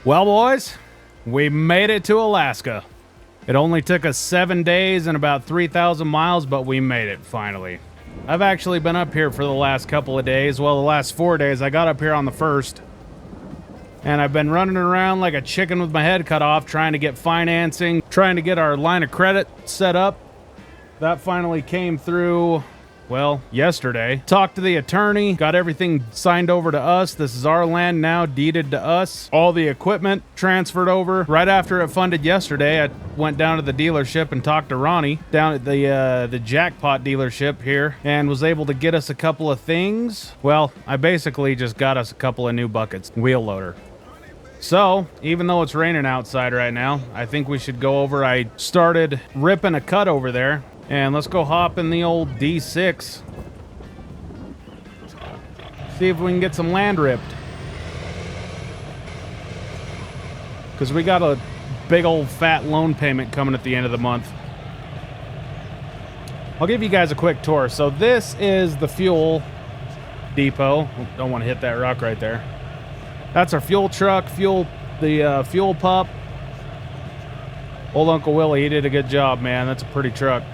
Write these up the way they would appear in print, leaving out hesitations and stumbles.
Well, boys, we made it to Alaska. It only took us 7 days and about 3,000 miles, but we made it finally. I've actually been up here for the last couple of days. Well, the last 4 days. I got up here on the 1st. And I've been running around like a chicken with my head cut off, trying to get financing, trying to get our line of credit set up. That finally came through, well, yesterday. Talked to the attorney, got everything signed over to us. This is our land now, deeded to us. All the equipment transferred over. Right after it funded yesterday, I went down to the dealership and talked to Ronnie down at the Jackpot dealership here and was able to get us a couple of things. Well, I basically just got us a couple of new buckets. Wheel loader. So, even though it's raining outside right now, I think we should go over. I started ripping a cut over there. And let's go hop in the old D6. See if we can get some land ripped. Because we got a big old fat loan payment coming at the end of the month. I'll give you guys a quick tour. So this is the fuel depot. Don't want to hit that rock right there. That's our fuel truck, fuel pup. Old Uncle Willie, he did a good job, man. That's a pretty truck.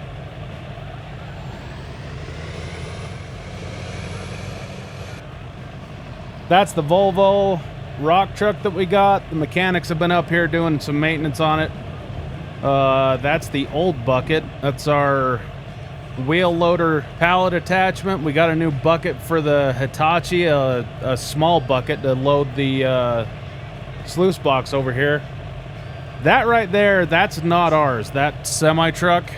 That's the Volvo rock truck that we got. The mechanics have been up here doing some maintenance on it. That's the old bucket. That's our wheel loader pallet attachment. We got a new bucket for the Hitachi, a small bucket to load the sluice box over here. That right there, that's not ours. That semi-truck,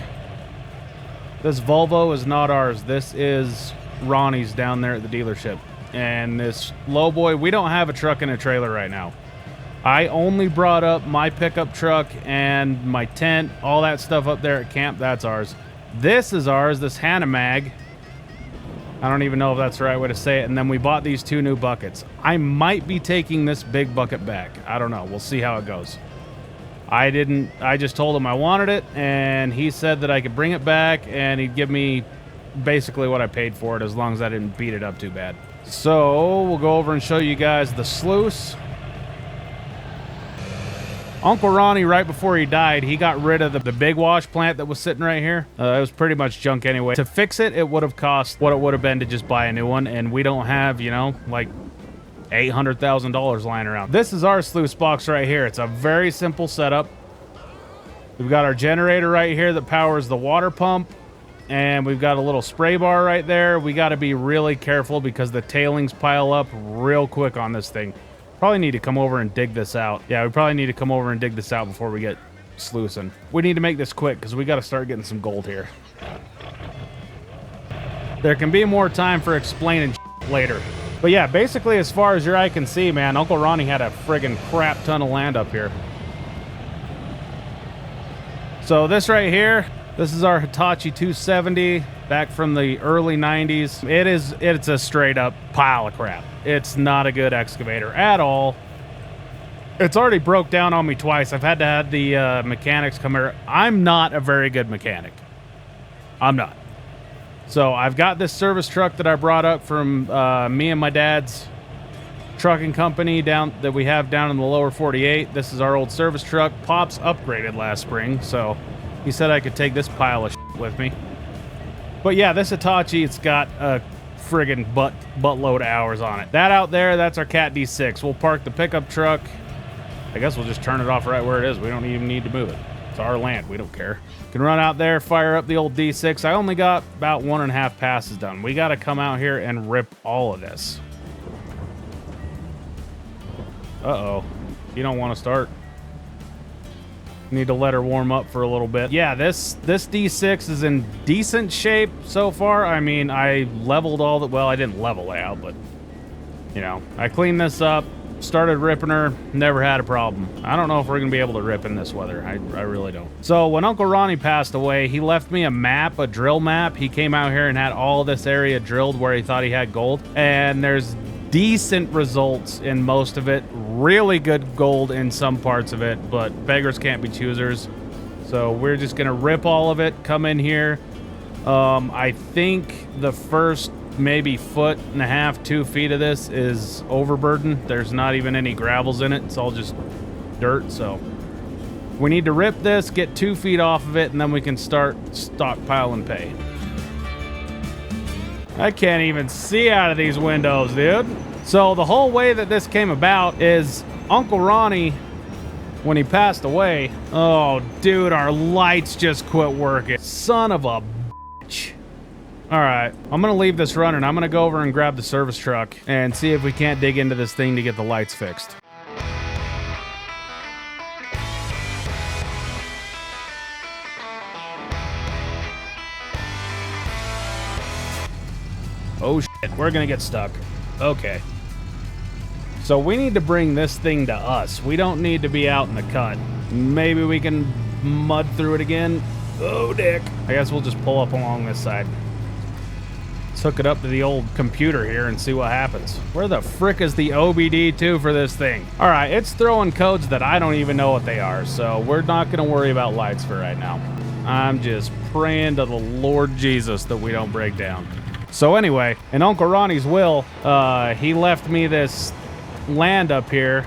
this Volvo is not ours. This is Ronnie's down there at the dealership. And this lowboy, we don't have a truck and a trailer right now. I only brought up my pickup truck and my tent, all that stuff up there at camp. That's ours. This is ours, this Hanamag. I don't even know if that's the right way to say it. And then we bought these 2 new buckets. I might be taking this big bucket back. I don't know. We'll see how it goes. I just told him I wanted it, and he said that I could bring it back, and he'd give me basically what I paid for it, as long as I didn't beat it up too bad. So we'll go over and show you guys the sluice. Uncle Ronnie, right before he died, he got rid of the big wash plant that was sitting right here. It was pretty much junk anyway. To fix it, it would have cost what it would have been to just buy a new one, and we don't have, you know, like $800,000 lying around. This is our sluice box right here. It's a very simple setup. We've got our generator right here that powers the water pump. And we've got a little spray bar right there. We got to be really careful because the tailings pile up real quick on this thing. Probably need to come over and dig this out. Yeah, we probably need to come over and dig this out before we get sluicing. We need to make this quick because we got to start getting some gold here. There can be more time for explaining later. But yeah, basically as far as your eye can see, man, Uncle Ronnie had a friggin' crap ton of land up here. So this right here, this is our Hitachi 270 back from the early 90s. It's a straight up pile of crap. It's not a good excavator at all. It's already broke down on me twice. I've had to have the mechanics come here. I'm not a very good mechanic. I'm not. So I've got this service truck that I brought up from me and my dad's trucking company that we have down in the lower 48. This is our old service truck. Pops upgraded last spring, so he said I could take this pile of shit with me. But yeah, this Hitachi, it's got a friggin' buttload of hours on it. That out there, that's our Cat D6. We'll park the pickup truck. I guess we'll just turn it off right where it is. We don't even need to move it. It's our land. We don't care. Can run out there, fire up the old D6. I only got about 1.5 passes done. We got to come out here and rip all of this. Uh-oh. You don't want to start. Need to let her warm up for a little bit. Yeah, this D6 is in decent shape so far. I mean, I leveled all the... Well, I didn't level it out, but... You know, I cleaned this up, started ripping her, never had a problem. I don't know if we're going to be able to rip in this weather. I really don't. So, when Uncle Ronnie passed away, he left me a map, a drill map. He came out here and had all this area drilled where he thought he had gold. And there's decent results in most of it. Really good gold in some parts of it, but beggars can't be choosers. So we're just gonna rip all of it, come in here. I think the first maybe 1.5 to 2 feet of this is overburden. There's not even any gravels in it. It's all just dirt. So we need to rip this, get 2 feet off of it, and then we can start stockpiling pay. I can't even see out of these windows, dude. So the whole way that this came about is Uncle Ronnie, when he passed away, oh, dude, our lights just quit working. Son of a bitch. All right, I'm gonna leave this running. I'm gonna go over and grab the service truck and see if we can't dig into this thing to get the lights fixed. Oh shit, we're gonna get stuck. Okay. So we need to bring this thing to us. We don't need to be out in the cut. Maybe we can mud through it again. Oh, dick. I guess we'll just pull up along this side. Let's hook it up to the old computer here and see what happens. Where the frick is the OBD2 for this thing? All right, it's throwing codes that I don't even know what they are, so we're not gonna worry about lights for right now. I'm just praying to the Lord Jesus that we don't break down. So anyway, in Uncle Ronnie's will, he left me this land up here,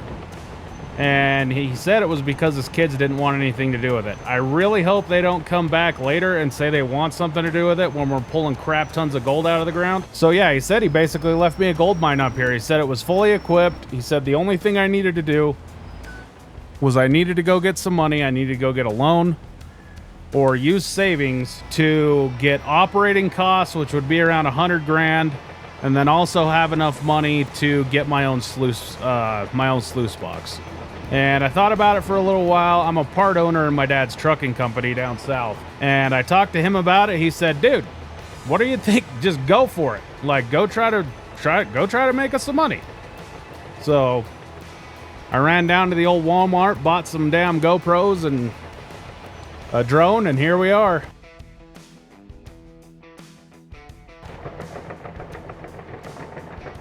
and he said it was because his kids didn't want anything to do with it. I really hope they don't come back later and say they want something to do with it when we're pulling crap tons of gold out of the ground. So yeah, he said he basically left me a gold mine up here. He said it was fully equipped. He said the only thing I needed to do was I needed to go get some money. I needed to go get a loan or use savings to get operating costs, which would be around 100 grand, and then also have enough money to get my own sluice box. And I thought about it for a little while. I'm a part owner in my dad's trucking company down south, and I talked to him about it. He said, "Dude, what do you think? Just go for it. Like, go try to make us some money." So I ran down to the old Walmart, bought some damn GoPros and a drone, and here we are.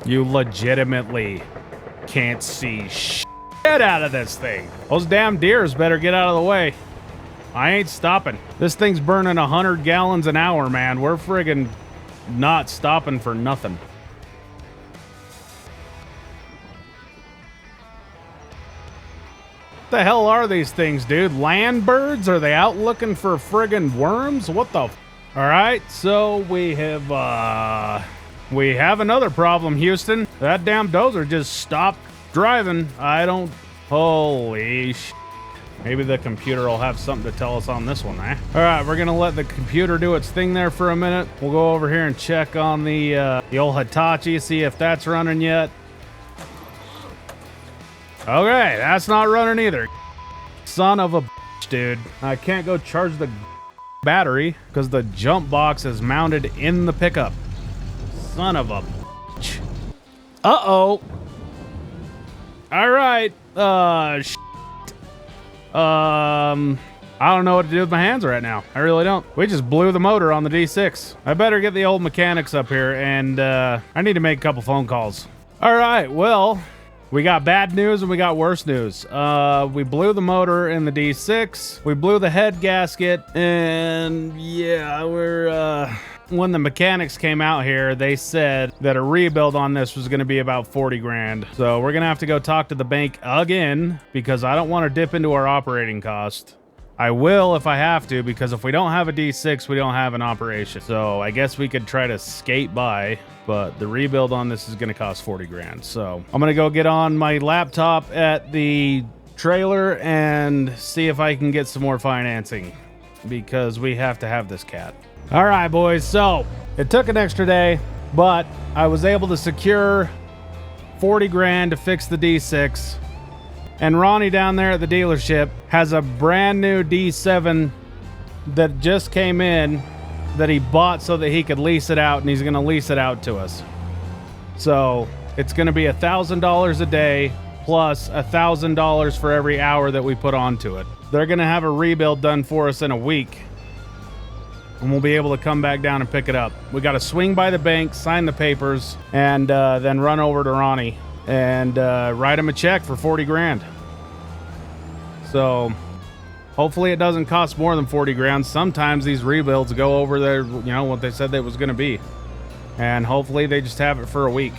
You legitimately can't see shit out of this thing. Those damn deers better get out of the way. I ain't stopping. This thing's burning 100 gallons an hour, man. We're friggin' not stopping for nothing. What the hell are these things, dude? Land birds? Are they out looking for friggin' worms? What the f? All right, so we have another problem, Houston. That damn dozer just stopped driving. Holy sh. Maybe the computer will have something to tell us on this one, eh? All right, we're gonna let the computer do its thing there for a minute. We'll go over here and check on the old Hitachi, see if that's running yet. Okay, that's not running either. Son of a bitch, dude. I can't go charge the battery because the jump box is mounted in the pickup. Son of a bitch. Uh-oh. All right. I don't know what to do with my hands right now. I really don't. We just blew the motor on the D6. I better get the old mechanics up here, and I need to make a couple phone calls. All right, well, we got bad news and we got worse news. We blew the motor in the D6. We blew the head gasket, and yeah, when the mechanics came out here, they said that a rebuild on this was going to be about 40 grand. So we're going to have to go talk to the bank again because I don't want to dip into our operating cost. I will if I have to, because if we don't have a D6, we don't have an operation. So I guess we could try to skate by, but the rebuild on this is going to cost 40 grand. So I'm going to go get on my laptop at the trailer and see if I can get some more financing because we have to have this cat. All right, boys. So it took an extra day, but I was able to secure 40 grand to fix the D6. And Ronnie down there at the dealership has a brand new D7 that just came in that he bought so that he could lease it out, and he's going to lease it out to us. So it's going to be $1,000 a day plus $1,000 for every hour that we put onto it. They're going to have a rebuild done for us in a week, and we'll be able to come back down and pick it up. We got to swing by the bank, sign the papers, and then run over to Ronnie and write him a check for 40 grand. So hopefully it doesn't cost more than 40 grand. Sometimes these rebuilds go over there, you know, what they said they was going to be. And hopefully they just have it for a week.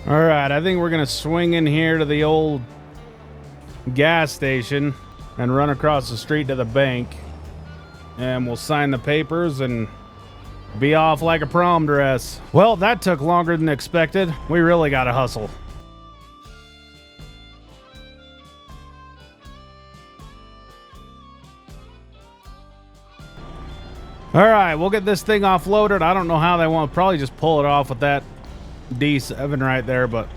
All right, I think we're gonna swing in here to the old gas station and run across the street to the bank, and we'll sign the papers and be off like a prom dress. Well, that took longer than expected. We really gotta hustle. All right, we'll get this thing offloaded. I don't know how they want. Probably just pull it off with that D7 right there, but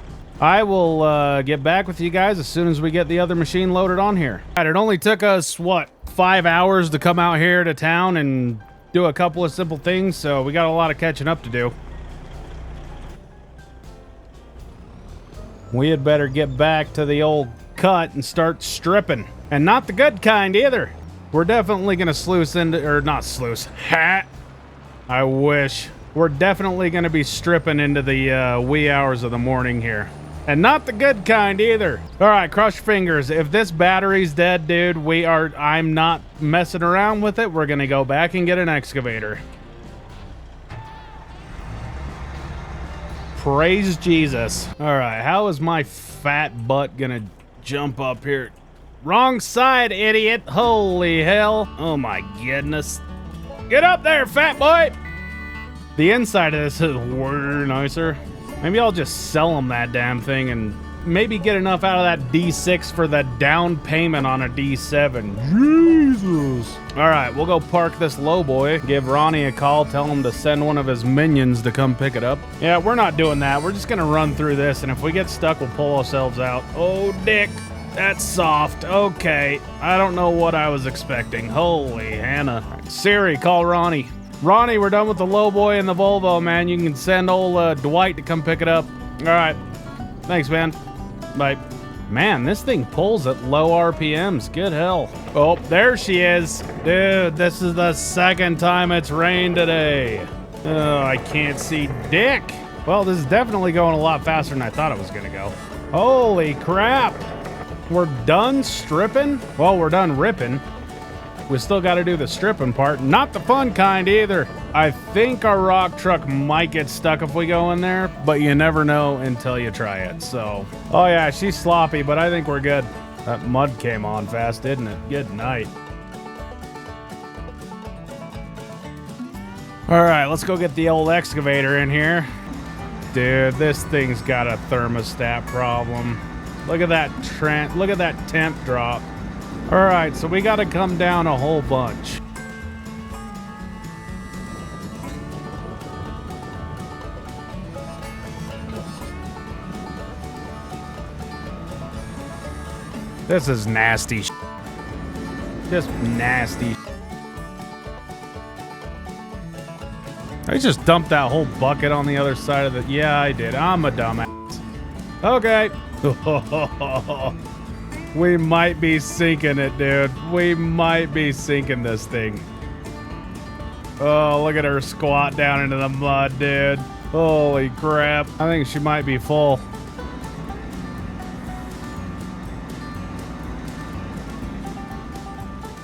I will get back with you guys as soon as we get the other machine loaded on here. All right, it only took us, what, 5 hours to come out here to town and do a couple of simple things, so we got a lot of catching up to do. We had better get back to the old cut and start stripping. And not the good kind either. We're definitely gonna sluice into, or not sluice, I wish. We're definitely gonna be stripping into the wee hours of the morning here. And not the good kind either. All right, cross your fingers. If this battery's dead, dude, I'm not messing around with it. We're gonna go back and get an excavator. Praise Jesus. All right, how is my fat butt gonna jump up here? Wrong side, idiot. Holy hell. Oh my goodness. Get up there, fat boy. The inside of this is way nicer. Maybe I'll just sell them that damn thing and maybe get enough out of that D6 for the down payment on a D7. Jesus. All right, we'll go park this low boy. Give Ronnie a call. Tell him to send one of his minions to come pick it up. Yeah, we're not doing that. We're just going to run through this, and if we get stuck, we'll pull ourselves out. Oh, dick. That's soft. Okay. I don't know what I was expecting. Holy Hannah. Right, Siri, call Ronnie. Ronnie, we're done with the low boy and the Volvo, man. You can send old Dwight to come pick it up. All right. Thanks, man. Bye. Man, this thing pulls at low RPMs. Good hell. Oh, there she is. Dude, this is the second time it's rained today. Oh, I can't see dick. Well, this is definitely going a lot faster than I thought it was going to go. Holy crap. We're done stripping? Well, we're done ripping. We still got to do the stripping part. Not the fun kind either. I think our rock truck might get stuck if we go in there, but you never know until you try it. So, oh yeah, she's sloppy, but I think we're good. That mud came on fast, didn't it? Good night. All right, let's go get the old excavator in here. Dude, this thing's got a thermostat problem. Look at that look at that temp drop. All right, so we got to come down a whole bunch. This is nasty. Just nasty. I just dumped that whole bucket on the other side of the... Yeah, I did. I'm a dumbass. Okay. We might be sinking it, dude. We might be sinking this thing. Oh, look at her squat down into the mud, dude. Holy crap. I think she might be full.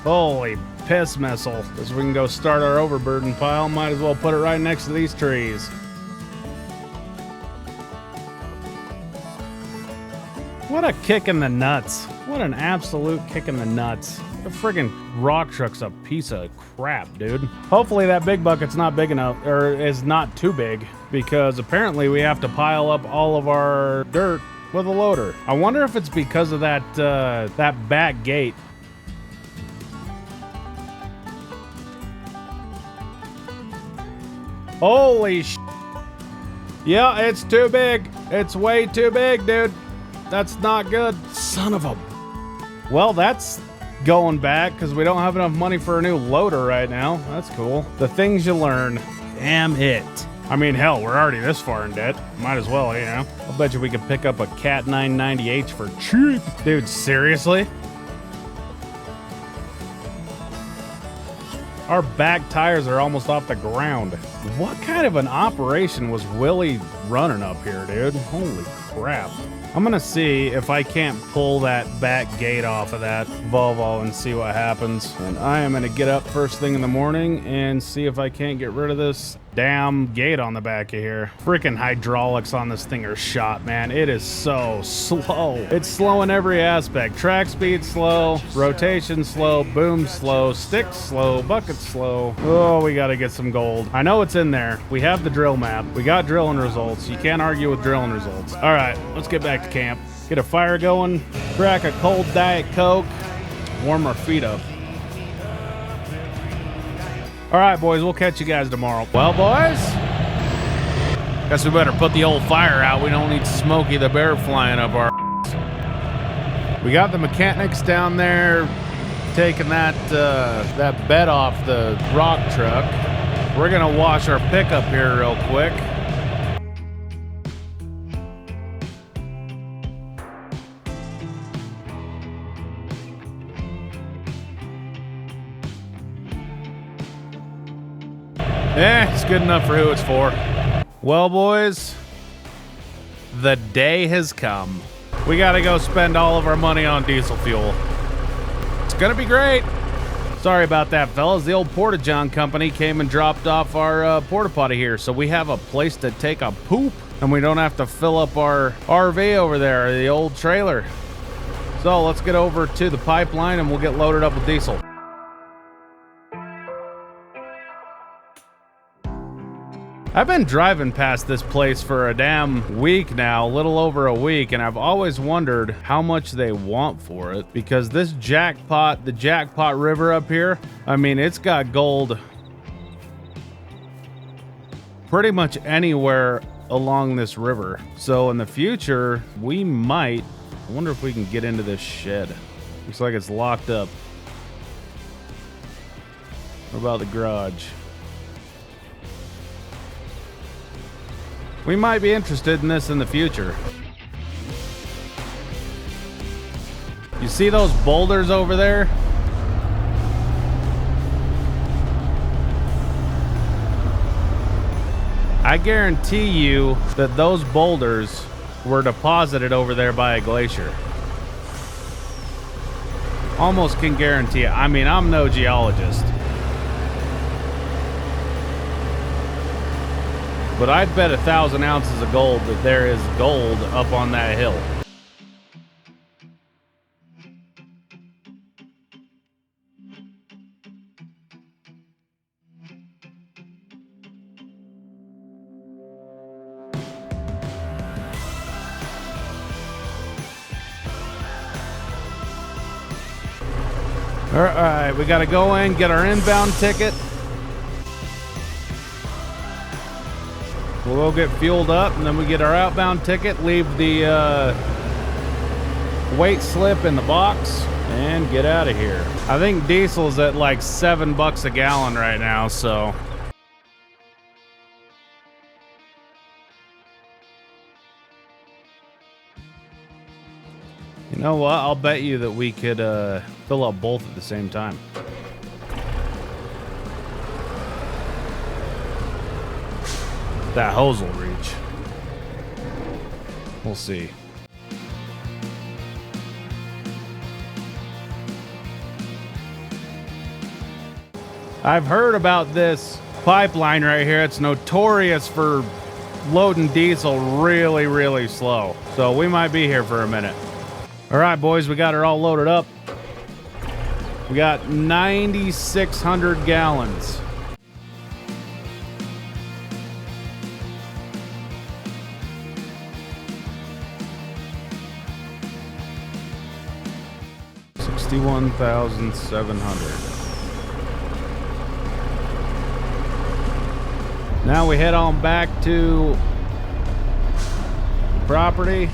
Holy piss missile. As we can go start our overburden pile, might as well put it right next to these trees. What a kick in the nuts. What an absolute kick in the nuts. The friggin' rock truck's a piece of crap, dude. Hopefully that big bucket's not big enough, or is not too big, because apparently we have to pile up all of our dirt with a loader. I wonder if it's because of that, that back gate. Holy sh**. Yeah, it's too big. It's way too big, dude. That's not good. Son of a... Well, that's going back because we don't have enough money for a new loader right now. That's cool. The things you learn. Damn it. I mean, hell, we're already this far in debt. Might as well, you know. I'll bet you we could pick up a Cat 990H for cheap. Dude, seriously? Our back tires are almost off the ground. What kind of an operation was Willie running up here, dude? Holy crap. I'm gonna see if I can't pull that back gate off of that Volvo and see what happens. And I am gonna get up first thing in the morning and see if I can't get rid of this damn gate on the back of here. Freaking hydraulics on this thing are shot, man. It is so slow. It's slow in every aspect. Track speed slow, rotation slow, boom slow, stick slow, bucket slow. Oh, we gotta get some gold. I know it's in there. We have the drill map. We got drilling results. You can't argue with drilling results. All right, let's get back to camp. Get a fire going, crack a cold Diet Coke, warm our feet up. All right, boys, we'll catch you guys tomorrow. Well, boys, guess we better put the old fire out. We don't need Smokey the Bear flying up our ass. We got the mechanics down there taking that bed off the rock truck. We're gonna wash our pickup here real quick. It's good enough for who it's for. Well, boys, the day has come. We gotta go spend all of our money on diesel fuel. It's gonna be great. Sorry about that, fellas. The old Porta-John company came and dropped off our porta potty here, so we have a place to take a poop, and we don't have to fill up our RV over there, the old trailer. So let's get over to the pipeline and we'll get loaded up with diesel. I've been driving past this place for a damn week now, a little over a week, and I've always wondered how much they want for it, because this jackpot, the Jackpot River up here, I mean, it's got gold pretty much anywhere along this river. So in the future, we might, I wonder if we can get into this shed. Looks like it's locked up. What about the garage? We might be interested in this in the future. You see those boulders over there? I guarantee you that those boulders were deposited over there by a glacier. Almost can guarantee it. I mean, I'm no geologist, but I'd bet 1,000 ounces of gold that there is gold up on that hill. All right, we gotta go in, get our inbound ticket. We'll go get fueled up, and then we get our outbound ticket, leave the weight slip in the box, and get out of here. I think diesel's at like $7 a gallon right now, so. You know what? I'll bet you that we could fill up both at the same time. That hose will reach. We'll see. I've heard about this pipeline right here. It's notorious for loading diesel really, really slow. So we might be here for a minute. All right, boys, we got her all loaded up. We got 9,600 gallons. $61,700. Now we head on back to the property,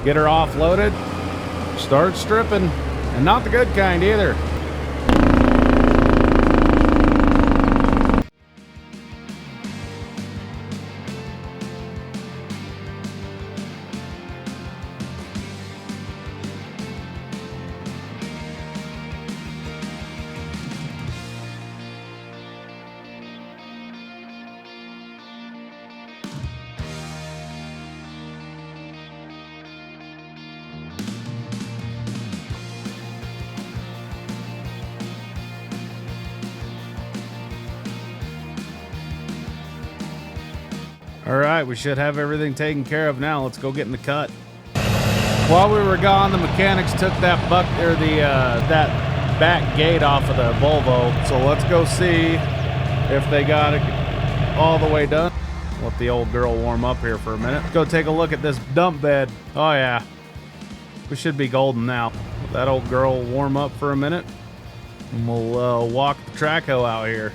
get her offloaded, start stripping, and not the good kind either. All right, we should have everything taken care of now. Let's go get in the cut. While we were gone, the mechanics took that that back gate off of the Volvo. So let's go see if they got it all the way done. Let the old girl warm up here for a minute. Let's go take a look at this dump bed. Oh yeah, we should be golden now. Let that old girl warm up for a minute, and we'll walk the track hoe out here.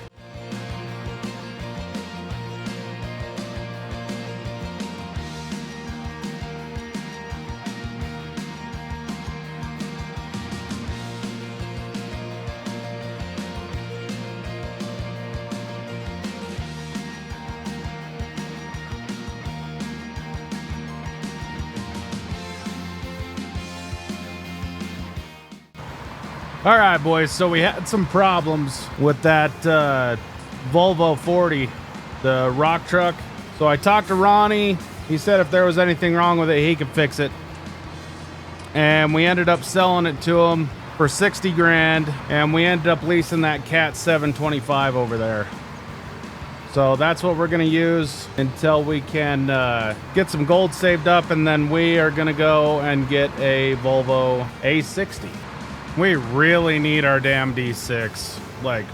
All right, boys, so we had some problems with that Volvo 40, the rock truck. So I talked to Ronnie. He said if there was anything wrong with it, he could fix it. And we ended up selling it to him for 60 grand, and we ended up leasing that Cat 725 over there. So that's what we're gonna use until we can get some gold saved up, and then we are gonna go and get a Volvo A60. We really need our damn D6, like,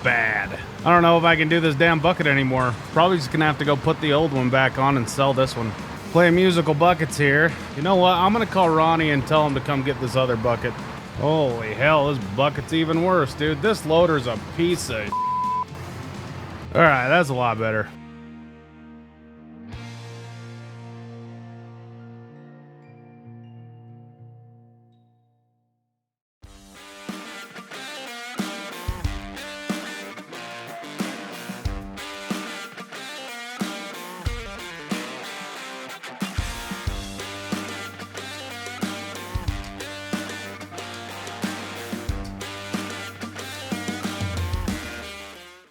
bad. I don't know if I can do this damn bucket anymore. Probably just gonna have to go put the old one back on and sell this one. Playing musical buckets here. You know what? I'm gonna call Ronnie and tell him to come get this other bucket. Holy hell, this bucket's even worse, dude. This loader's a piece of All right, that's a lot better.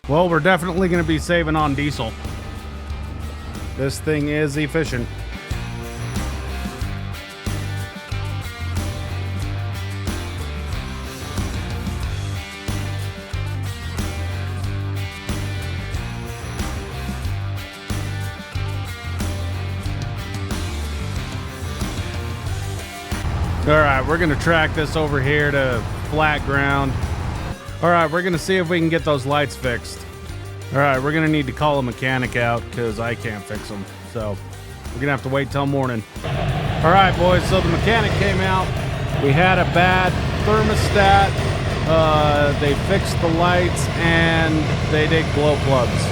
Well, we're definitely going to be saving on diesel. This thing is efficient. All right, we're going to track this over here to flat ground. All right, we're gonna see if we can get those lights fixed. All right, we're gonna need to call a mechanic out because I can't fix them. So we're gonna have to wait till morning. All right, boys, so the mechanic came out. We had a bad thermostat. They fixed the lights and they did glow plugs.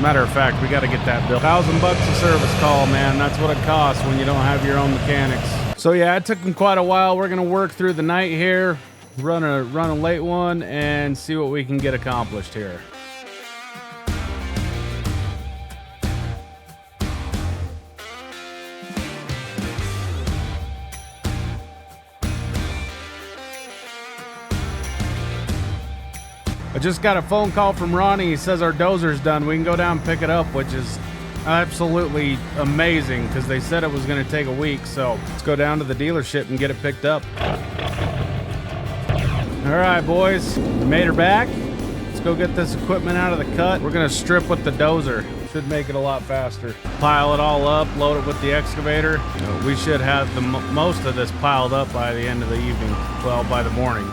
Matter of fact, we gotta get that bill. $1,000 a service call, man. That's what it costs when you don't have your own mechanics. So yeah, it took them quite a while. We're gonna work through the night here. Run a late one and see what we can get accomplished here. I just got a phone call from Ronnie. He says our dozer's done. We can go down and pick it up, which is absolutely amazing because they said it was going to take a week. So let's go down to the dealership and get it picked up. All right, boys, we made her back. Let's go get this equipment out of the cut. We're gonna strip with the dozer. Should make it a lot faster. Pile it all up, load it with the excavator. We should have the most of this piled up by the end of the evening. Well, by the morning.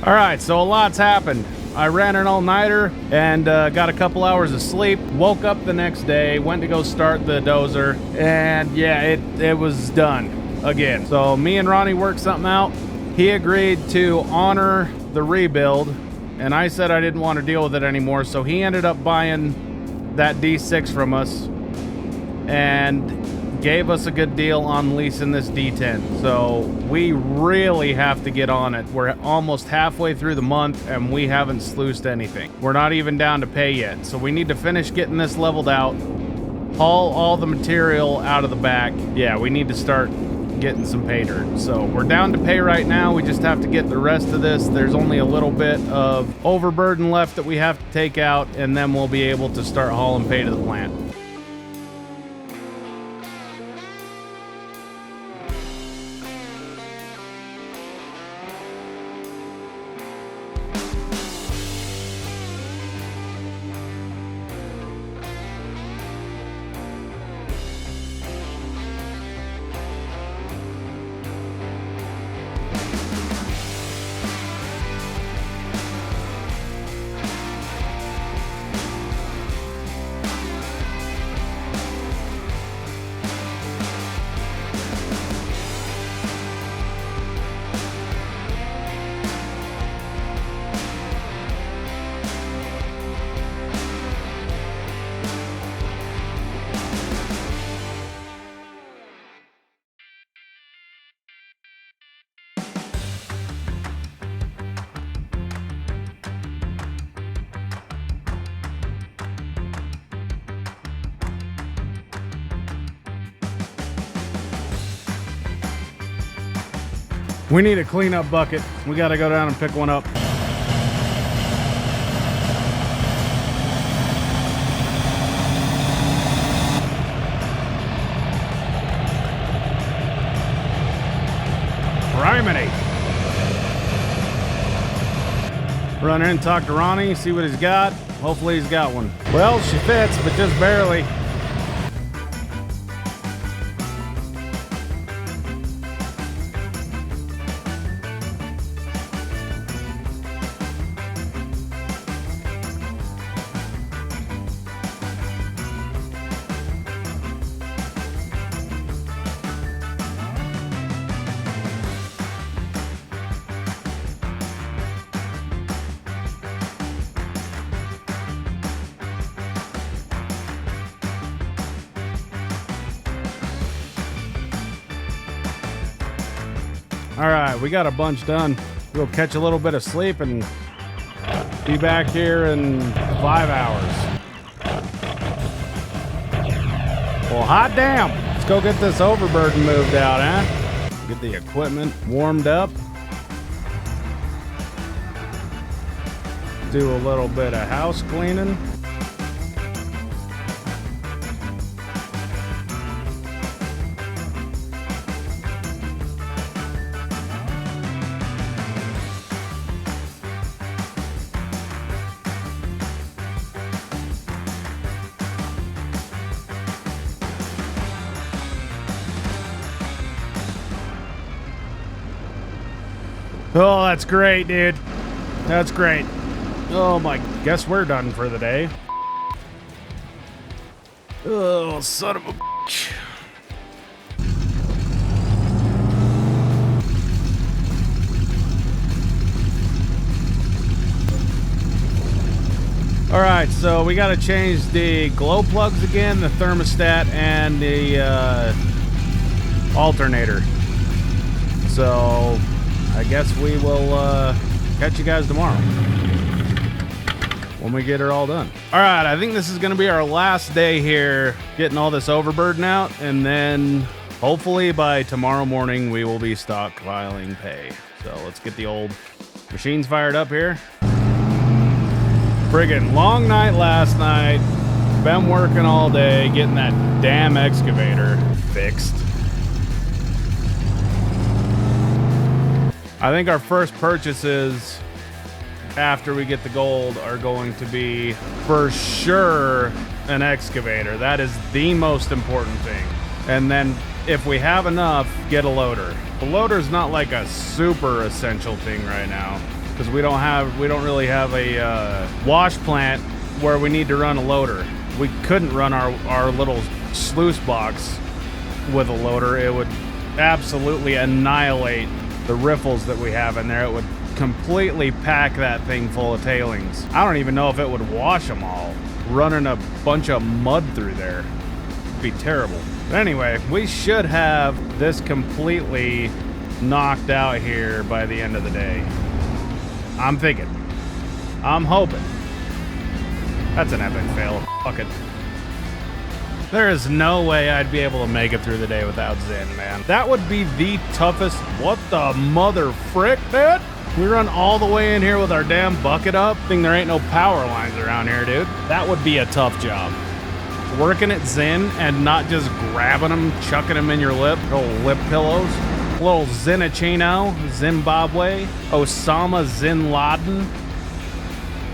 All right, so a lot's happened. I ran an all-nighter and got a couple hours of sleep. Woke up the next day, went to go start the dozer, and yeah, it was done again. So me and Ronnie worked something out. He agreed to honor the rebuild, and I said I didn't want to deal with it anymore, so he ended up buying that D6 from us and gave us a good deal on leasing this D10. So we really have to get on it. We're almost halfway through the month and we haven't sluiced anything. We're not even down to pay yet. So we need to finish getting this leveled out, haul all the material out of the back. Yeah, we need to start getting some pay dirt. So we're down to pay right now. We just have to get the rest of this. There's only a little bit of overburden left that we have to take out, and then we'll be able to start hauling pay to the plant. We need a cleanup bucket. We got to go down and pick one up. Criminy. Run in and talk to Ronnie, see what he's got. Hopefully he's got one. Well, she fits, but just barely. All right, we got a bunch done. We'll catch a little bit of sleep and be back here in 5 hours. Well, hot damn. Let's go get this overburden moved out, huh? Get the equipment warmed up. Do a little bit of house cleaning. Oh, that's great, dude. That's great. Oh my, guess we're done for the day. Oh, son of a bitch. All right, so we got to change the glow plugs again, the thermostat, and the alternator. So I guess we will catch you guys tomorrow when we get her all done. All right, I think this is going to be our last day here getting all this overburden out, and then hopefully by tomorrow morning we will be stockpiling pay. So let's get the old machines fired up here. Friggin' long night last night. Been working all day getting that damn excavator fixed. I think our first purchases after we get the gold are going to be for sure an excavator. That is the most important thing. And then if we have enough, get a loader. The loader's not like a super essential thing right now. because we don't really have a wash plant where we need to run a loader. We couldn't run our little sluice box with a loader. It would absolutely annihilate the riffles that we have in there. It would completely pack that thing full of tailings. I don't even know if it would wash them all. Running a bunch of mud through there would be terrible. But anyway, we should have this completely knocked out here by the end of the day. I'm thinking. I'm hoping. That's an epic fail. Fuck it. There is no way I'd be able to make it through the day without Zen, man. That would be the toughest. What the mother frick, dude? We run all the way in here with our damn bucket up. Think there ain't no power lines around here, dude. That would be a tough job. Working at Zen and not just grabbing them, chucking them in your lip. Little lip pillows. Little Zenachino, Zimbabwe, Osama Bin Laden.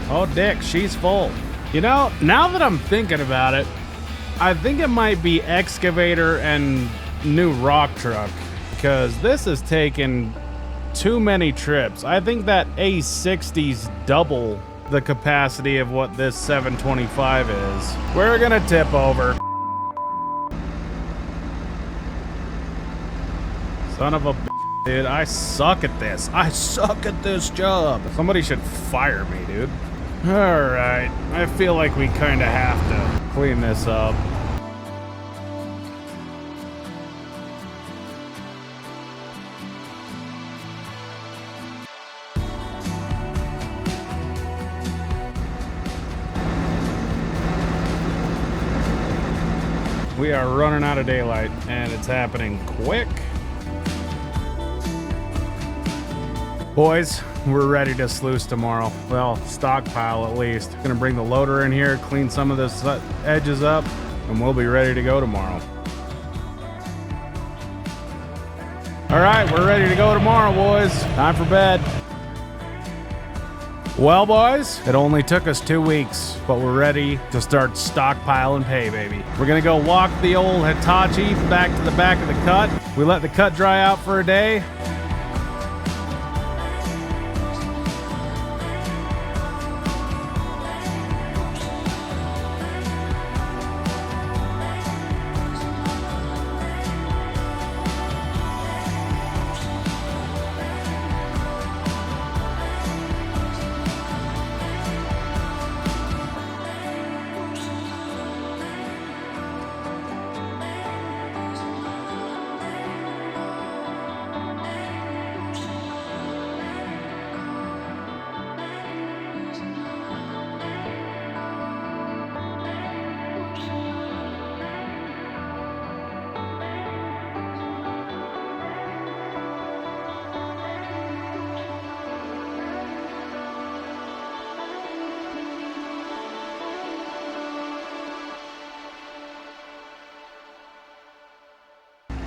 Oh, dick, she's full. You know, now that I'm thinking about it, I think it might be excavator and new rock truck, because this has taken too many trips. I think that A60's double the capacity of what this 725 is. We're gonna tip over. Son of a bitch, dude. I suck at this. I suck at this job. Somebody should fire me, dude. Alright, I feel like we kind of have to clean this up. We are running out of daylight, and it's happening quick. Boys, we're ready to sluice tomorrow. Well, stockpile at least. Gonna bring the loader in here, clean some of this edges up, and we'll be ready to go tomorrow. All right, we're ready to go tomorrow, boys. Time for bed. Well, boys, it only took us 2 weeks, but we're ready to start stockpiling pay, baby. We're gonna go walk the old Hitachi back to the back of the cut. We let the cut dry out for a day.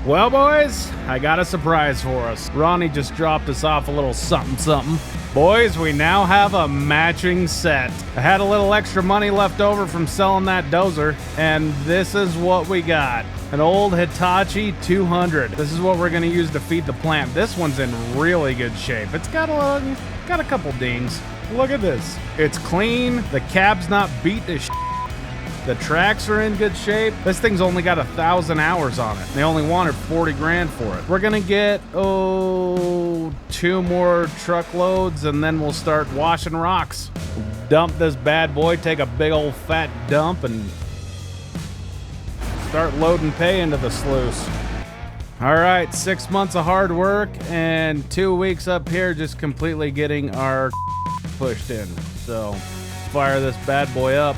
Well, boys, I got a surprise for us. Ronnie just dropped us off a little something something. Boys, we now have a matching set. I had a little extra money left over from selling that dozer, and this is what we got. An old Hitachi 200. This is what we're gonna use to feed the plant. This one's in really good shape. It's got a couple dings. Look at this. It's clean. The cab's not beat to shit. The tracks are in good shape. This thing's only got 1,000 hours on it. They only wanted 40 grand for it. We're gonna get, 2 more truckloads, and then we'll start washing rocks. Dump this bad boy, take a big old fat dump, and start loading pay into the sluice. All right, 6 months of hard work and 2 weeks up here just completely getting our pushed in. So fire this bad boy up.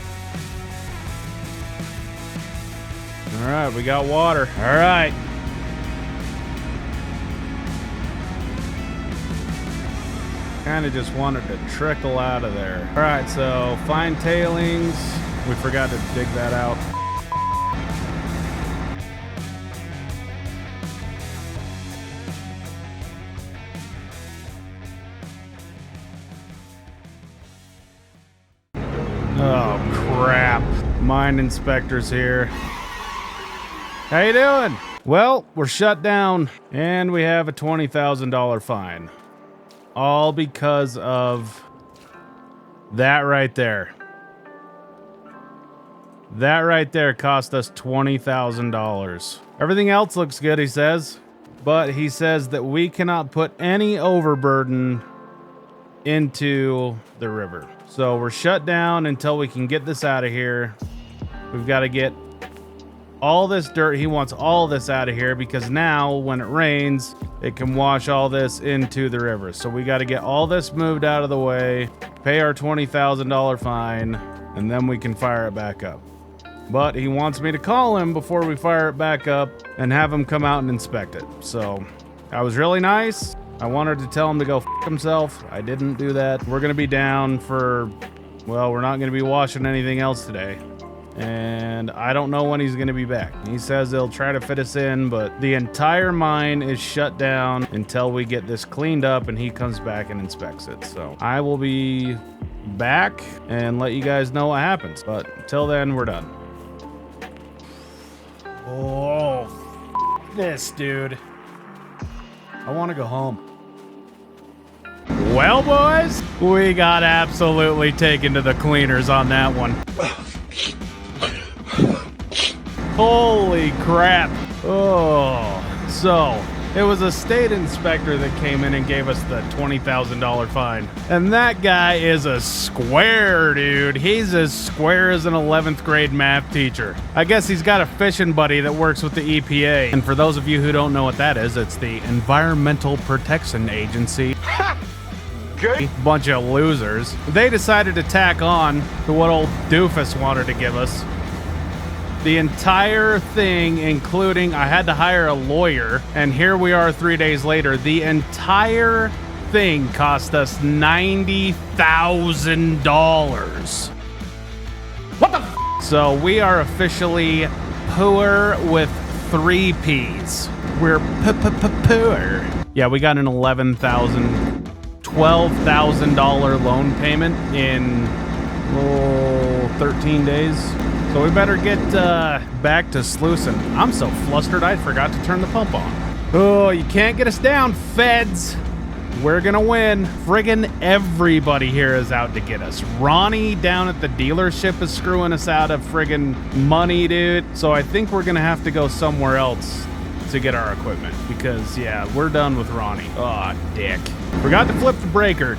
All right, we got water. All right. Kind of just wanted to trickle out of there. All right, so fine tailings. We forgot to dig that out. Oh, crap. Mine inspector's here. How you doing? Well, we're shut down, and we have a $20,000 fine. All because of that right there. That right there cost us $20,000. Everything else looks good, he says. But he says that we cannot put any overburden into the river. So we're shut down until we can get this out of here. We've got to get all this dirt. He wants all this out of here because now when it rains, it can wash all this into the river. So we got to get all this moved out of the way, pay our $20,000 fine, and then we can fire it back up. But he wants me to call him before we fire it back up and have him come out and inspect it. So I was really nice. I wanted to tell him to go f himself. I didn't do that. We're going to be down for, well, we're not going to be washing anything else today. And I don't know when he's going to be back. He says he'll try to fit us in, but the entire mine is shut down until we get this cleaned up and he comes back and inspects it. So I will be back and let you guys know what happens. But until then, we're done. Oh, this, dude. I want to go home. Well, boys, we got absolutely taken to the cleaners on that one. Holy crap. Oh, so it was a state inspector that came in and gave us the $20,000 fine. And that guy is a square, dude. He's as square as an 11th grade math teacher. I guess he's got a fishing buddy that works with the EPA. And for those of you who don't know what that is, it's the Environmental Protection Agency. Good. Bunch of losers. They decided to tack on to what old doofus wanted to give us. The entire thing, including I had to hire a lawyer, and here we are 3 days later. The entire thing cost us $90,000. What the f? So we are officially poor with 3 P's. We're poor. Yeah, we got an $12,000 loan payment in 13 days. So we better get back to sluicing. I'm so flustered I forgot to turn the pump on. Oh, you can't get us down, feds. We're gonna win. Friggin' everybody here is out to get us. Ronnie down at the dealership is screwing us out of friggin' money, dude. So I think we're gonna have to go somewhere else to get our equipment because, yeah, we're done with Ronnie. Aw, dick. Forgot to flip the breaker.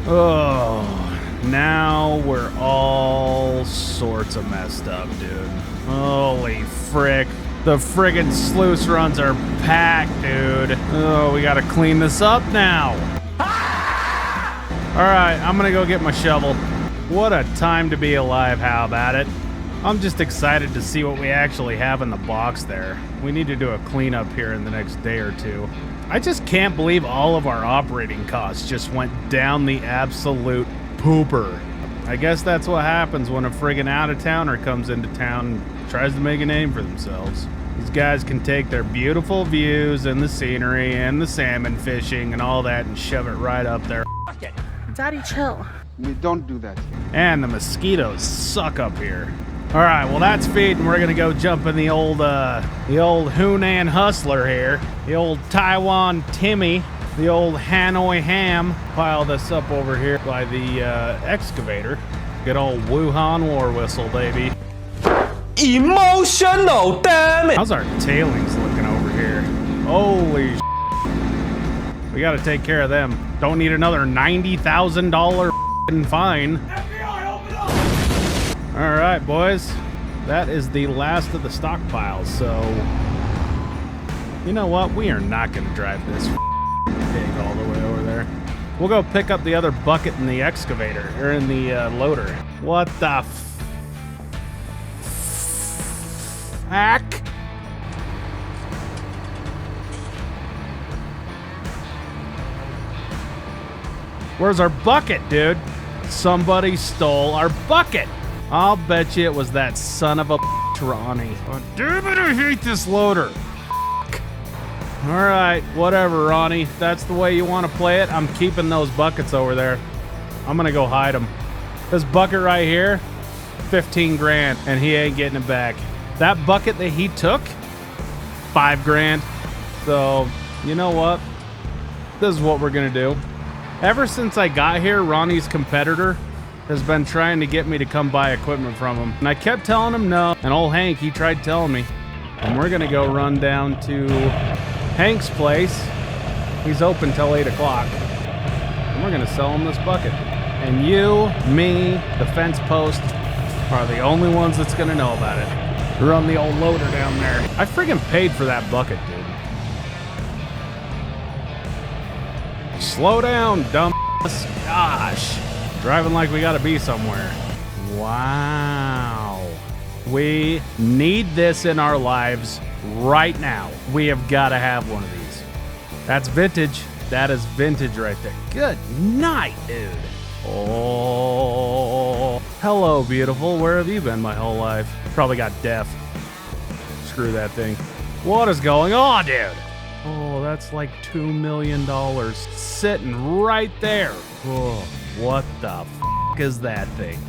Oh. Now we're all sorts of messed up, dude. Holy frick. The friggin' sluice runs are packed, dude. Oh, we gotta clean this up now. Alright, I'm gonna go get my shovel. What a time to be alive, how about it? I'm just excited to see what we actually have in the box there. We need to do a cleanup here in the next day or two. I just can't believe all of our operating costs just went down the absolute pooper. I guess that's what happens when a friggin' out-of-towner comes into town and tries to make a name for themselves. These guys can take their beautiful views and the scenery and the salmon fishing and all that and shove it right up there. Fuck it. Daddy, chill. We don't do that. And the mosquitoes suck up here. All right, well that's feeding. We're gonna go jump in the old Hunan Hustler here, the old Taiwan Timmy. The old Hanoi Ham. Pile this up over here by the excavator. Good old Wuhan war whistle, baby. Emotional, damn it! How's our tailings looking over here? Holy shit. We gotta take care of them. Don't need another $90,000 fine. FBI, open up! All right, boys. That is the last of the stockpiles, so... You know what? We are not gonna drive this pig all the way over there. We'll go pick up the other bucket in the excavator, or in the loader. What the heck? Where's our bucket, dude? Somebody stole our bucket. I'll bet you it was that son of a Ronnie. Oh, damn it, I hate this loader. All right, whatever, Ronnie. If that's the way you want to play it, I'm keeping those buckets over there. I'm gonna go hide them. This bucket right here, 15 grand, and he ain't getting it back. That bucket that he took, 5 grand. So, you know what? this is what we're gonna do. Ever since I got here, Ronnie's competitor has been trying to get me to come buy equipment from him. And I kept telling him no. And old Hank, he tried telling me. And we're gonna go run down to Hank's place. He's open till 8 o'clock. And we're gonna sell him this bucket. And you, me, the fence post are the only ones that's gonna know about it. Run the old loader down there. I friggin' paid for that bucket, dude. Slow down, dumb ass. Gosh. Driving like we gotta be somewhere. Wow. We need this in our lives right now. We have gotta have one of these. That's vintage. That is vintage right there. Good night, dude. Oh. Hello, beautiful. Where have you been my whole life? Probably got deaf. Screw that thing. What is going on, dude? Oh, that's like $2 million sitting right there. Oh, what the f is that thing?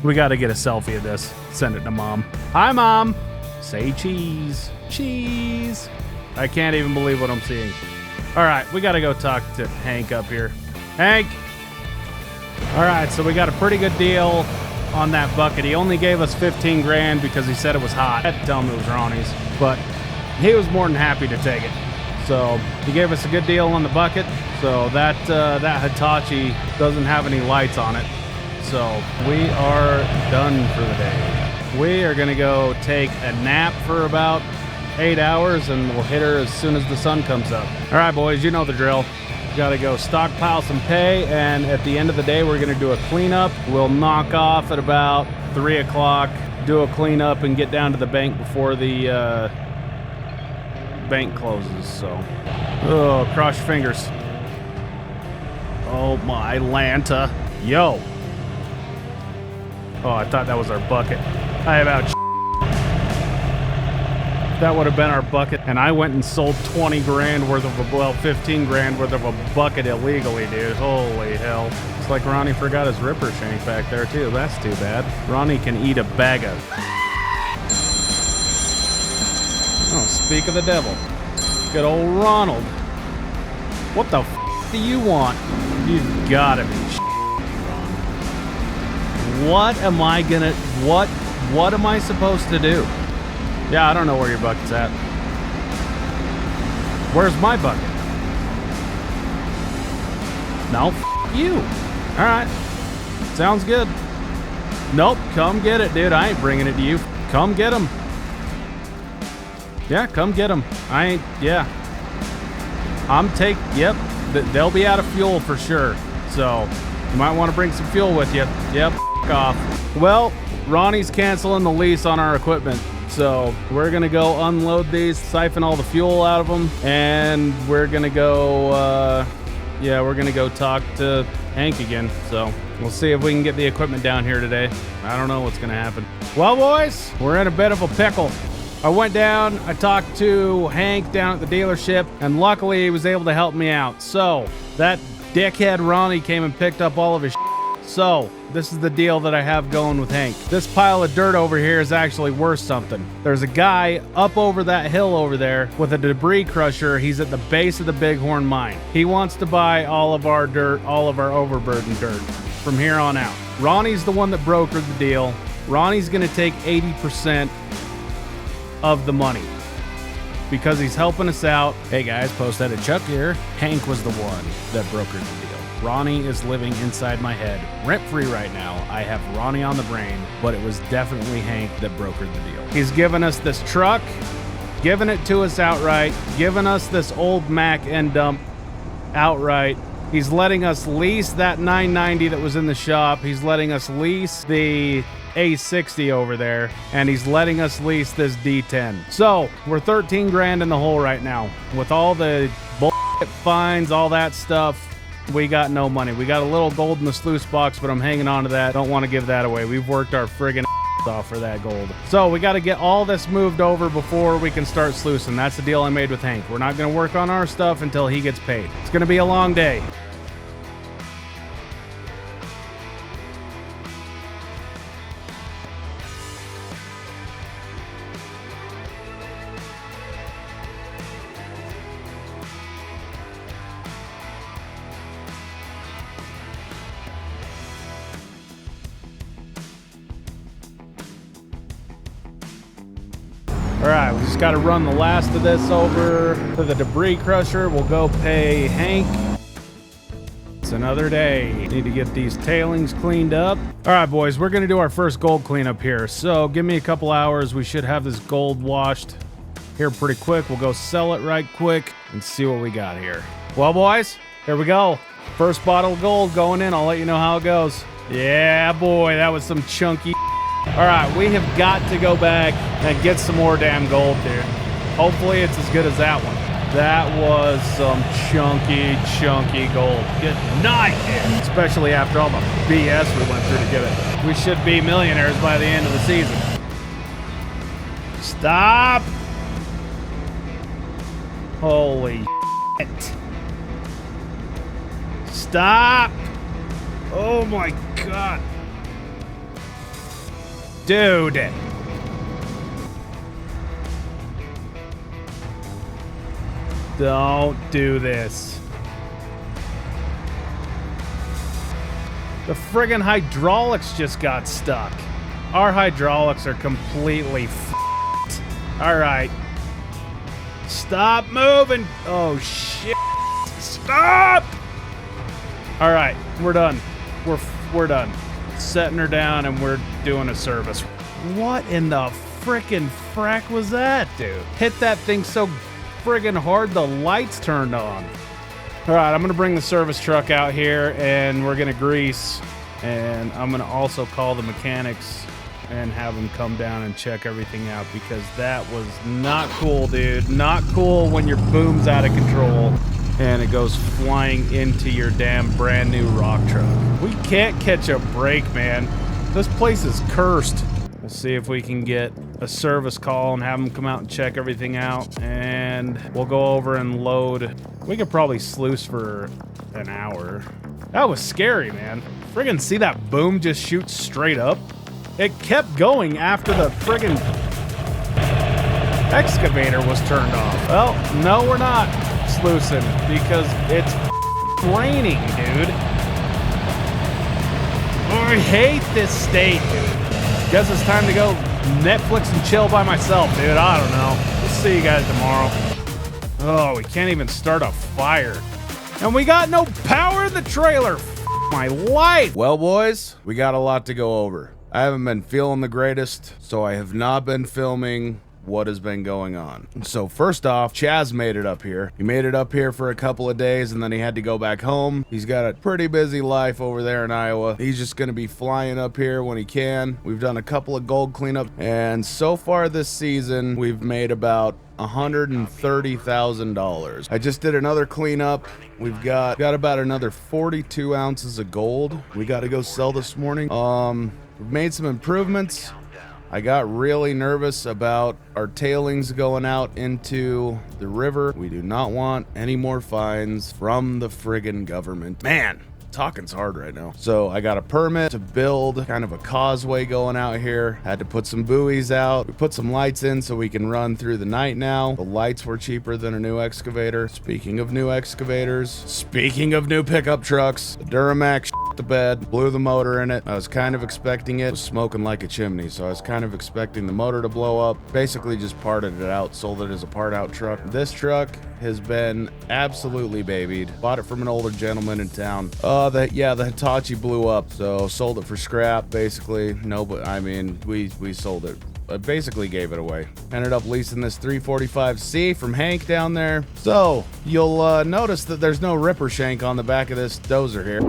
We got to get a selfie of this. Send it to Mom. Hi, Mom. Say cheese. Cheese. I can't even believe what I'm seeing. All right, we got to go talk to Hank up here. Hank. All right, so we got a pretty good deal on that bucket. He only gave us 15 grand because he said it was hot. I had to tell him it was Ronnie's, but he was more than happy to take it. So he gave us a good deal on the bucket. So that Hitachi doesn't have any lights on it. So we are done for the day. We are gonna go take a nap for about 8 hours and we'll hit her as soon as the sun comes up. All right, boys, you know the drill. Got to go stockpile some pay, and at the end of the day, we're going to do a cleanup. We'll knock off at about 3 o'clock, do a cleanup, and get down to the bank before the bank closes. So, oh, cross your fingers. Oh my Lanta. Yo. Oh, I thought that was our bucket. I about that would have been our bucket, and I went and sold 20 grand worth of well, 15 grand worth of a bucket illegally, dude. Holy hell. It's like Ronnie forgot his ripper shank back there, too. That's too bad. Ronnie can eat a bag of... Oh, speak of the devil. Good old Ronald. What the f*** do you want? You've gotta be Ron. What am I gonna... What am I supposed to do? Yeah, I don't know where your bucket's at. Where's my bucket? No, f you. All right. Sounds good. Nope, come get it, dude. I ain't bringing it to you. Come get them. Yeah, come get them. I ain't, yeah. Yep, they'll be out of fuel for sure. So, you might want to bring some fuel with you. Yep, f off. Well, Ronnie's canceling the lease on our equipment. So we're gonna go unload these, siphon all the fuel out of them, and we're gonna go, we're gonna go talk to Hank again. So we'll see if we can get the equipment down here today. I don't know what's gonna happen. Well, boys, we're in a bit of a pickle. I went down, I talked to Hank down at the dealership, and luckily he was able to help me out. So that dickhead Ronnie came and picked up all of his shit. So, this is the deal that I have going with Hank. This pile of dirt over here is actually worth something. There's a guy up over that hill over there with a debris crusher. He's at the base of the Bighorn mine. He wants to buy all of our dirt, all of our overburden dirt from here on out. Ronnie's the one that brokered the deal. Ronnie's gonna take 80% of the money because he's helping us out. Hey guys, Post Edit Chuck here. Hank was the one that brokered the deal. Ronnie is living inside my head, rent-free right now. I have Ronnie on the brain, but it was definitely Hank that brokered the deal. He's given us this truck, given it to us outright, given us this old Mack end dump outright. He's letting us lease that 990 that was in the shop. He's letting us lease the A60 over there, and he's letting us lease this D10. So we're 13 grand in the hole right now. With all the bullshit fines, all that stuff, we got no money. We got a little gold in the sluice box, but I'm hanging on to that. Don't want to give that away. We've worked our friggin' off for that gold. So we got to get all this moved over before we can start sluicing. That's the deal I made with Hank. We're not going to work on our stuff until he gets paid. It's going to be a long day. All right, we just got to run the last of this over to the debris crusher. We'll go pay Hank. It's another day. Need to get these tailings cleaned up. All right, boys, we're going to do our first gold cleanup here. So give me a couple hours. We should have this gold washed here pretty quick. We'll go sell it right quick and see what we got here. Well, boys, here we go. First bottle of gold going in. I'll let you know how it goes. Yeah, boy, that was some chunky. All right, we have got to go back and get some more damn gold, dude. Hopefully it's as good as that one. That was some chunky gold. Good night, dude. Especially after all the BS we went through to get it. We should be millionaires by the end of the season. Stop! Holy shit. Stop! Oh my god. Dude. Don't do this. The friggin' hydraulics just got stuck. Our hydraulics are completely f***ed. Alright. Stop moving. Oh shit. Stop! Alright, we're done. We're done. Setting her down and we're doing a service. What in the frickin' frack was that, dude? Hit that thing so friggin' hard the lights turned on. All right, I'm gonna bring the service truck out here and we're gonna grease, and I'm gonna also call the mechanics and have them come down and check everything out, because that was not cool, dude. Not cool when your boom's out of control and it goes flying into your damn brand new rock truck. We can't catch a break, man. This place is cursed. We'll see if we can get a service call and have them come out and check everything out, and we'll go over and load. We could probably sluice for an hour. That was scary, man. Friggin' see that boom just shoot straight up? It kept going after the friggin' excavator was turned off. Well, no, we're not sluicing because it's raining, dude. I hate this state, dude. Guess it's time to go Netflix and chill by myself, dude. I don't know. We'll see you guys tomorrow. Oh, we can't even start a fire. And we got no power in the trailer. F my life. Well, boys, we got a lot to go over. I haven't been feeling the greatest, so I have not been filming what has been going on. So first off, Chaz made it up here. He made it up here for a couple of days and then he had to go back home. He's got a pretty busy life over there in Iowa. He's just gonna be flying up here when he can. We've done a couple of gold cleanups, and so far this season we've made about $130,000. I just did another cleanup. We've got about another 42 ounces of gold we got to go sell this morning. We've made some improvements. I got really nervous about our tailings going out into the river. We do not want any more fines from the friggin' government. Man, talking's hard right now. So I got a permit to build kind of a causeway going out here. Had to put some buoys out. We put some lights in so we can run through the night now. The lights were cheaper than a new excavator. Speaking of new excavators, speaking of new pickup trucks, the Duramax shit the bed, blew the motor in it. I was kind of expecting it was smoking like a chimney, so I was kind of expecting the motor to blow up. Basically just parted it out, sold it as a part out truck. This truck has been absolutely babied. Bought it from an older gentleman in town. The Hitachi blew up, so sold it for scrap, basically. No, but I mean, we sold it. I basically gave it away. Ended up leasing this 345C from Hank down there. So you'll notice that there's no ripper shank on the back of this dozer here.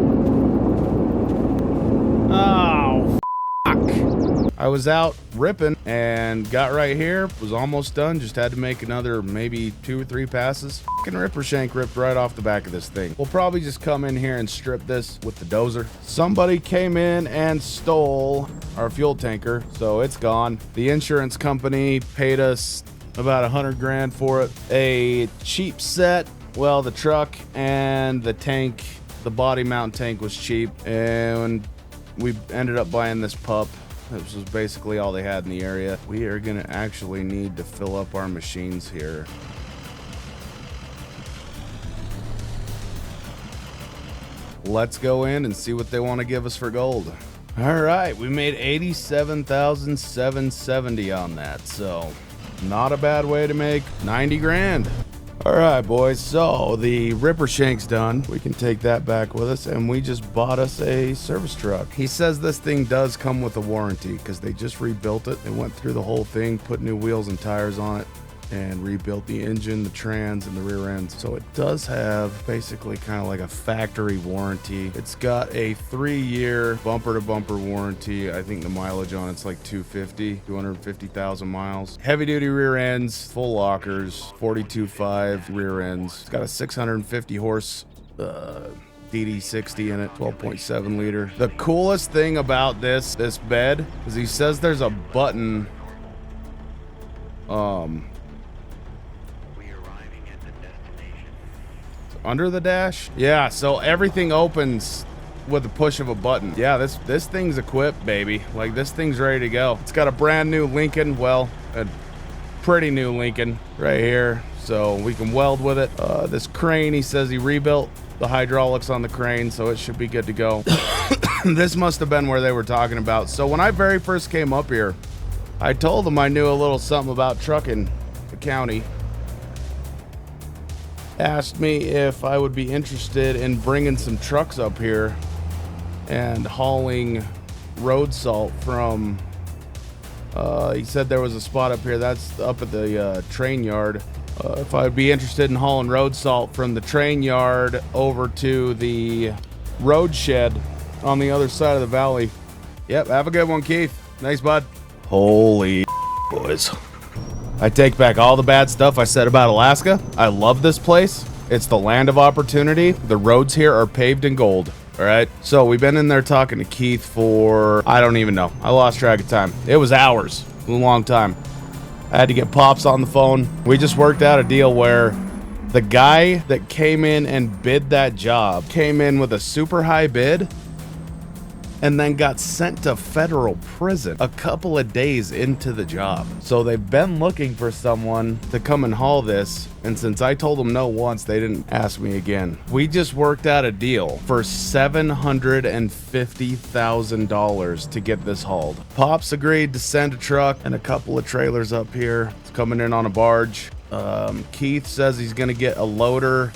Oh, fuck. I was out ripping and got right here, was almost done, just had to make another maybe 2 or 3 passes. Fucking ripper shank ripped right off the back of this thing. We'll probably just come in here and strip this with the dozer. Somebody came in and stole our fuel tanker, so it's gone. The insurance company paid us about 100 grand for it. A cheap set, well, the truck and the tank, the body mount tank was cheap, and we ended up buying this pup. This was basically all they had in the area. We are gonna actually need to fill up our machines here. Let's go in and see what they want to give us for gold. All right, we made 87,770 on that, so Not a bad way to make 90 grand. All right, boys, so the Ripper Shank's done. We can take that back with us, and we just bought us a service truck. He says this thing does come with a warranty because they just rebuilt it. They went through the whole thing, put new wheels and tires on it, and rebuilt the engine, the trans, and the rear ends. So it does have basically kind of like a factory warranty. It's got a 3-year bumper-to-bumper warranty. I think the mileage on it's like 250,000 miles. Heavy-duty rear ends, full lockers, 42.5 rear ends. It's got a 650 horse DD60 in it, 12.7 liter. The coolest thing about this bed is he says there's a button under the dash. Yeah, so everything opens with the push of a button. Yeah, this thing's equipped, baby. Like, this thing's ready to go. It's got a brand new Lincoln, well, a pretty new Lincoln right here, so we can weld with it. This crane, he says he rebuilt the hydraulics on the crane, so it should be good to go. This must have been where they were talking about. So when I very first came up here, I told them I knew a little something about trucking the county. Asked me if I would be interested in bringing some trucks up here and hauling road salt from, he said there was a spot up here that's up at the train yard. If I'd be interested in hauling road salt from the train yard over to the road shed on the other side of the valley. Yep, have a good one, Keith. Thanks, bud. Holy boys. I take back all the bad stuff I said about Alaska. I love this place. It's the land of opportunity. The roads here are paved in gold. All right. So we've been in there talking to Keith for, I don't even know. I lost track of time. It was hours. A long time. I had to get Pops on the phone. We just worked out a deal where the guy that came in and bid that job came in with a super high bid and then got sent to federal prison a couple of days into the job. So they've been looking for someone to come and haul this, and since I told them no once, they didn't ask me again. We just worked out a deal for $750,000 to get this hauled. Pops agreed to send a truck and a couple of trailers up here. It's coming in on a barge. Keith says he's gonna get a loader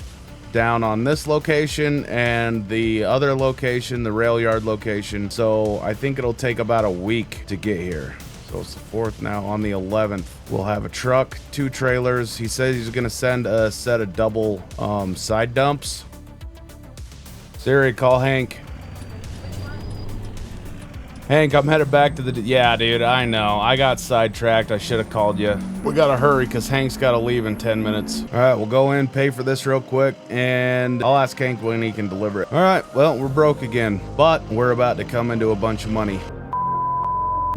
down on this location and the other location, the rail yard location. So I think it'll take about a week to get here. So it's the 4th now. On the 11th, we'll have a truck, 2 trailers. He says he's gonna send a set of double side dumps. Siri, call Hank. Hank, I'm headed back to the... Yeah, dude, I know. I got sidetracked. I should have called you. We gotta hurry because Hank's gotta leave in 10 minutes. All right, we'll go in, pay for this real quick, and I'll ask Hank when he can deliver it. All right, well, we're broke again, but we're about to come into a bunch of money.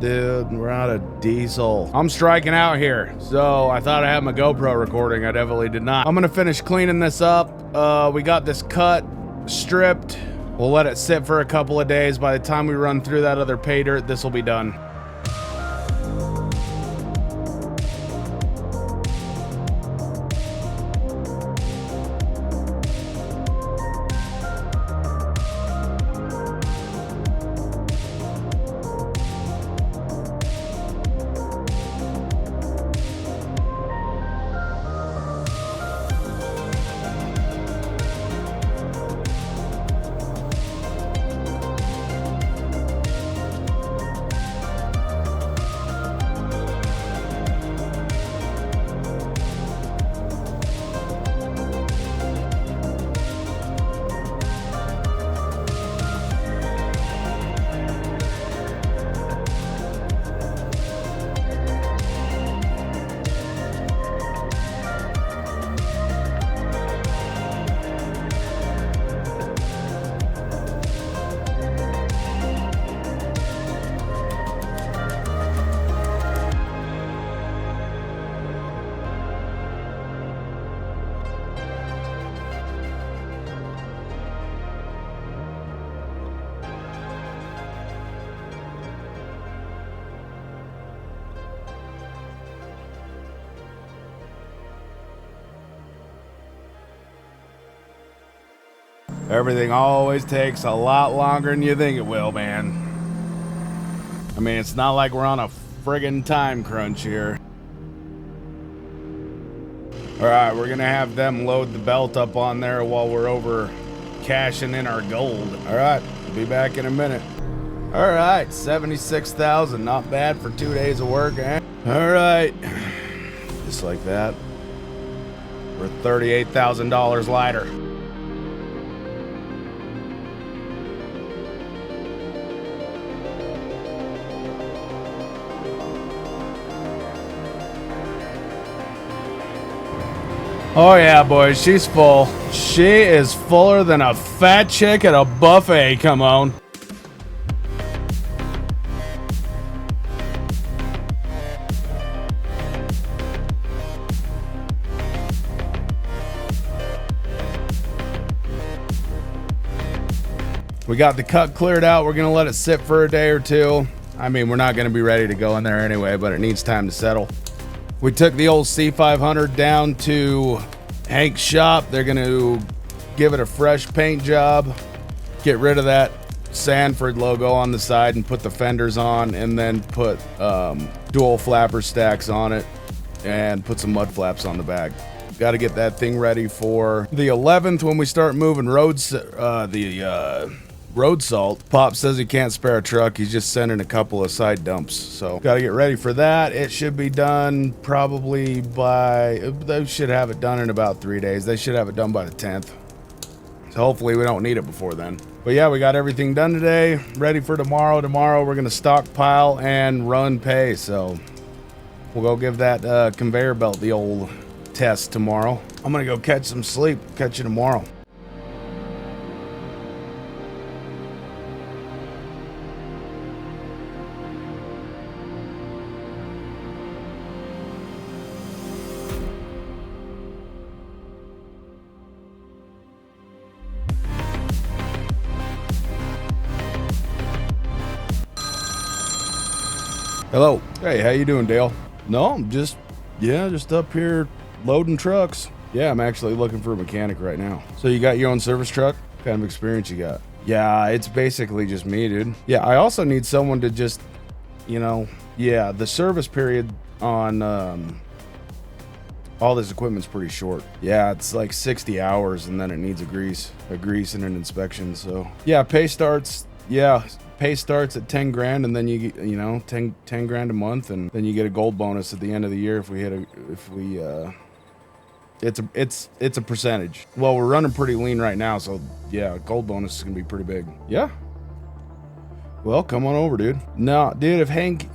Dude, we're out of diesel. I'm striking out here, so I thought I had my GoPro recording. I definitely did not. I'm gonna finish cleaning this up. We got this cut, stripped. We'll let it sit for a couple of days. By the time we run through that other pay dirt, this will be done. Everything always takes a lot longer than you think it will, man. I mean, it's not like we're on a friggin' time crunch here. All right, we're gonna have them load the belt up on there while we're over cashing in our gold. All right, be back in a minute. All right, 76,000, not bad for 2 days of work, eh? All right, just like that. We're $38,000 lighter. Oh yeah, boys, she's full. She is fuller than a fat chick at a buffet, come on. We got the cut cleared out. We're gonna let it sit for a day or two. I mean, we're not gonna be ready to go in there anyway, but it needs time to settle. We took the old C500 down to Hank's shop. They're gonna give it a fresh paint job, get rid of that Sanford logo on the side and put the fenders on, and then put dual flapper stacks on it and put some mud flaps on the back. Got to get that thing ready for the 11th when we start moving road salt. Pop says he can't spare a truck. He's just sending a couple of side dumps. So got to get ready for that. It should be done probably by, they should have it done in about 3 days. They should have it done by the 10th. So hopefully we don't need it before then. But yeah, we got everything done today. Ready for tomorrow. Tomorrow we're going to stockpile and run pay. So we'll go give that conveyor belt the old test tomorrow. I'm going to go catch some sleep. Catch you tomorrow. Hello. Hey, how you doing, Dale? No, I'm just up here loading trucks. Yeah, I'm actually looking for a mechanic right now. So you got your own service truck? What kind of experience you got? Yeah, it's basically just me, dude. Yeah, I also need someone to just, the service period on all this equipment's pretty short. Yeah, it's like 60 hours and then it needs a grease and an inspection. So yeah, pay starts at 10 grand, and then you get, 10 grand a month, and then you get a gold bonus at the end of the year it's a percentage. Well, we're running pretty lean right now, so yeah, gold bonus is gonna be pretty big. Yeah. Well, come on over, dude. No, dude, if Hank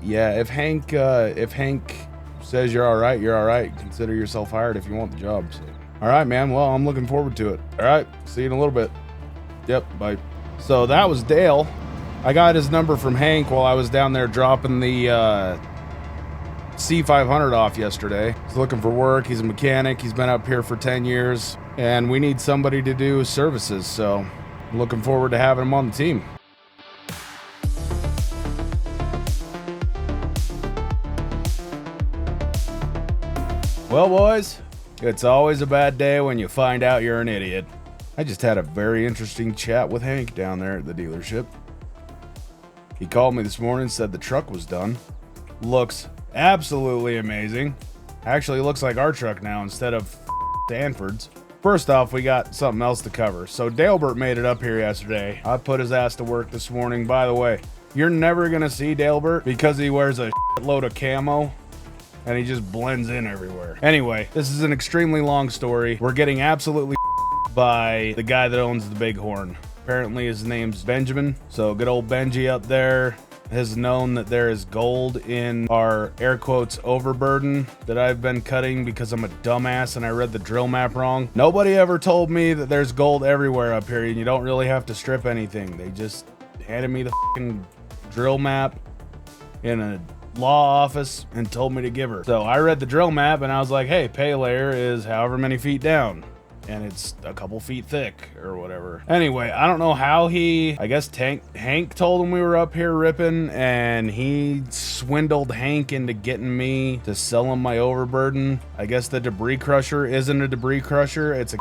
says you're all right, consider yourself hired if you want the job. So. All right, man. Well, I'm looking forward to it. All right. See you in a little bit. Yep. Bye. So that was Dale. I got his number from Hank while I was down there dropping the C500 off yesterday. He's looking for work. He's a mechanic. He's been up here for 10 years, and we need somebody to do services. So I'm looking forward to having him on the team. Well, boys, it's always a bad day when you find out you're an idiot. I just had a very interesting chat with Hank down there at the dealership. He called me this morning, said the truck was done. Looks absolutely amazing. Actually looks like our truck now instead of Stanford's. First off, we got something else to cover. So Dalebert made it up here yesterday. I put his ass to work this morning. By the way, you're never gonna see Dalebert because he wears a load of camo and he just blends in everywhere. Anyway, this is an extremely long story. We're getting absolutely by the guy that owns the Bighorn. Apparently his name's Benjamin. So good old Benji up there has known that there is gold in our air quotes overburden that I've been cutting because I'm a dumbass and I read the drill map wrong. Nobody ever told me that there's gold everywhere up here and you don't really have to strip anything. They just handed me the fucking drill map in a law office and told me to give her. So I read the drill map and I was like, hey, pay layer is however many feet down. And it's a couple feet thick or whatever. Anyway, I don't know how I guess Hank told him we were up here ripping, and he swindled Hank into getting me to sell him my overburden. I guess the debris crusher isn't a debris crusher. It's a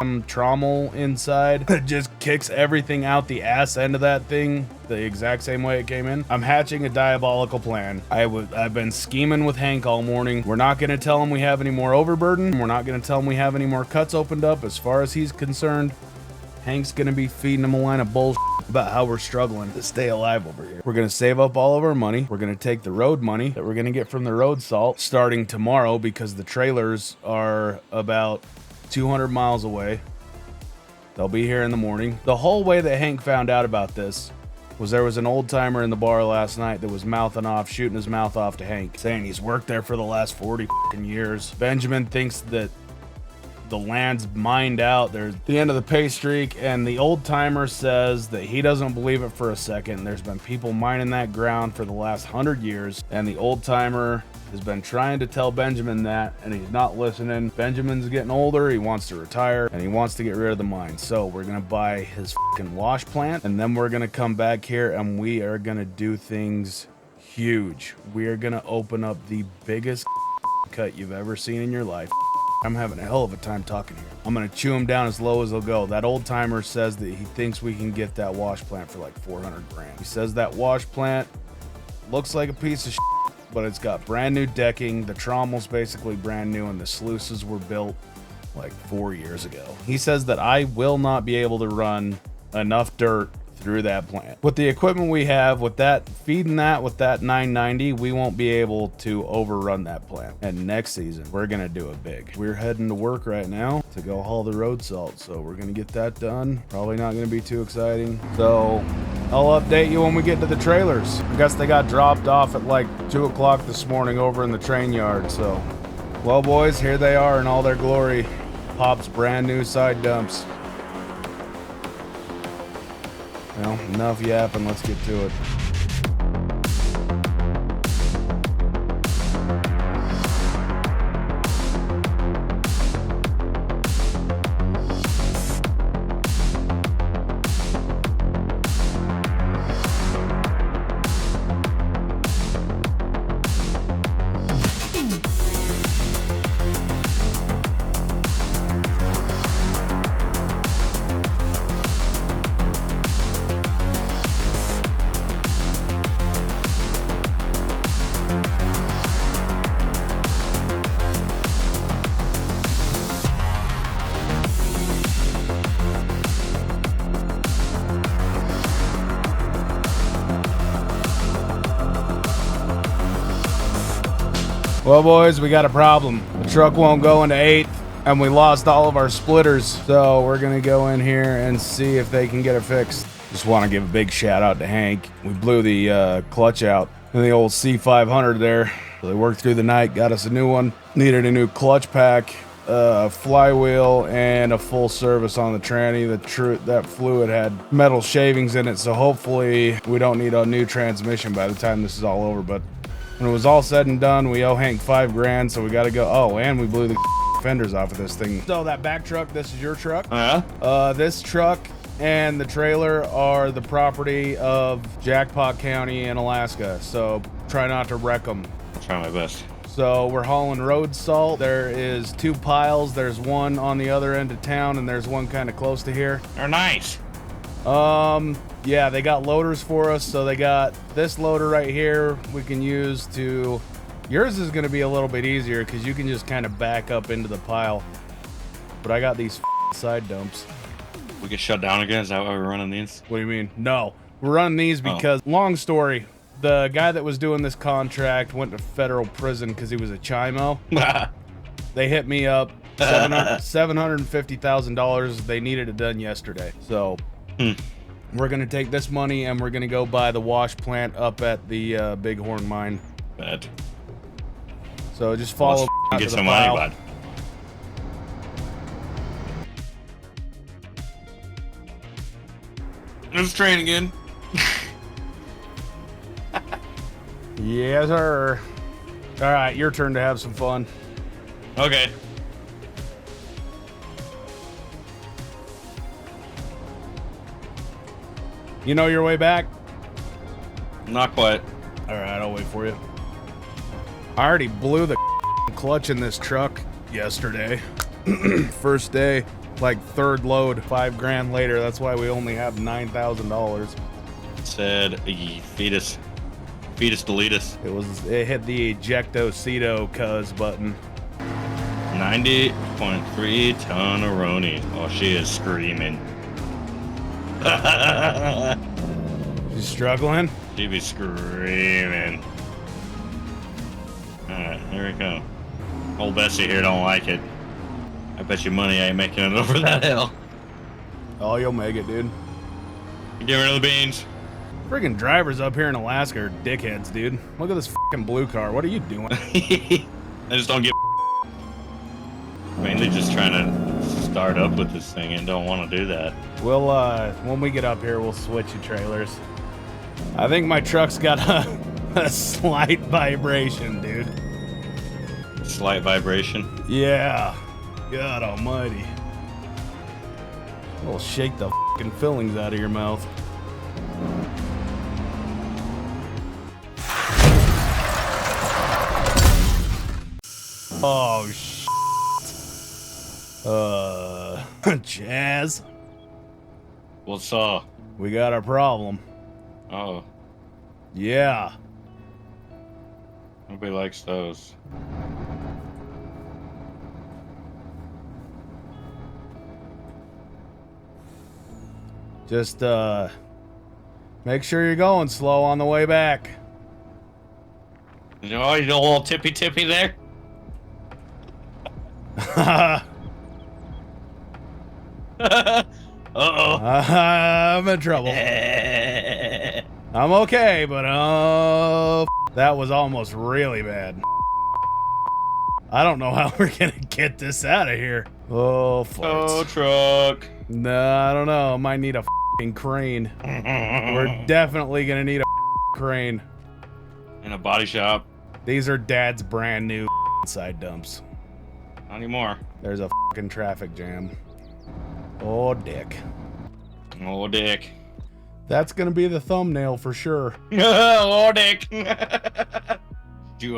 trommel inside. It just kicks everything out the ass end of that thing the exact same way it came in. I'm hatching a diabolical plan. I've been scheming with Hank all morning. We're not going to tell him we have any more overburden. We're not going to tell him we have any more cuts opened up. As far as he's concerned, Hank's going to be feeding him a line of bullshit about how we're struggling to stay alive over here. We're going to save up all of our money. We're going to take the road money that we're going to get from the road salt starting tomorrow because the trailers are about 200 miles away. They'll be here in the morning. The whole way that Hank found out about this was there was an old timer in the bar last night that was mouthing off, shooting his mouth off to Hank, saying he's worked there for the last 40 years. Benjamin thinks that the land's mined out. There's the end of the pay streak, and the old timer says that he doesn't believe it for a second. There's been people mining that ground for the last 100 years, and the old timer has been trying to tell Benjamin that, and he's not listening. Benjamin's getting older, he wants to retire, and he wants to get rid of the mine. So we're gonna buy his fucking wash plant, and then we're gonna come back here and we are gonna do things huge. We are gonna open up the biggest cut you've ever seen in your life. I'm having a hell of a time talking here. I'm gonna chew him down as low as they'll go. That old timer says that he thinks we can get that wash plant for like 400 grand. He says that wash plant looks like a piece of shit, but it's got brand new decking. The trommel's basically brand new, and the sluices were built like 4 years ago. He says that I will not be able to run enough dirt through that plant. With the equipment we have, with that, feeding that with that 990, we won't be able to overrun that plant. And next season, we're gonna do it big. We're heading to work right now to go haul the road salt, so we're gonna get that done. Probably not gonna be too exciting. So I'll update you when we get to the trailers. I guess they got dropped off at like 2 o'clock this morning over in the train yard, so. Well, boys, here they are in all their glory. Pop's brand new side dumps. Well, enough yapping, let's get to it. Well, boys, we got a problem. The truck won't go into 8th, and we lost all of our splitters. So we're gonna go in here and see if they can get it fixed. Just want to give a big shout out to Hank. We blew the clutch out in the old C500 there. So they worked through the night, got us a new one. Needed a new clutch pack, flywheel, and a full service on the tranny. That fluid had metal shavings in it, so hopefully we don't need a new transmission by the time this is all over. But when it was all said and done, we owe Hank 5 grand, so we got to go. Oh, and we blew the fenders off of this thing. So that back truck, this is your truck? Yeah. This truck and the trailer are the property of Jackpot County in Alaska, so try not to wreck them. I'll try my best. So we're hauling road salt. There is 2 piles. There's one on the other end of town, and there's one kind of close to here. They're nice. Yeah, they got loaders for us. So they got this loader right here we can use to... Yours is going to be a little bit easier because you can just kind of back up into the pile. But I got these side dumps. We get shut down again? Is that why we're running these? What do you mean? No, we're running these because, long story, the guy that was doing this contract went to federal prison because he was a chimo. They hit me up, $750,000. They needed it done yesterday. So we're going to take this money and we're going to go buy the wash plant up at the Bighorn mine. Bad. So just follow Let's get some money, bud. Let's train again. Yes, sir. All right, your turn to have some fun. Okay. You know your way back? Not quite. All right, I'll wait for you. I already blew the clutch in this truck yesterday. First day. like third load 5 grand later. That's why we only have $9,000. Said fetus deletus. It hit the ejecto-ceto cuz button. 90.3 ton of Roni. Oh, she is screaming. She's struggling. She be screaming. Alright, here we go. Old Bessie here don't like it. I bet you money I ain't making it over that hill. Oh, you'll make it, dude. Get rid of the beans. Friggin' drivers up here in Alaska are dickheads, dude. Look at this fucking blue car. What are you doing? I just don't get mainly just trying to start up with this thing and don't want to do that. We'll, when we get up here, we'll switch the trailers. I think my truck's got a slight vibration, dude. Slight vibration. Yeah. God almighty. We'll shake the fucking fillings out of your mouth. Oh, shit. Chaz. What's up? We got a problem. Oh, Yeah. nobody likes those. Just, make sure you're going slow on the way back. Oh, you know a little tippy there? Uh-oh. I'm in trouble. I'm okay, but that was almost really bad. I don't know how we're gonna get this out of here. Oh, Oh, farts. truck. No, I don't know. Might need a f***ing crane. We're definitely gonna need a crane. In a body shop. These are Dad's brand new side dumps. Not anymore. There's a f***ing traffic jam. Oh, dick. Oh, dick. That's gonna be the thumbnail for sure. Oh, dick. You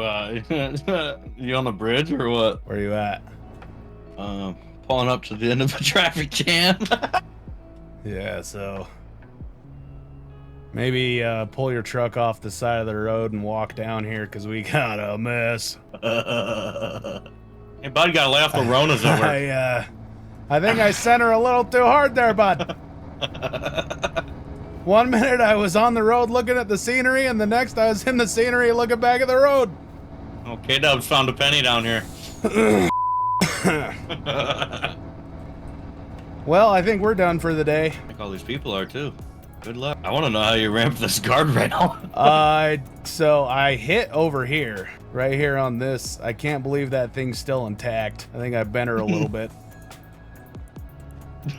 you on the bridge or what? Where you at? Pulling up to the end of a traffic jam. Yeah, so maybe pull your truck off the side of the road and walk down here because we got a mess. Hey, bud, gotta lay off the Ronas over. I think I sent her a little too hard there, bud. 1 minute I was on the road looking at the scenery, and the next I was in the scenery looking back at the road. Okay, Dubs found a penny down here. Well, I think we're done for the day. I think all these people are too. Good luck. I want to know how you ramped this guardrail. So I hit over here, right here on this. I can't believe that thing's still intact. I think I bent her a little bit.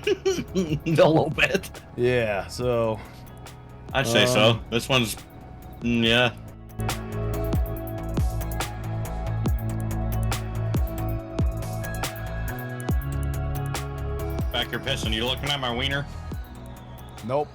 A little bit. Yeah, so I'd say so. This one's, yeah. Back here pissing. You looking at my wiener? nope.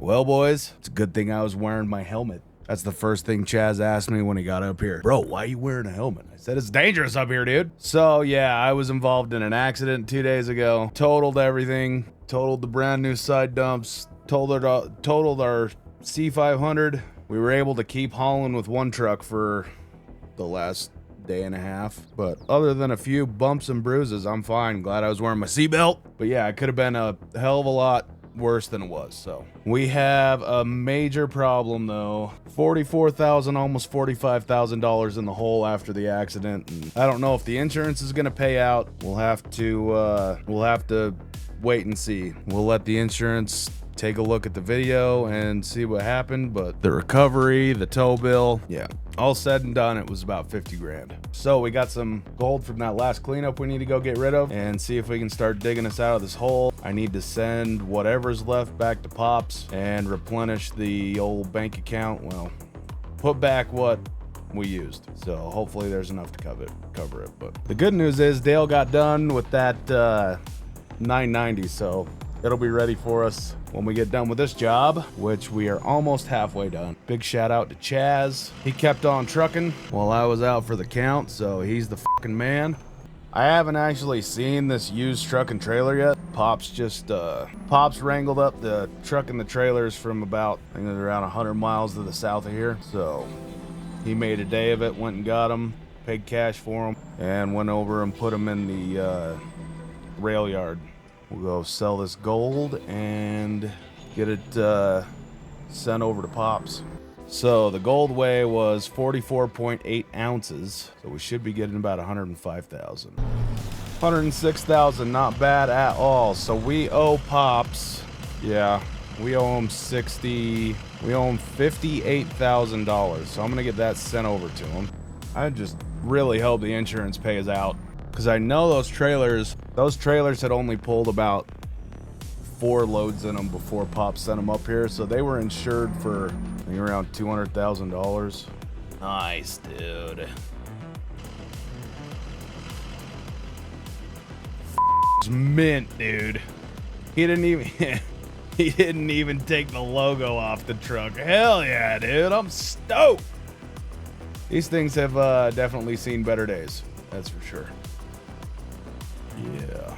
Well, boys, it's a good thing I was wearing my helmet. That's the first thing Chaz asked me when he got up here. Bro, why are you wearing a helmet? I said, it's dangerous up here, dude. So, yeah, I was involved in an accident 2 days ago. Totaled everything. Totaled the brand new side dumps. Totaled our C500. We were able to keep hauling with one truck for the last day and a half. But other than a few bumps and bruises, I'm fine. Glad I was wearing my seatbelt. But yeah, it could have been a hell of a lot worse than it was. So we have a major problem though. $44,000, almost $45,000 in the hole after the accident. And I don't know if the insurance is gonna pay out. We'll have to wait and see. We'll let the insurance take a look at the video and see what happened, but the recovery, the tow bill, yeah, all said and done, it was about 50 grand. So we got some gold from that last cleanup we need to go get rid of and see if we can start digging us out of this hole. I need to send whatever's left back to Pops and replenish the old bank account. Well, put back what we used. So hopefully there's enough to cover it. But the good news is Dale got done with that 990, so it'll be ready for us when we get done with this job, which we are almost halfway done. Big shout out to Chaz. He kept on trucking while I was out for the count, so he's the fucking man. I haven't actually seen this used truck and trailer yet. Pops wrangled up the truck and the trailers from about, I think it was around 100 miles to the south of here. So he made a day of it, went and got them, paid cash for them, and went over and put them in the rail yard. We'll go sell this gold and get it sent over to Pops. So the gold weigh was 44.8 ounces. So we should be getting about 105,000. 106,000, not bad at all. So we owe Pops, yeah, we owe him $58,000. So I'm gonna get that sent over to him. I just really hope the insurance pays out, because I know those trailers had only pulled about 4 loads in them before Pop sent them up here, so they were insured for I think around $200,000. Nice, dude. Mint, dude. He didn't even take the logo off the truck. Hell yeah, dude. I'm stoked. These things have definitely seen better days. That's for sure. Yeah.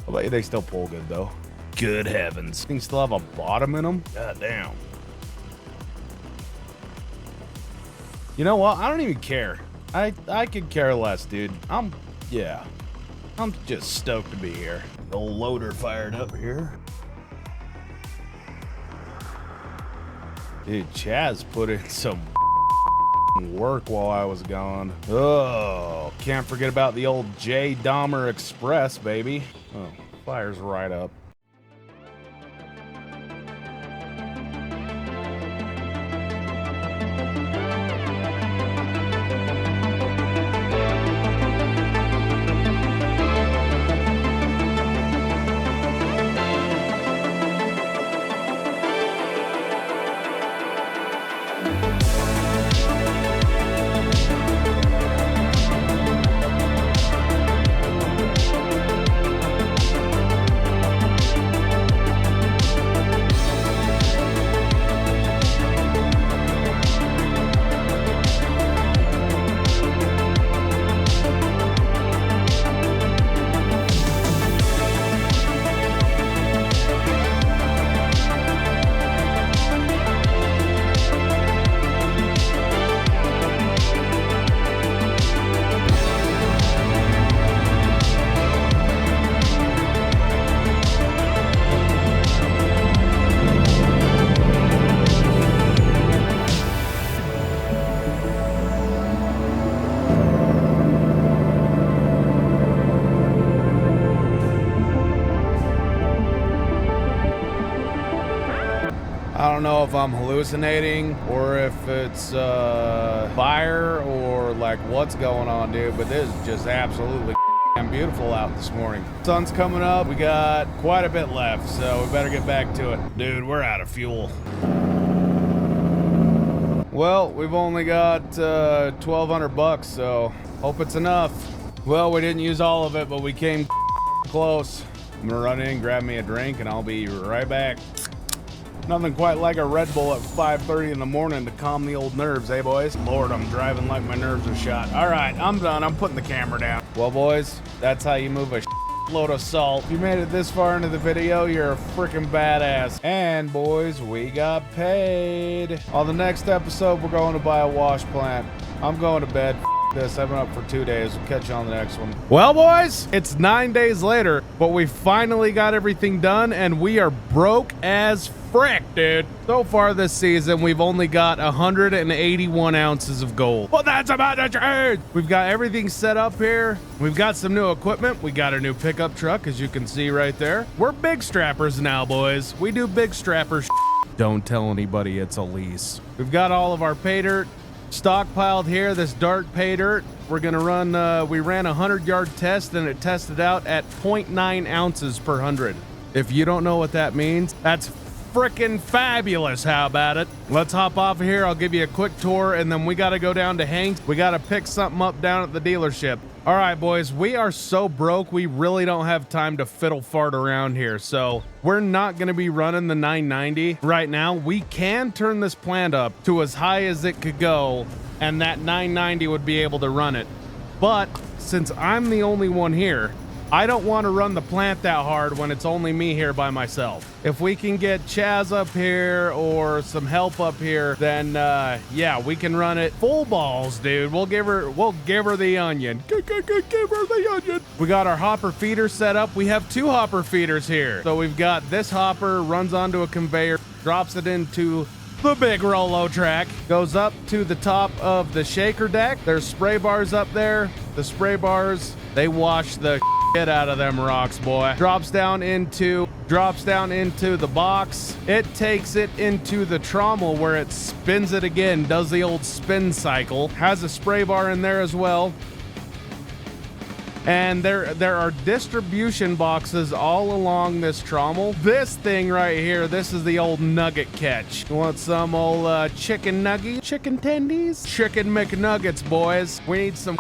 I bet you they still pull good though. Good heavens. Things still have a bottom in them? God damn. You know what? I don't even care. I could care less, dude. I'm just stoked to be here. The old loader fired up here. Dude, Chaz put in some work while I was gone. Oh, can't forget about the old J. Dahmer Express, baby. Oh, fires right up. I don't know if I'm hallucinating or if it's fire or like what's going on, dude, but this is just absolutely beautiful out this morning. Sun's coming up. We got quite a bit left, so we better get back to it. Dude, we're out of fuel. Well, we've only got 1,200 bucks, so hope it's enough. Well, we didn't use all of it, but we came close. I'm gonna run in, grab me a drink, and I'll be right back. Nothing quite like a Red Bull at 5:30 in the morning to calm the old nerves, eh, boys? Lord, I'm driving like my nerves are shot. All right, I'm done. I'm putting the camera down. Well, boys, that's how you move a load of salt. If you made it this far into the video, you're a freaking badass. And, boys, we got paid. On the next episode, we're going to buy a wash plant. I'm going to bed. This. I've been up for 2 days. We'll catch you on the next one. Well, boys, it's 9 days later, but we finally got everything done, and we are broke as frick, dude. So far this season, we've only got 181 ounces of gold. Well, that's about to change. We've got everything set up here. We've got some new equipment. We got a new pickup truck, as you can see right there. We're big strappers now, boys. We do big strapper sh. Don't tell anybody it's a lease. We've got all of our pay dirt stockpiled here, this dark pay dirt. We're gonna run, we ran a 100-yard test and it tested out at 0.9 ounces per 100. If you don't know what that means, that's frickin' fabulous. How about it? Let's hop off of here. I'll give you a quick tour and then we gotta go down to Hank's. We gotta pick something up down at the dealership. All right, boys, we are so broke, we really don't have time to fiddle fart around here. So we're not gonna be running the 990 right now. We can turn this plant up to as high as it could go, and that 990 would be able to run it. But since I'm the only one here, I don't want to run the plant that hard when it's only me here by myself. If we can get Chaz up here or some help up here, then yeah, we can run it full balls, dude. We'll give her the onion. Give her the onion. We got our hopper feeder set up. We have 2 hopper feeders here. So we've got this hopper runs onto a conveyor, drops it into the big Rolo track, goes up to the top of the shaker deck. There's spray bars up there. The spray bars, they wash the shit out of them rocks, boy. Drops down into the box. It takes it into the trommel where it spins it again, does the old spin cycle. Has a spray bar in there as well. And there are distribution boxes all along this trommel. This thing right here, this is the old nugget catch. You want some old chicken nuggies? Chicken tendies? Chicken McNuggets, boys. We need some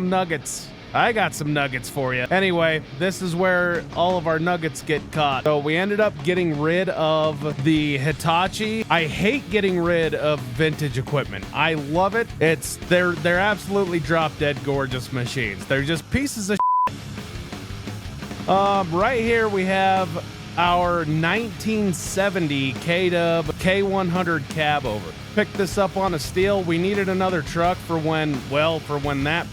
nuggets. I got some nuggets for you. Anyway, this is where all of our nuggets get caught. So we ended up getting rid of the Hitachi. I hate getting rid of vintage equipment. I love it. They're absolutely drop dead gorgeous machines. They're just pieces of shit. Right here we have our 1970 K-Dub K100 cab over. Picked this up on a steel. We needed another truck for when that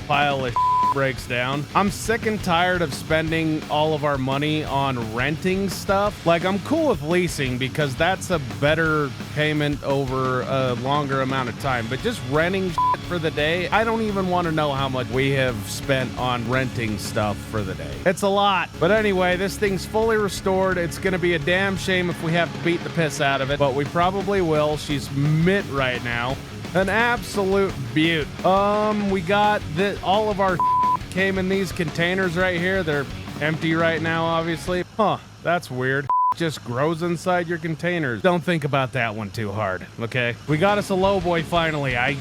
pile of breaks down. I'm sick and tired of spending all of our money on renting stuff. Like, I'm cool with leasing because that's a better payment over a longer amount of time, but just renting shit for the day, I don't even want to know how much we have spent on renting stuff for the day. It's a lot. But anyway, this thing's fully restored. It's gonna be a damn shame if we have to beat the piss out of it, but we probably will. She's mint right now. An absolute beaut. We got all of our came in these containers right here. They're empty right now, obviously. Huh, that's weird. Just grows inside your containers. Don't think about that one too hard, okay? We got us a lowboy finally. I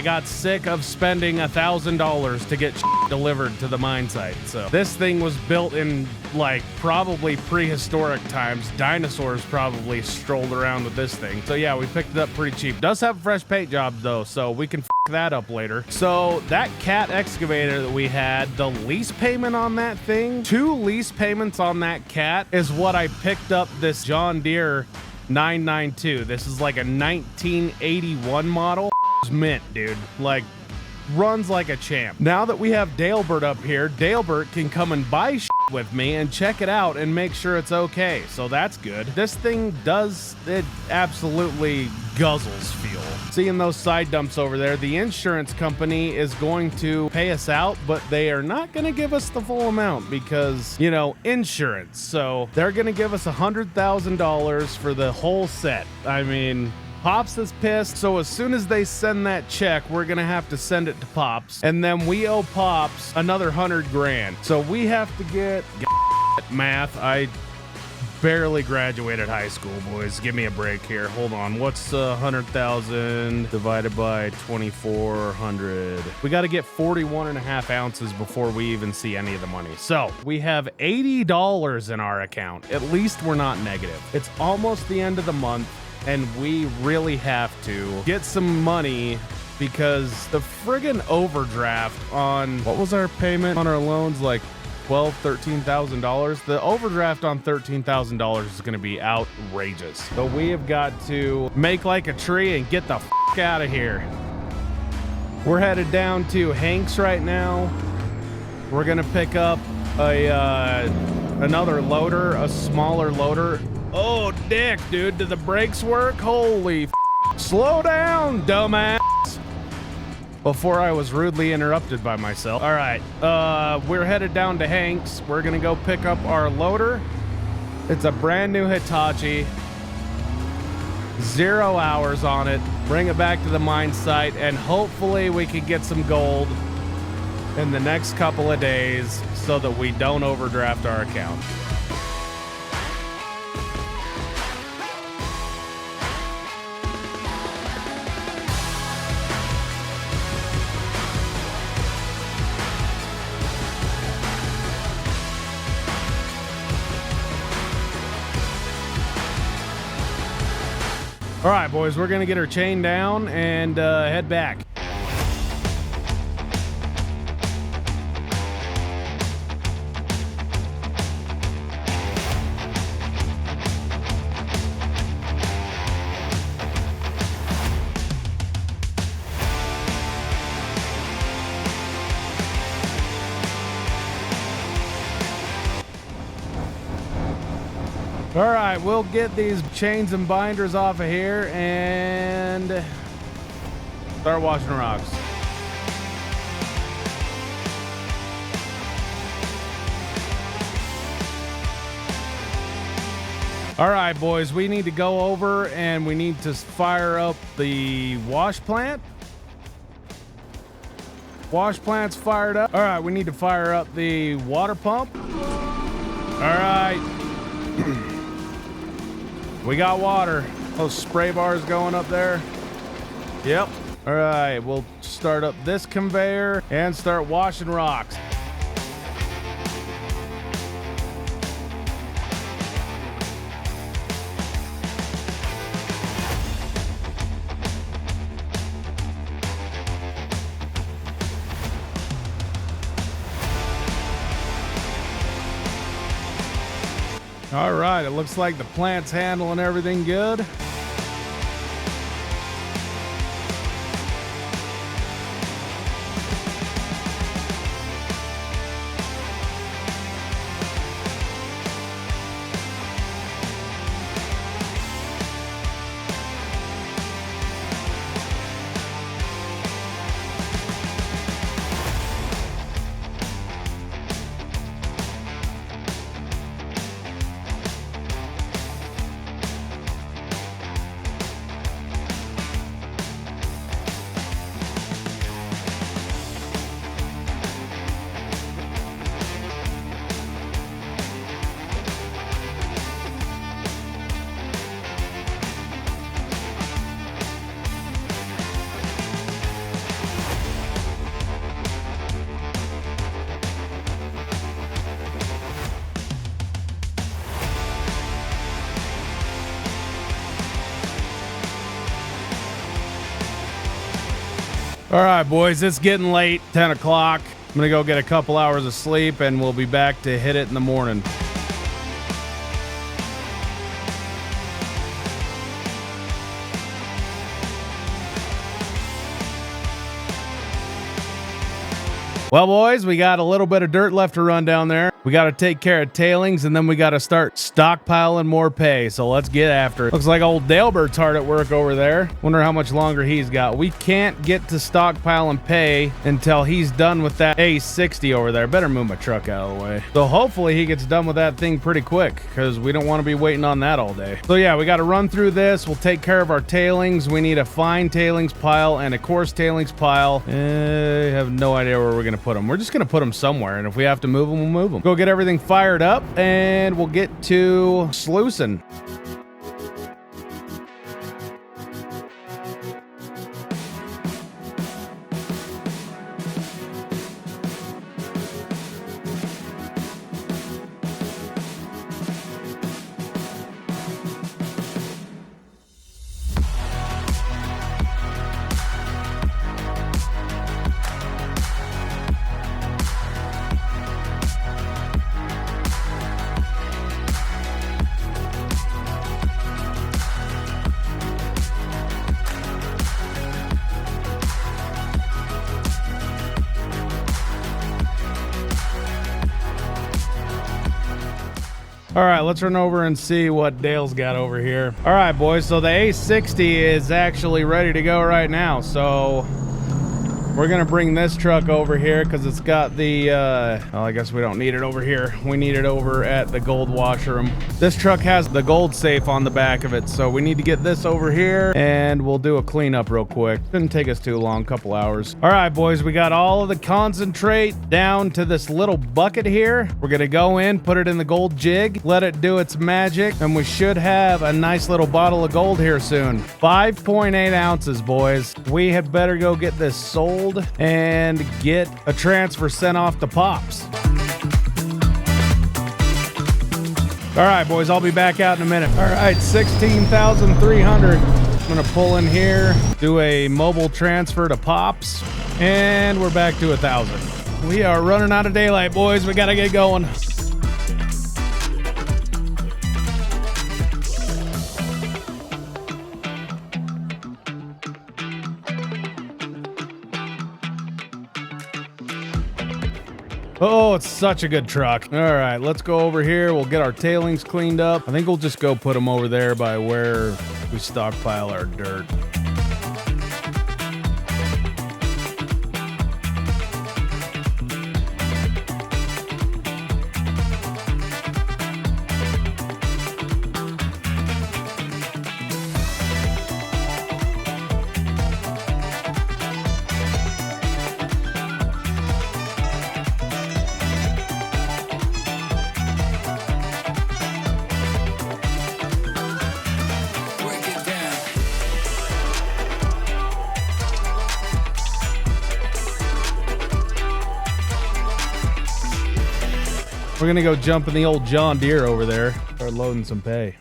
got sick of spending $1,000 to get delivered to the mine site. So this thing was built in like probably prehistoric times. Dinosaurs probably strolled around with this thing. So yeah, we picked it up pretty cheap. Does have a fresh paint job though, so we can that up later. So that cat excavator that we had, the lease payment on that thing, 2 lease payments on that cat is what I picked up this John Deere 992. This is like a 1981 model. It's mint, dude. Like, runs like a champ. Now that we have Dalebert up here, Dalebert can come and buy shit with me and check it out and make sure it's okay. So that's good. This thing it absolutely guzzles fuel. Seeing those side dumps over there, the insurance company is going to pay us out, but they are not going to give us the full amount because, you know, insurance. So they're going to give us $100,000 for the whole set. I mean, Pops is pissed, so as soon as they send that check, we're gonna have to send it to Pops, and then we owe Pops another 100 grand. So we have to get math. I barely graduated high school, boys. Give me a break here. Hold on. What's 100,000 divided by 2,400? We got to get 41.5 ounces before we even see any of the money. So we have $80 in our account. At least we're not negative. It's almost the end of the month, and we really have to get some money because the friggin' overdraft on, what was our payment on our loans? Like $13,000. The overdraft on $13,000 is going to be outrageous. So we have got to make like a tree and get the f out of here. We're headed down to Hank's right now. We're gonna pick up another loader, a smaller loader. Oh, dick, dude, do the brakes work? Holy f. Slow down, dumbass. Before I was rudely interrupted by myself. All right, we're headed down to Hank's. We're gonna go pick up our loader. It's a brand new Hitachi. 0 hours on it. Bring it back to the mine site, and hopefully we can get some gold in the next couple of days so that we don't overdraft our account. All right, boys, we're gonna get her chained down and head back. All right, we'll get these chains and binders off of here and start washing rocks. All right, boys, we need to go over and we need to fire up the wash plant. Wash plant's fired up. All right, we need to fire up the water pump. All right. We got water. Those spray bars going up there. Yep. All right, we'll start up this conveyor and start washing rocks. All right, it looks like the plant's handling everything good. All right, boys, it's getting late, 10 o'clock. I'm gonna go get a couple hours of sleep and we'll be back to hit it in the morning. Well, boys, we got a little bit of dirt left to run down there. We got to take care of tailings, and then we got to start stockpiling more pay. So let's get after it. Looks like old Dalebert's hard at work over there. Wonder how much longer he's got. We can't get to stockpiling pay until he's done with that A60 over there. Better move my truck out of the way. So hopefully he gets done with that thing pretty quick, because we don't want to be waiting on that all day. So yeah, we got to run through this. We'll take care of our tailings. We need a fine tailings pile and a coarse tailings pile. I have no idea where we're going to put them. We're just going to put them somewhere, and if we have to move them, we'll move them. Go get everything fired up, and we'll get to sluicing. All right, let's run over and see what Dale's got over here. All right, boys, so the A60 is actually ready to go right now. So we're gonna bring this truck over here because it's got the, well, I guess we don't need it over here. We need it over at the gold washroom. This truck has the gold safe on the back of it, so we need to get this over here and we'll do a cleanup real quick. Shouldn't take us too long, couple hours. All right, boys, we got all of the concentrate down to this little bucket here. We're gonna go in, put it in the gold jig, let it do its magic, and we should have a nice little bottle of gold here soon. 5.8 ounces, boys. We had better go get this sold and get a transfer sent off to Pops. All right, boys, I'll be back out in a minute. All right, 16,300. I'm gonna pull in here, do a mobile transfer to Pops, and we're back to 1,000. We are running out of daylight, boys. We gotta get going. Oh, it's such a good truck. All right, let's go over here. We'll get our tailings cleaned up. I think we'll just go put them over there by where we stockpile our dirt. We're gonna go jump in the old John Deere over there. Start loading some pay.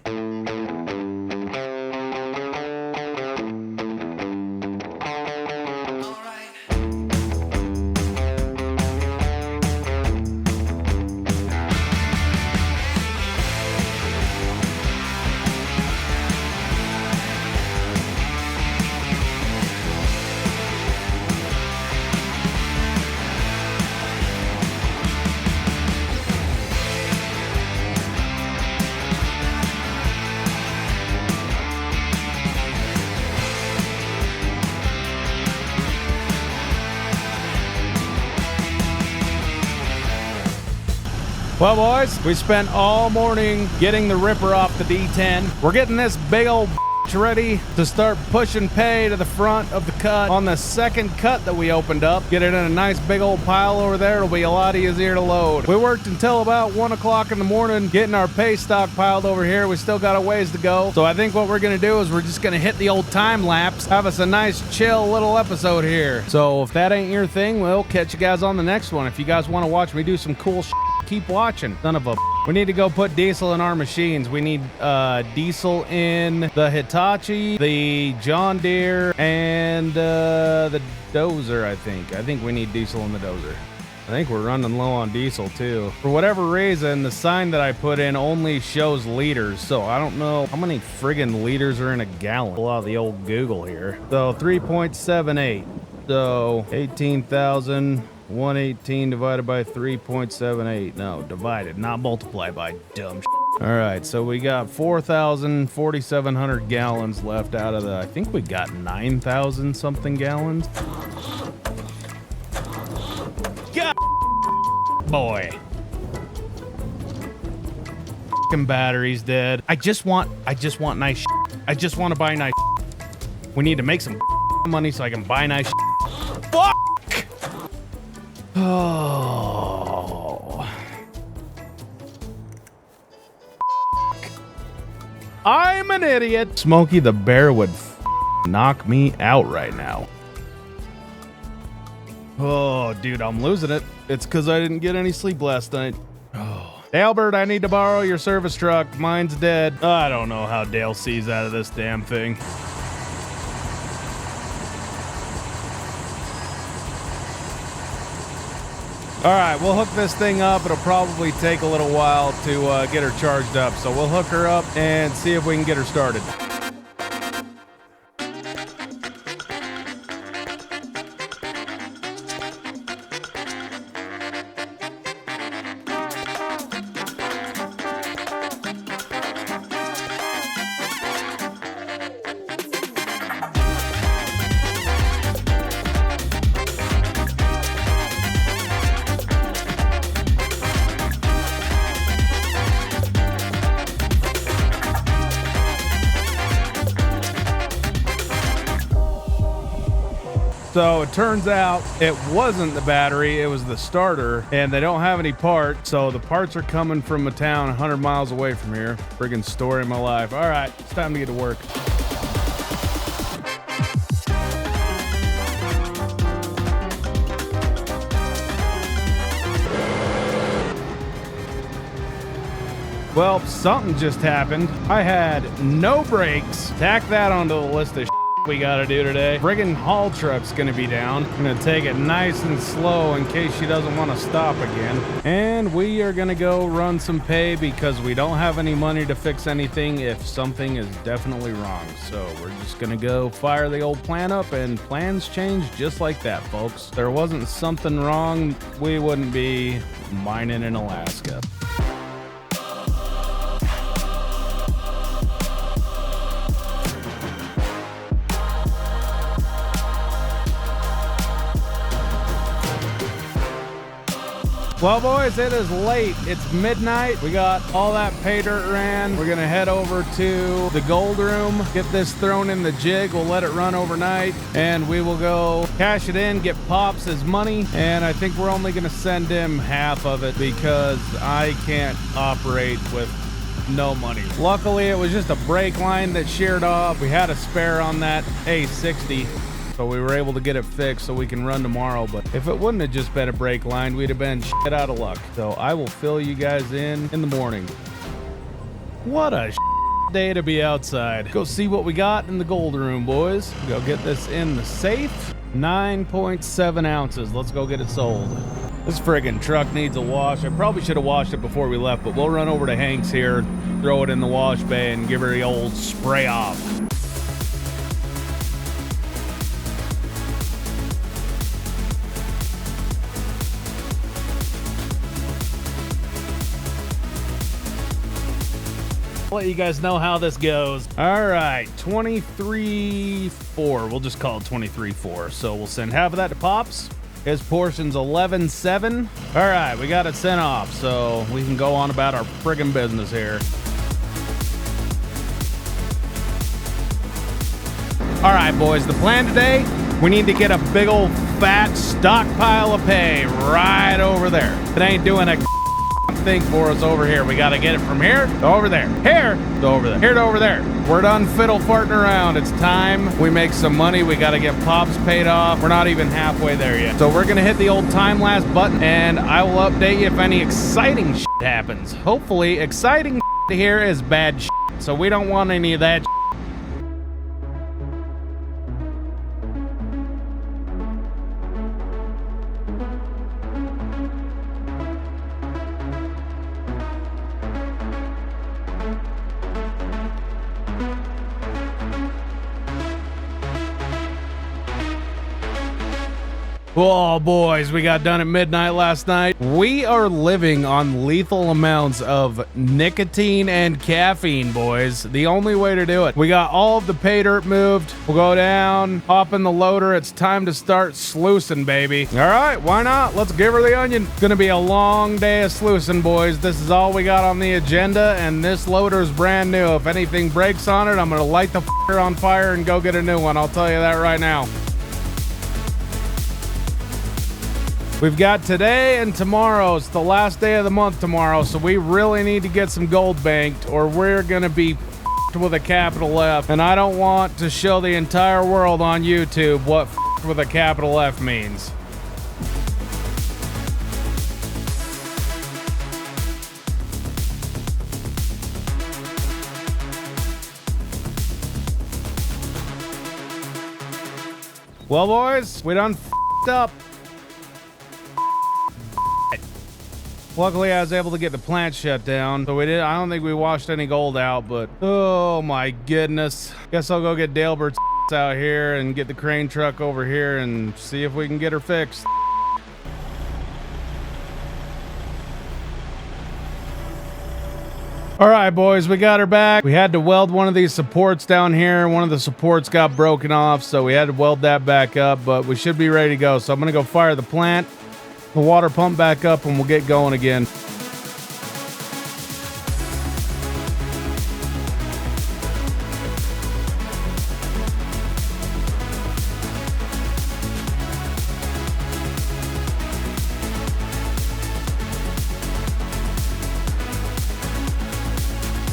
Well, boys, we spent all morning getting the ripper off the D10. We're getting this big old ready to start pushing pay to the front of the cut on the second cut that we opened up. Get it in a nice big old pile over there. It'll be a lot easier to load. We worked until about 1 o'clock in the morning getting our pay stockpiled over here. We still got a ways to go. So I think what we're gonna do is we're just gonna hit the old time lapse, have us a nice chill little episode here. So if that ain't your thing, we'll catch you guys on the next one. If you guys want to watch me do some cool shit, keep watching. Son of a... We need to go put diesel in our machines. We need diesel in the Hitachi, the John Deere, and the dozer, I think. I think we need diesel in the dozer. I think we're running low on diesel, too. For whatever reason, the sign that I put in only shows liters, so I don't know how many friggin' liters are in a gallon. Pull out the old Google here. So 3.78. So 18,000... 118 divided by 3.78. No, divided, not multiply by dumb shit. All right, so we got 4,700 gallons left out of the, I think we got 9,000 something gallons. God, boy. Fucking battery's dead. I just want nice shit. I just want to buy nice shit. We need to make some money so I can buy nice shit. Fuck! Oh. I'm an idiot. Smokey the Bear would knock me out right now. Oh, dude, I'm losing it. It's because I didn't get any sleep last night. Oh. Albert, I need to borrow your service truck. Mine's dead. I don't know how Dale sees out of this damn thing. All right, we'll hook this thing up. It'll probably take a little while to get her charged up. So we'll hook her up and see if we can get her started. So it turns out it wasn't the battery, it was the starter, and they don't have any parts. So the parts are coming from a town 100 miles away from here. Friggin' story of my life. All right, it's time to get to work. Well, something just happened. I had no brakes. Tack that onto the list of we gotta do today. Friggin' haul truck's gonna be down. I'm gonna take it nice and slow in case she doesn't want to stop again. And we are gonna go run some pay because we don't have any money to fix anything if something is definitely wrong. So we're just gonna go fire the old plan up, and plans change just like that, folks. If there wasn't something wrong, we wouldn't be mining in Alaska. Well, boys, it is late. It's midnight. We got all that pay dirt ran. We're going to head over to the gold room, get this thrown in the jig. We'll let it run overnight, and we will go cash it in, get Pops his money, and I think we're only going to send him half of it because I can't operate with no money. Luckily, it was just a brake line that sheared off. We had a spare on that A60. So we were able to get it fixed so we can run tomorrow. But if it wouldn't have just been a brake line, we'd have been shit out of luck. So I will fill you guys in the morning. What a day to be outside. Go see what we got in the gold room, boys. Go get this in the safe. 9.7 ounces. Let's go get it sold. This friggin' truck needs a wash. I probably should have washed it before we left, but we'll run over to Hank's here, throw it in the wash bay, and give her the old spray off. I'll let you guys know how this goes. All right, 23.4. We'll just call it 23.4. So we'll send half of that to Pops. His portion's 11.7. All right, we got it sent off, so we can go on about our friggin' business here. All right, boys, the plan today, we need to get a big old fat stockpile of pay right over there. It ain't doing a thing for us over here. We got to get it from here to over there, here to over there, here to over there. We're done fiddle farting around. It's time we make some money. We got to get Pops paid off. We're not even halfway there yet. So we're going to hit the old time lapse button, and I will update you if any exciting shit happens. Hopefully exciting shit here is bad shit, so we don't want any of that shit. Oh, boys, we got done at midnight last night. We are living on lethal amounts of nicotine and caffeine, boys. The only way to do it. We got all of the pay dirt moved. We'll go down, hop in the loader. It's time to start sluicing, baby. All right, why not? Let's give her the onion. It's going to be a long day of sluicing, boys. This is all we got on the agenda, and this loader is brand new. If anything breaks on it, I'm going to light the f***er on fire and go get a new one. I'll tell you that right now. We've got today and tomorrow. It's the last day of the month tomorrow, so we really need to get some gold banked, or we're gonna be f***ed with a capital F. And I don't want to show the entire world on YouTube what f***ed with a capital F means. Well, boys, we done f***ed up. Luckily, I was able to get the plant shut down, so we did. I don't think we washed any gold out, but oh my goodness. Guess I'll go get Dalebert's out here and get the crane truck over here and see if we can get her fixed. All right, boys, we got her back. We had to weld one of these supports down here. One of the supports got broken off, so we had to weld that back up, but we should be ready to go. So I'm gonna go fire the plant, the water pump back up, and we'll get going again.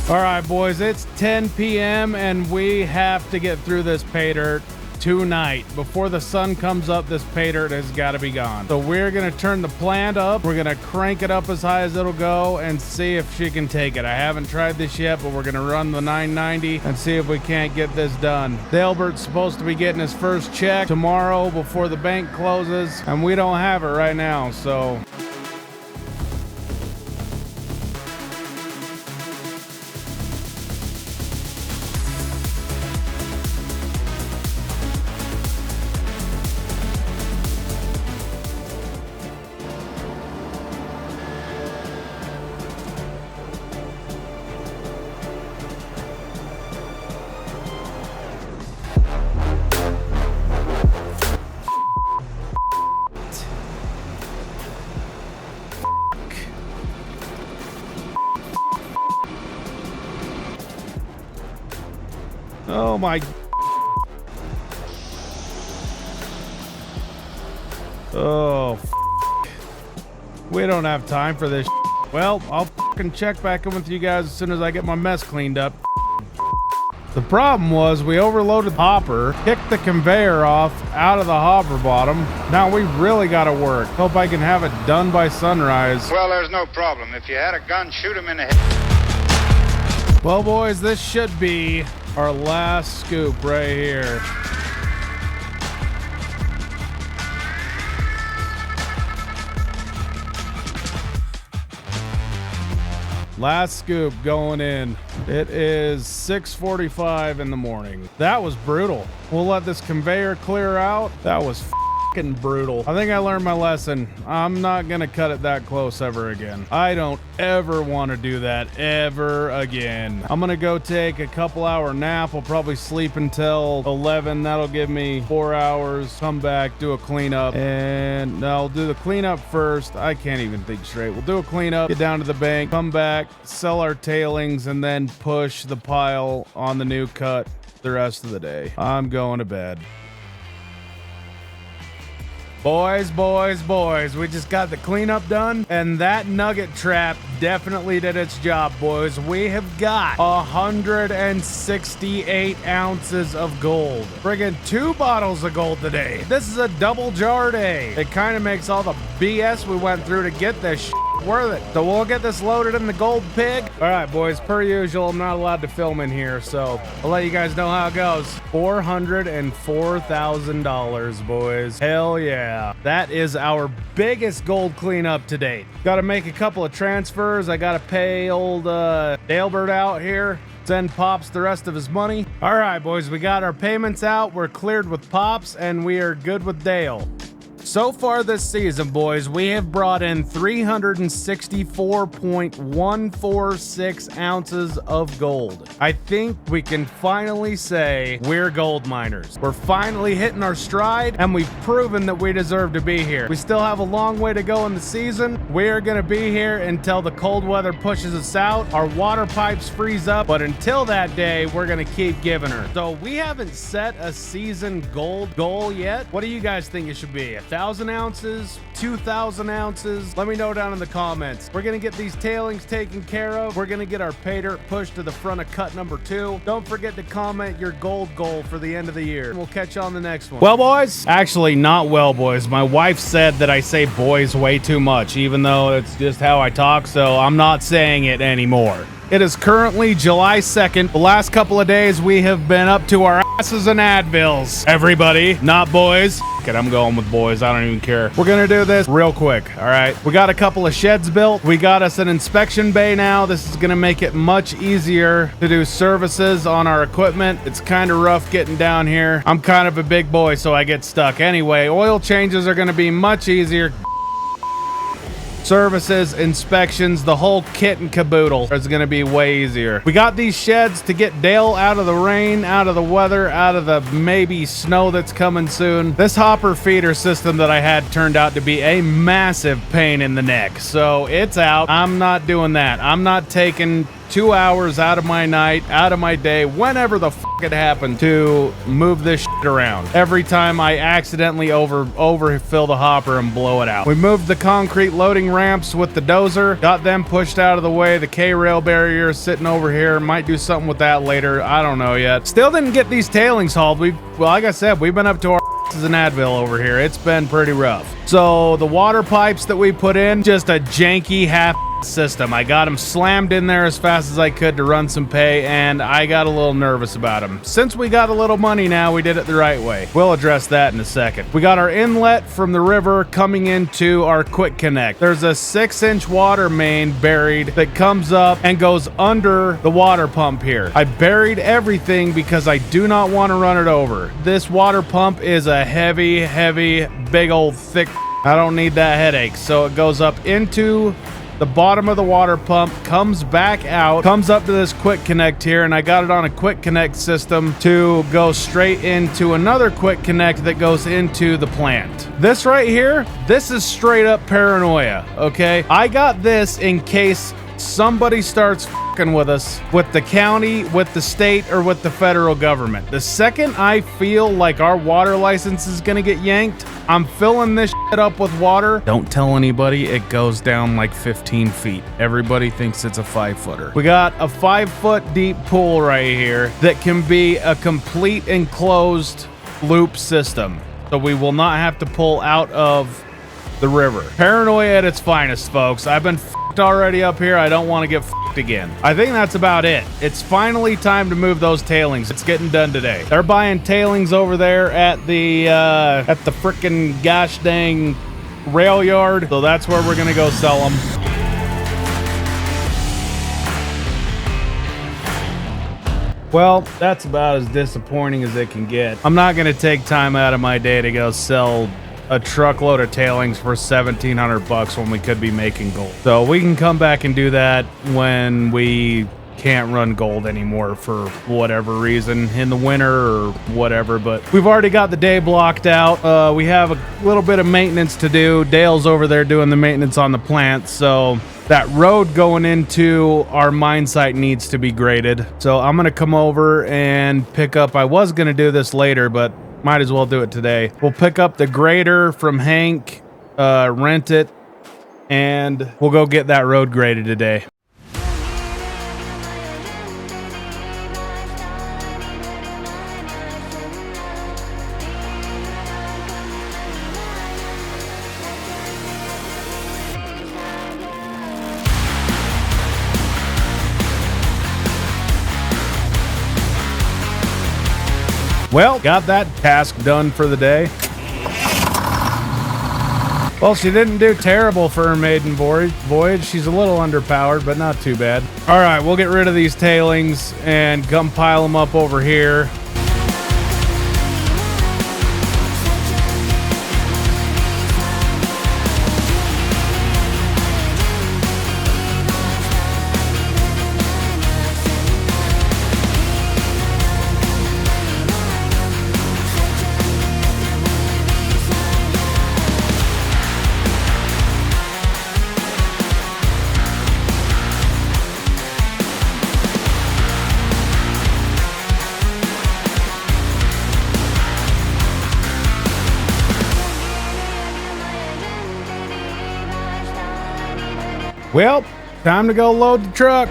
All right, boys, it's 10 p.m. and we have to get through this pay dirt tonight. Before the sun comes up, this pay dirt has got to be gone. So we're going to turn the plant up. We're going to crank it up as high as it'll go and see if she can take it. I haven't tried this yet, but we're going to run the 990 and see if we can't get this done. Dalebert's supposed to be getting his first check tomorrow before the bank closes, and we don't have it right now, so... Oh my... Oh, we don't have time for this. Well, I'll fucking check back in with you guys as soon as I get my mess cleaned up. The problem was we overloaded the hopper, kicked the conveyor off out of the hopper bottom. Now we really got to work. Hope I can have it done by sunrise. Well, there's no problem. If you had a gun, shoot him in the head. Well, boys, this should be our last scoop right here. Last scoop going in. It is 6:45 in the morning. That was brutal. We'll let this conveyor clear out. That was fucking brutal. I think I learned my lesson. I'm not gonna cut it that close ever again. I don't ever want to do that ever again. I'm gonna go take a couple-hour nap. I'll probably sleep until 11. That'll give me 4 hours. Come back, do a cleanup, and no, I'll do the cleanup first. I can't even think straight. We'll do a cleanup, get down to the bank, come back, sell our tailings, and then push the pile on the new cut the rest of the day. I'm going to bed. Boys, we just got the cleanup done, and that nugget trap definitely did its job, boys. We have got 168 ounces of gold. Friggin' 2 bottles of gold today. This is a double jar day. It kind of makes all the BS we went through to get this shit worth it. So we'll get this loaded in the gold pig. All right, boys, per usual, I'm not allowed to film in here, so I'll let you guys know how it goes. $404,000, boys. Hell yeah. That is our biggest gold cleanup to date. Got to make a couple of transfers. I got to pay old Dalebert out here. Send Pops the rest of his money. All right, boys, we got our payments out. We're cleared with Pops, and we are good with Dale. So far this season, boys, we have brought in 364.146 ounces of gold. I think we can finally say we're gold miners. We're finally hitting our stride, and we've proven that we deserve to be here. We still have a long way to go in the season. We're going to be here until the cold weather pushes us out, our water pipes freeze up, but until that day, we're going to keep giving her. So we haven't set a season gold goal yet. What do you guys think it should be? 1,000 ounces, 2,000 ounces? Let me know down in the comments. We're gonna get these tailings taken care of. We're gonna get our pay dirt pushed to the front of cut number 2. Don't forget to comment your gold goal for the end of the year. We'll catch you on the next one. Well, boys, actually not well, boys. My wife said that I say boys way too much, even though it's just how I talk, so I'm not saying it anymore. It is currently July 2nd. The last couple of days, we have been up to our asses in Advils. Everybody, not boys. Okay, I'm going with boys. I don't even care. We're gonna do this real quick, all right? We got a couple of sheds built. We got us an inspection bay now. This is gonna make it much easier to do services on our equipment. It's kind of rough getting down here. I'm kind of a big boy, so I get stuck. Anyway, oil changes are gonna be much easier. Services, inspections, the whole kit and caboodle is going to be way easier. We got these sheds to get Dale out of the rain, out of the weather, out of the maybe snow that's coming soon. This hopper feeder system that I had turned out to be a massive pain in the neck, so it's out. I'm not doing that. I'm not taking 2 hours out of my night, out of my day, whenever the fuck it happened, to move this shit around. Every time I accidentally overfill the hopper and blow it out. We moved the concrete loading ramps with the dozer, got them pushed out of the way. The K-rail barrier is sitting over here. Might do something with that later. I don't know yet. Still didn't get these tailings hauled. Well, like I said, we've been up to our asses in Advil over here. It's been pretty rough. So the water pipes that we put in, just a janky half system. I got them slammed in there as fast as I could to run some pay, and I got a little nervous about them. Since we got a little money now, we did it the right way. We'll address that in a second. We got our inlet from the river coming into our quick connect. There's a 6-inch water main buried that comes up and goes under the water pump here. I buried everything because I do not want to run it over. This water pump is a heavy, big old thick. I don't need that headache. So it goes up into the bottom of the water pump, comes back out, comes up to this quick connect here, and I got it on a quick connect system to go straight into another quick connect that goes into the plant. This right here, this is straight up paranoia, okay? I got this in case somebody starts fucking with us, with the county, with the state, or with the federal government. The second I feel like our water license is gonna get yanked, I'm filling this shit up with water. Don't tell anybody. It goes down like 15 feet. Everybody thinks it's a 5-footer. We got a 5-foot deep pool right here that can be a complete enclosed loop system. So we will not have to pull out of the river. Paranoia at its finest, folks. I've been f***ed already up here. I don't want to get f***ed again. I think that's about it. It's finally time to move those tailings. It's getting done today. They're buying tailings over there at the frickin' gosh dang rail yard. So that's where we're gonna go sell them. Well, that's about as disappointing as it can get. I'm not gonna take time out of my day to go sell a truckload of tailings for $1,700 when we could be making gold. So we can come back and do that when we can't run gold anymore for whatever reason in the winter or whatever, but we've already got the day blocked out. We have a little bit of maintenance to do. Dale's over there doing the maintenance on the plant, so that road going into our mine site needs to be graded. So I'm gonna come over and pick up, I was gonna do this later, but might as well do it today. We'll pick up the grader from Hank, rent it, and we'll go get that road graded today. Well, got that task done for the day. Well, she didn't do terrible for her maiden voyage. She's a little underpowered, but not too bad. All right, we'll get rid of these tailings and come pile them up over here. Well, time to go load the truck.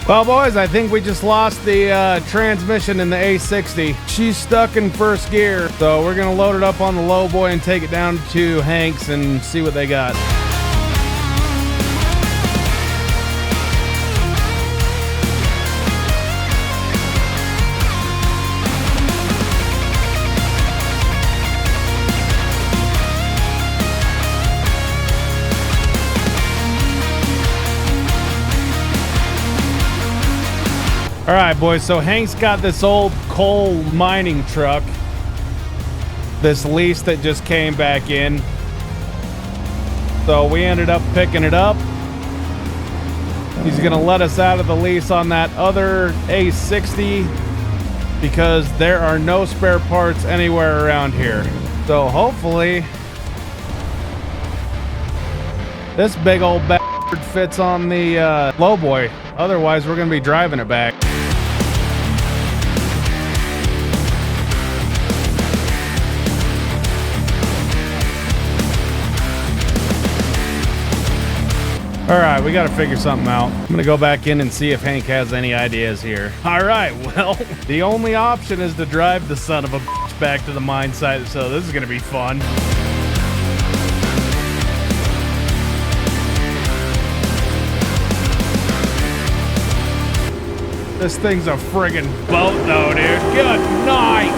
Well, boys, I think we just lost the transmission in the A60. She's stuck in first gear, so we're gonna load it up on the low boy and take it down to Hank's and see what they got. All right, boys, so Hank's got this old coal mining truck, this lease that just came back in. So we ended up picking it up. He's gonna let us out of the lease on that other A60 because there are no spare parts anywhere around here. So hopefully this big old bastard fits on the lowboy. Otherwise, we're gonna be driving it back. All right, we got to figure something out. I'm going to go back in and see if Hank has any ideas here. All right, well, the only option is to drive the son of a bitch back to the mine site, so this is going to be fun. This thing's a friggin' boat, though, dude. Good night.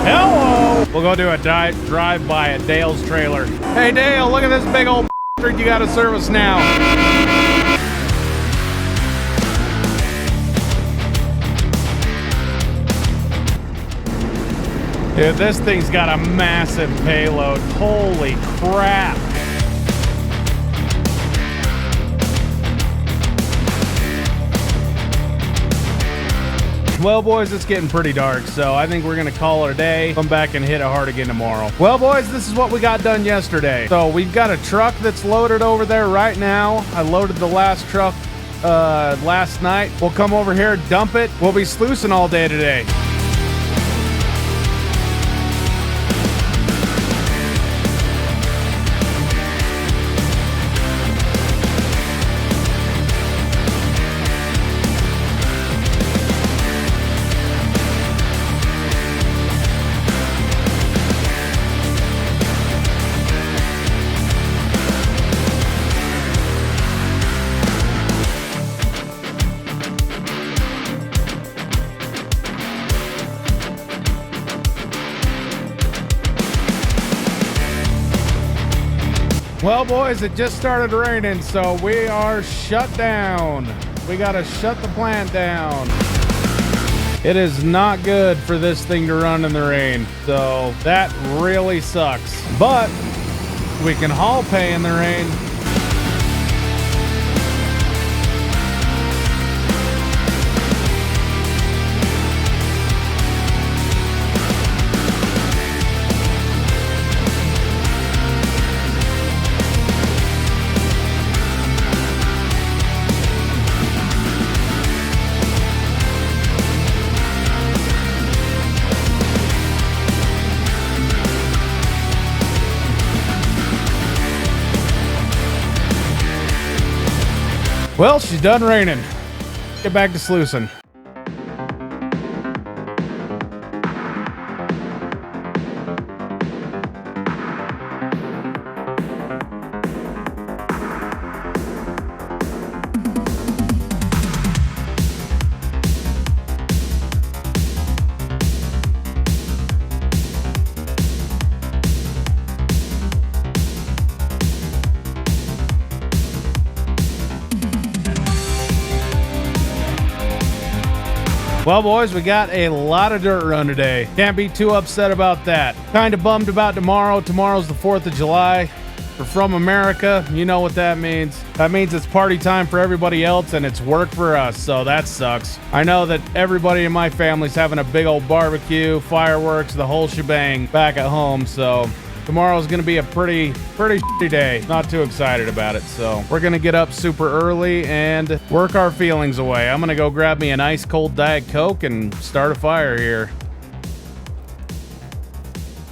Hello. We'll go do a drive-by at Dale's trailer. Hey, Dale, look at this big old bastard you got to service now. Dude, this thing's got a massive payload. Holy crap. Well, boys, it's getting pretty dark, so I think we're going to call it a day. Come back and hit it hard again tomorrow. Well, boys, this is what we got done yesterday. So we've got a truck that's loaded over there right now. I loaded the last truck last night. We'll come over here, dump it. We'll be sluicing all day today. Well, boys, it just started raining, so we are shut down. We gotta shut the plant down. It is not good for this thing to run in the rain, so that really sucks. But we can haul pay in the rain. Well, she's done raining. Get back to sluicing. Well, boys, we got a lot of dirt run today. Can't be too upset about that. Kind of bummed about tomorrow. Tomorrow's the 4th of July. We're from America. You know what that means. That means it's party time for everybody else and it's work for us, so that sucks. I know that everybody in my family's having a big old barbecue, fireworks, the whole shebang back at home, so tomorrow's gonna be a pretty shitty day. Not too excited about it, so we're gonna get up super early and work our feelings away. I'm gonna go grab me an ice cold Diet Coke and start a fire here.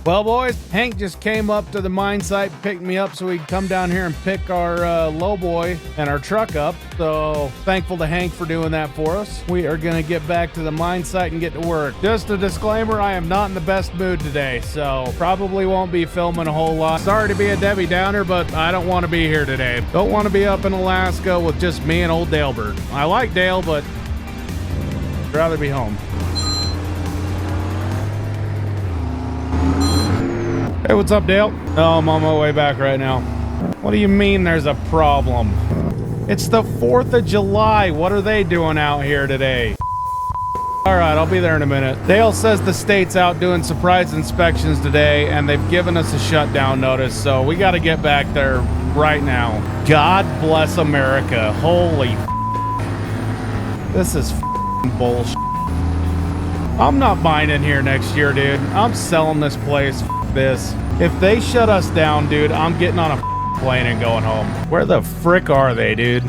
Well, boys, Hank just came up to the mine site, picked me up so we could come down here and pick our lowboy and our truck up. So thankful to Hank for doing that for us. We are going to get back to the mine site and get to work. Just a disclaimer, I am not in the best mood today, so probably won't be filming a whole lot. Sorry to be a Debbie Downer, but I don't want to be here today. Don't want to be up in Alaska with just me and old Dalebert. I like Dale, but I'd rather be home. Hey, what's up, Dale? Oh, I'm on my way back right now. What do you mean there's a problem? It's the 4th of July. What are they doing out here today? All right, I'll be there in a minute. Dale says the state's out doing surprise inspections today, and they've given us a shutdown notice, so we got to get back there right now. God bless America. Holy This is bullshit. I'm not buying in here next year, dude. I'm selling this place. F this. If they shut us down, dude, I'm getting on a plane and going home. Where the frick are they, dude?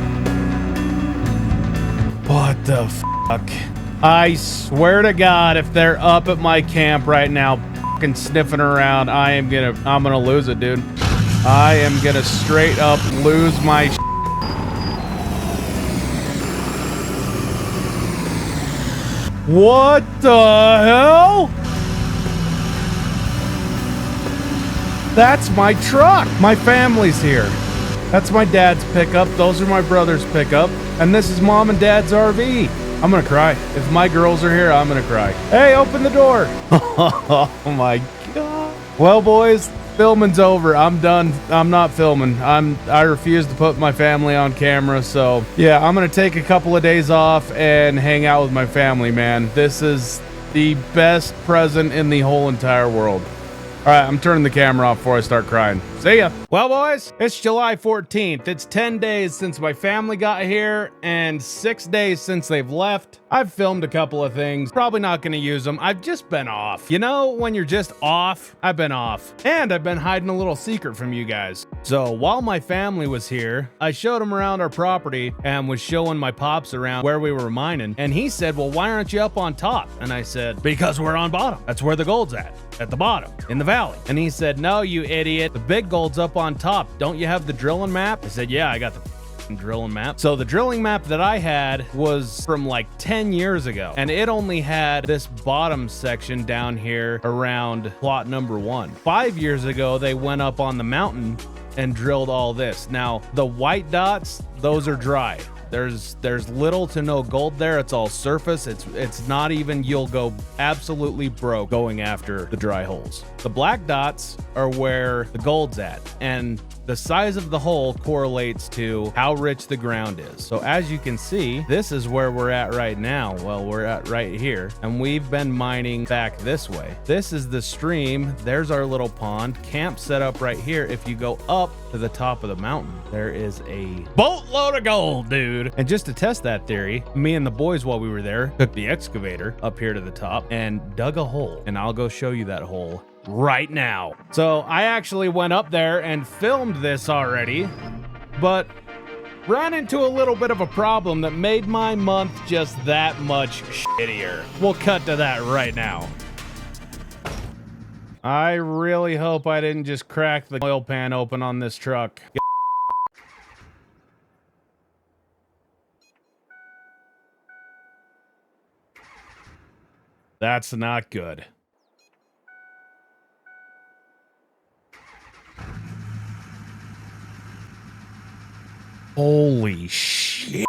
What the fuck? I swear to God, if they're up at my camp right now, fucking sniffing around, I'm gonna lose it, dude. I am gonna straight up lose my shit. What the hell? That's my truck. My family's here. That's my dad's pickup. Those are my brother's pickup. And this is mom and dad's RV. I'm gonna cry. If my girls are here, I'm gonna cry. Hey, open the door. Oh my God. Well, boys, filming's over. I'm done. I'm not filming. I refuse to put my family on camera. So yeah, I'm gonna take a couple of days off and hang out with my family, man. This is the best present in the whole entire world. All right, I'm turning the camera off before I start crying. See ya. Well, boys, it's July 14th. It's 10 days since my family got here and 6 days since they've left. I've filmed a couple of things. Probably not going to use them. I've just been off. You know, when you're just off, I've been off. And I've been hiding a little secret from you guys. So while my family was here, I showed them around our property and was showing my pops around where we were mining. And he said, well, why aren't you up on top? And I said, because we're on bottom. That's where the gold's at the bottom, in the valley. And he said, no, you idiot. The big gold's up on top. Don't you have the drilling map? I said, yeah, I got the drilling map. So the drilling map that I had was from like 10 years ago, and it only had this bottom section down here around plot number 1. 5 years ago, they went up on the mountain and drilled all this. Now, the white dots, those are dry. There's little to no gold there. It's all surface. It's not even, you'll go absolutely broke going after the dry holes. The black dots are where the gold's at, and the size of the hole correlates to how rich the ground is. So as you can see, this is where we're at right now. Well, we're at right here, and we've been mining back this way. This is the stream. There's our little pond. Camp set up right here. If you go up to the top of the mountain, there is a boatload of gold, dude. And just to test that theory, me and the boys, while we were there, took the excavator up here to the top and dug a hole. And I'll go show you that hole right now. So I actually went up there and filmed this already, but ran into a little bit of a problem that made my month just that much shittier. We'll cut to that right now. I really hope I didn't just crack the oil pan open on this truck. That's not good. Holy shit.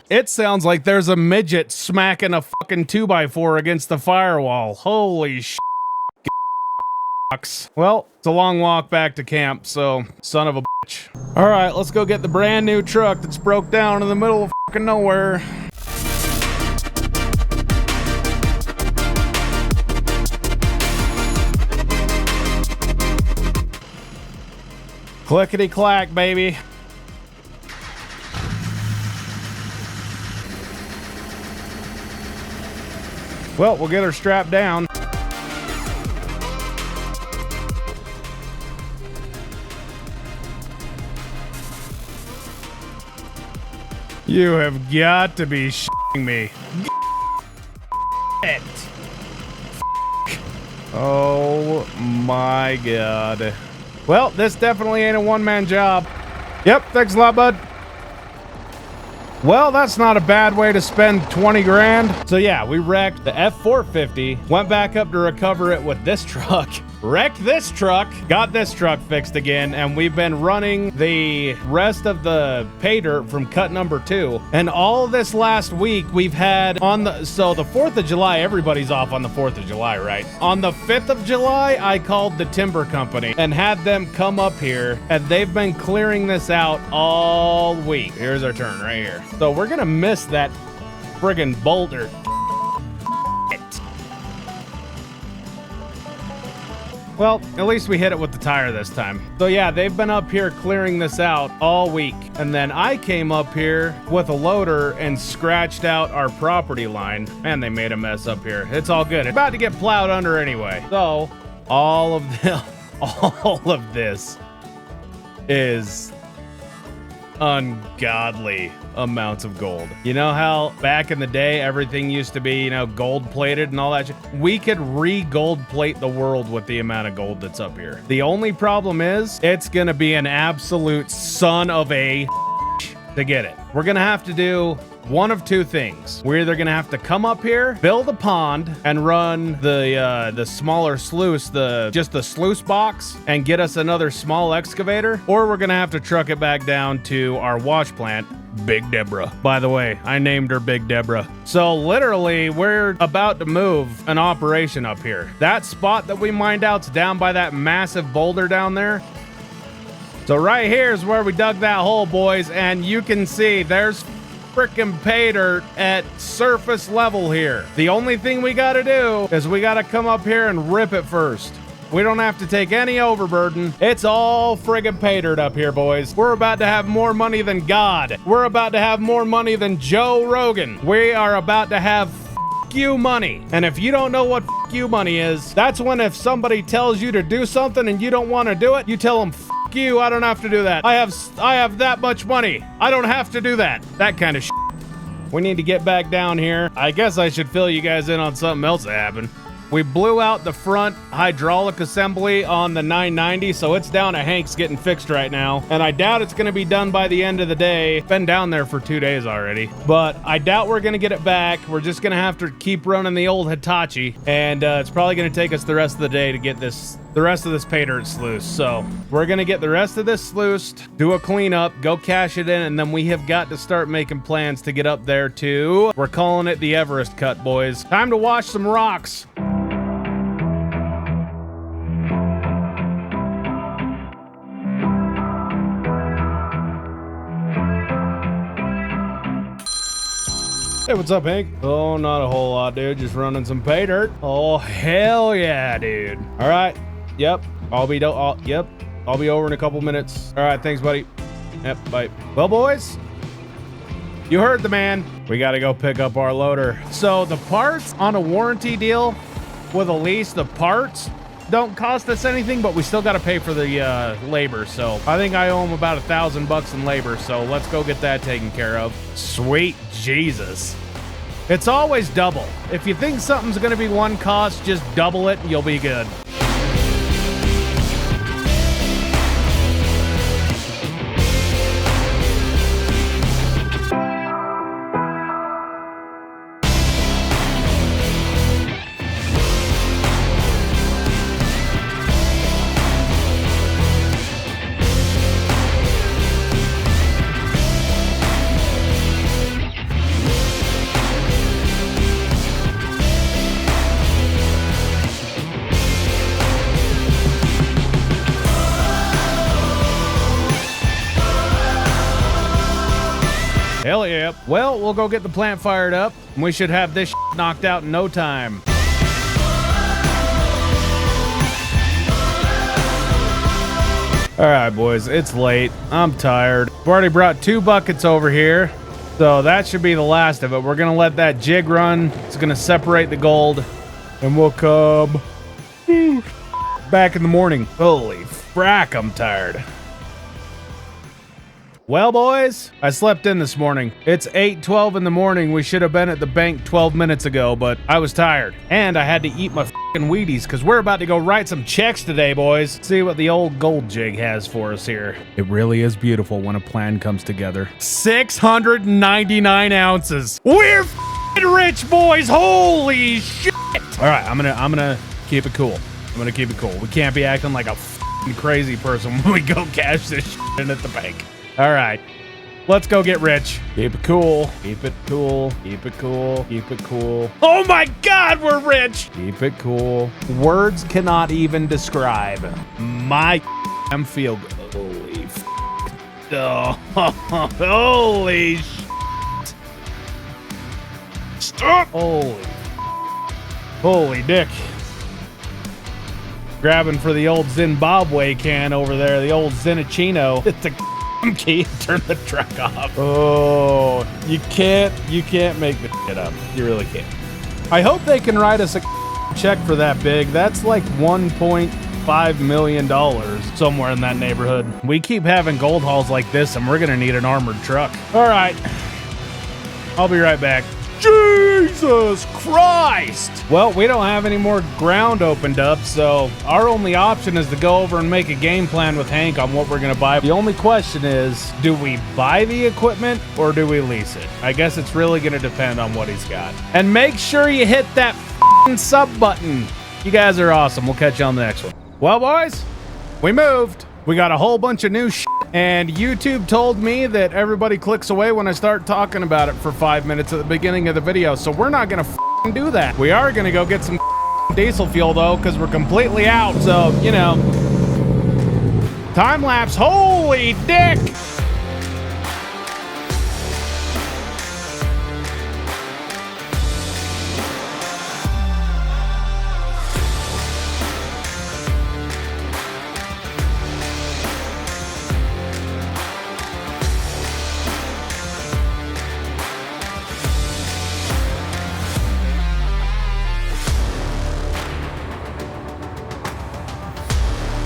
It sounds like there's a midget smacking a fucking 2x4 against the firewall. Holy shit. Well, it's a long walk back to camp, so son of a bitch. All right, let's go get the brand new truck that's broke down in the middle of fucking nowhere. Clickety clack, baby. Well, we'll get her strapped down. You have got to be shitting me. It. Oh my God. Well, this definitely ain't a one-man job. Yep, thanks a lot, bud. Well, that's not a bad way to spend 20 grand. So yeah, we wrecked the F450, went back up to recover it with this truck, wrecked this truck, got this truck fixed again, and we've been running the rest of the pay dirt from cut number 2. And all this last week we've had on the 4th of July, everybody's off on the 4th of July, right? On the 5th of July, I called the timber company and had them come up here, and they've been clearing this out all week. Here's our turn right here. So we're gonna miss that friggin' boulder. Well, at least we hit it with the tire this time. So yeah, they've been up here clearing this out all week. And then I came up here with a loader and scratched out our property line. Man, they made a mess up here. It's all good. It's about to get plowed under anyway. So all of this is ungodly amounts of gold. You know how back in the day everything used to be, you know, gold plated and all that shit? We could re-gold plate the world with the amount of gold that's up here. The only problem is it's gonna be an absolute son of a to get it. We're gonna have to do one of two things. We're either gonna have to come up here, build a pond, and run the smaller sluice, just the sluice box, and get us another small excavator, or we're gonna have to truck it back down to our wash plant, Big Deborah. By the way, I named her Big Deborah. So literally, we're about to move an operation up here. That spot that we mined out's down by that massive boulder down there. So right here is where we dug that hole, boys, and you can see there's freaking pay dirt at surface level here. The only thing we gotta do is we gotta come up here and rip it first. We don't have to take any overburden. It's all friggin' pay dirt up here, boys. We're about to have more money than God. We're about to have more money than Joe Rogan. We are about to have you money. And if you don't know what you money is, that's when if somebody tells you to do something and you don't want to do it, you tell them, you, I don't have to do that. I have that much money. I don't have to do that. That kind of shit. We need to get back down here. I guess I should fill you guys in on something else that happened. We blew out the front hydraulic assembly on the 990, so it's down at Hank's getting fixed right now. And I doubt it's going to be done by the end of the day. Been down there for 2 days already. But I doubt we're going to get it back. We're just going to have to keep running the old Hitachi. And it's probably going to take us the rest of the day to get the rest of this pay dirt sluiced. So we're going to get the rest of this sluiced, do a cleanup, go cash it in, and then we have got to start making plans to get up there too. We're calling it the Everest cut, boys. Time to wash some rocks. Hey, what's up, Hank? Oh, not a whole lot, dude. Just running some pay dirt. Oh, hell yeah, dude. All right. Yep. I'll be over in a couple minutes. All right. Thanks, buddy. Yep. Bye. Well, boys, you heard the man. We got to go pick up our loader. So the parts on a warranty deal with a lease, the parts don't cost us anything, but we still got to pay for the labor. So I think I owe him about $1,000 in labor. So let's go get that taken care of. Sweet Jesus. It's always double. If you think something's going to be one cost, just double it and you'll be good. Hell yeah. Well, we'll go get the plant fired up, and we should have this knocked out in no time. All right, boys, it's late. I'm tired. I've already brought 2 buckets over here, so that should be the last of it. We're gonna let that jig run. It's gonna separate the gold, and we'll come back in the morning. Holy frack, I'm tired. Well, boys, I slept in this morning. It's 8:12 in the morning. We should have been at the bank 12 minutes ago, but I was tired. And I had to eat my fucking Wheaties, because we're about to go write some checks today, boys. See what the old gold jig has for us here. It really is beautiful when a plan comes together. 699 ounces. We're fucking rich, boys. Holy shit. All right, I'm gonna keep it cool. I'm gonna keep it cool. We can't be acting like a fucking crazy person when we go cash this shit in at the bank. All right, let's go get rich. Keep it cool. Keep it cool. Keep it cool. Keep it cool. Oh my God, we're rich. Keep it cool. Words cannot even describe my feel good. Holy holy shit. Stop. Holy dick. Grabbing for the old Zimbabwe can over there, the old Zinachino. It's a key. Turn the truck off. Oh, you can't make the shit up. You really can't. I hope they can write us a check for that big. That's like $1.5 million, somewhere in that neighborhood. We keep having gold hauls like this, and we're gonna need an armored truck. All right, I'll be right back. Jesus Christ! Well, we don't have any more ground opened up, so our only option is to go over and make a game plan with Hank on what we're gonna buy. The only question is, do we buy the equipment or do we lease it? I guess it's really gonna depend on what he's got. And make sure you hit that f***ing sub button. You guys are awesome. We'll catch you on the next one. Well, boys, we moved. We got a whole bunch of new shit, and YouTube told me that everybody clicks away when I start talking about it for 5 minutes at the beginning of the video, so we're not gonna f***ing do that. We are gonna go get some diesel fuel though, because we're completely out, so, you know. Time lapse, holy dick!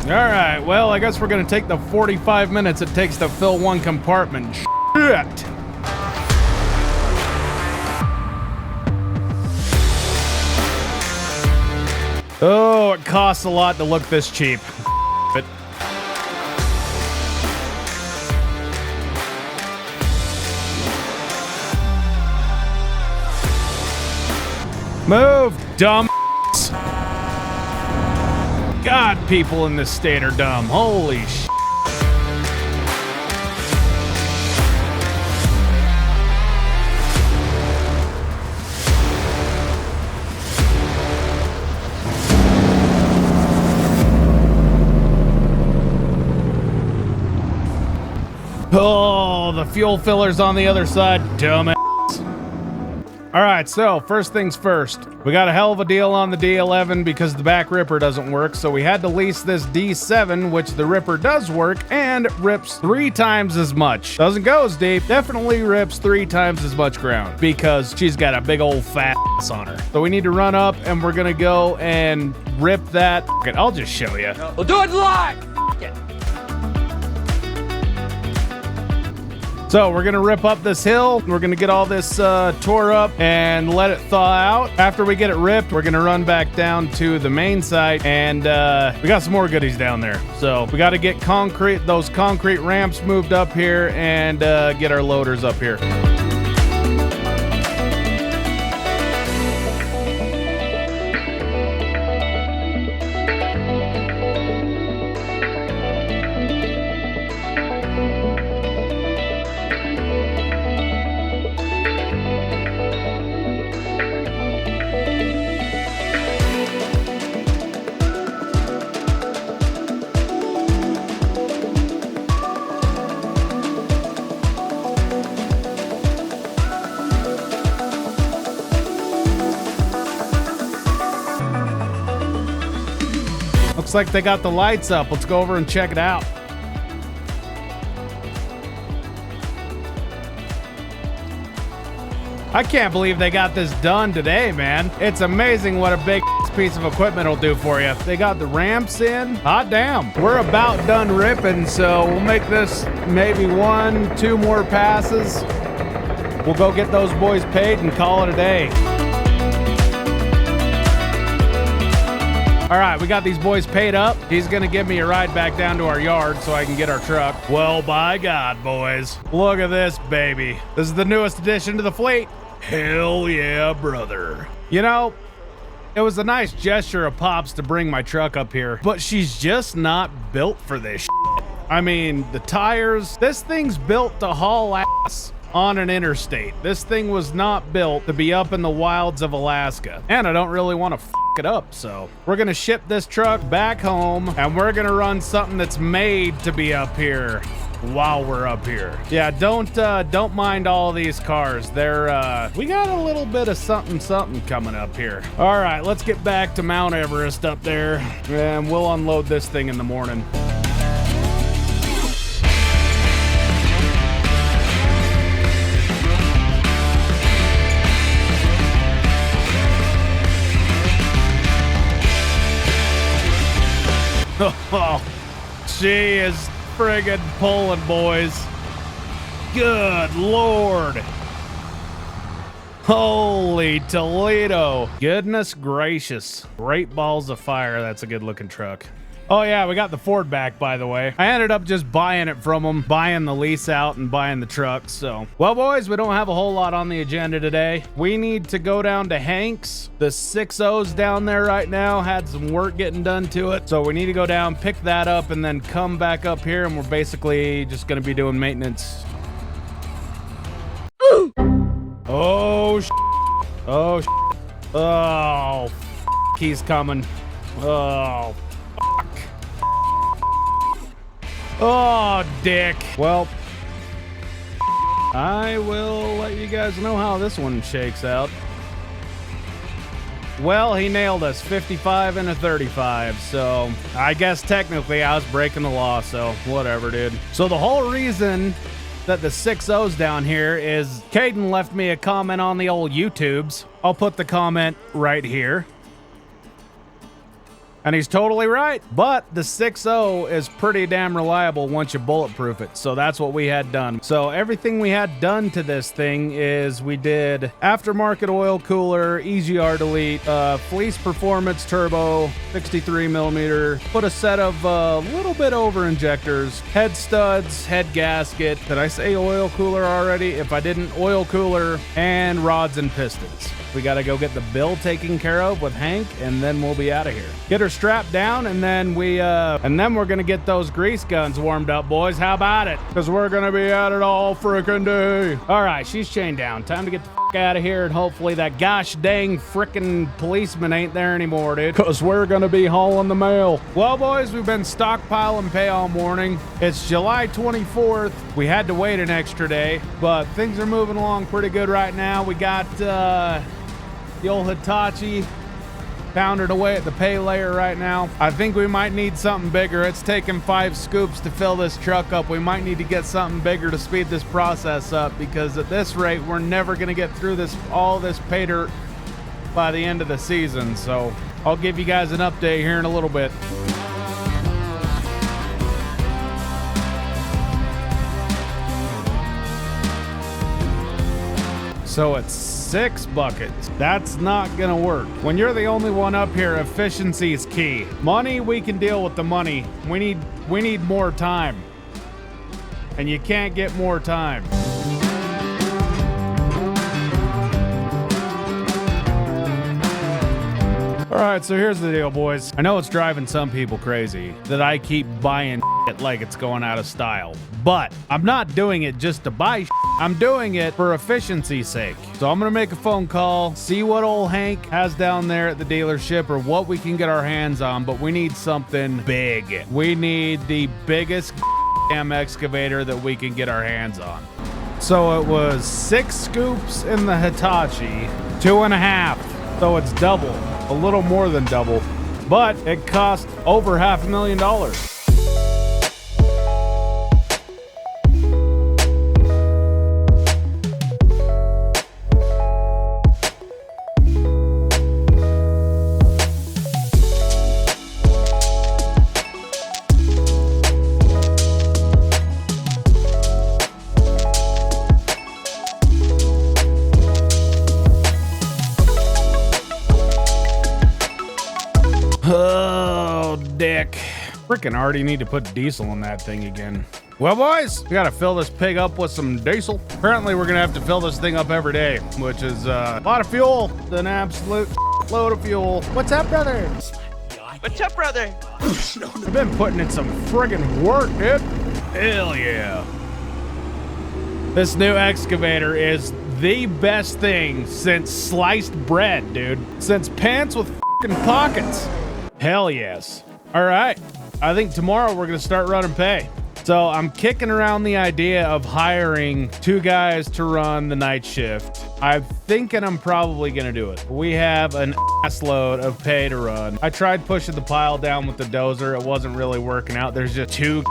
All right, well, I guess we're gonna take the 45 minutes it takes to fill one compartment. Shit! Oh, it costs a lot to look this cheap. But move, dumb. God, people in this state are dumb. Holy sh**. Oh, the fuel filler's on the other side, dumbass. All right, so first things first. We got a hell of a deal on the D11 because the back ripper doesn't work, so we had to lease this D7, which the ripper does work and rips 3 times as much. Doesn't go as deep, definitely rips 3 times as much ground because she's got a big old fat ass on her. So we need to run up and we're gonna go and rip that. I'll just show you. We'll do it live! Yeah. So we're gonna rip up this hill. We're gonna get all this tore up and let it thaw out. After we get it ripped, we're gonna run back down to the main site, and we got some more goodies down there. So we got to get those concrete ramps moved up here and get our loaders up here. Looks like they got the lights up. Let's go over and check it out. I can't believe they got this done today, man. It's amazing what a big piece of equipment will do for you. They got the ramps in. Hot damn. We're about done ripping, so we'll make this maybe 1-2 more passes. We'll go get those boys paid and call it a day. All right, we got these boys paid up. He's gonna give me a ride back down to our yard so I can get our truck. Well, by God, boys. Look at this baby. This is the newest addition to the fleet. Hell yeah, brother. You know, it was a nice gesture of Pop's to bring my truck up here, but she's just not built for this shit. I mean, the tires, this thing's built to haul ass on an interstate. This thing was not built to be up in the wilds of Alaska. And I don't really want to it up, so we're gonna ship this truck back home and we're gonna run something that's made to be up here. while we're up here. Yeah, don't mind all these cars. They're we got a little bit of something coming up here. All right, let's get back to Mount Everest up there, and we'll unload this thing in the morning. Oh, she is friggin' pulling, boys. Good Lord. Holy Toledo. Goodness gracious. Great balls of fire. That's a good looking truck. Oh yeah, we got the Ford back, by the way. I ended up just buying it from them, buying the lease out and buying the truck. So, well, boys, we don't have a whole lot on the agenda today. We need to go down to Hank's. The 6.0's down there right now had some work getting done to it. So we need to go down, pick that up, and then come back up here, and we're basically just going to be doing maintenance. Oh, oh, oh, he's coming. Oh, oh, dick. Well, I will let you guys know how this one shakes out. Well, he nailed us, 55 and a 35, so I guess technically I was breaking the law, so whatever, dude. So the whole reason that the 6.0's down here is Caden left me a comment on the old YouTubes. I'll put the comment right here. And he's totally right. But the 6.0 is pretty damn reliable once you bulletproof it. So that's what we had done. So everything we had done to this thing is we did aftermarket oil cooler, EGR delete, fleece performance turbo, 63 millimeter, put a set of little bit over injectors, head studs, head gasket. Did I say oil cooler already? If I didn't, oil cooler and rods and pistons. We got to go get the bill taken care of with Hank, and then we'll be out of here. Get her strapped down, and then we're gonna get those grease guns warmed up, boys. How about it? Because we're gonna be at it all frickin' day. All right, she's chained down. Time to get the f out of here, and hopefully that gosh dang frickin' policeman ain't there anymore, dude. Because we're gonna be hauling the mail. Well, boys, we've been stockpiling pay all morning. It's July 24th. We had to wait an extra day, but things are moving along pretty good right now. We got the old Hitachi pounded away at the pay layer right now. I think we might need something bigger. It's taken 5 scoops to fill this truck up. We might need to get something bigger to speed this process up, because at this rate, we're never gonna get through all this pay dirt by the end of the season. So I'll give you guys an update here in a little bit. So it's 6 buckets. That's not gonna work. When you're the only one up here, efficiency is key. Money, we can deal with the money. We need more time. And you can't get more time. All right, so here's the deal, boys. I know it's driving some people crazy that I keep buying shit like it's going out of style, but I'm not doing it just to buy shit. I'm doing it for efficiency's sake. So I'm gonna make a phone call, see what old Hank has down there at the dealership or what we can get our hands on, but we need something big. We need the biggest damn excavator that we can get our hands on. So it was 6 scoops in the Hitachi, 2.5, so it's double. A little more than double, but it cost over $500,000. Oh, dick. Freaking already need to put diesel in that thing again. Well, boys, we gotta fill this pig up with some diesel. Apparently, we're gonna have to fill this thing up every day, which is a lot of fuel. An absolute load of fuel. What's up, brother? What's up, brother? I've been putting in some friggin' work, dude. Hell yeah. This new excavator is the best thing since sliced bread, dude. Since pants with fucking pockets. Hell yes. All right. I think tomorrow we're going to start running pay. So I'm kicking around the idea of hiring 2 guys to run the night shift. I'm thinking I'm probably gonna do it. We have an ass load of pay to run. I tried pushing the pile down with the dozer. It wasn't really working out. There's just too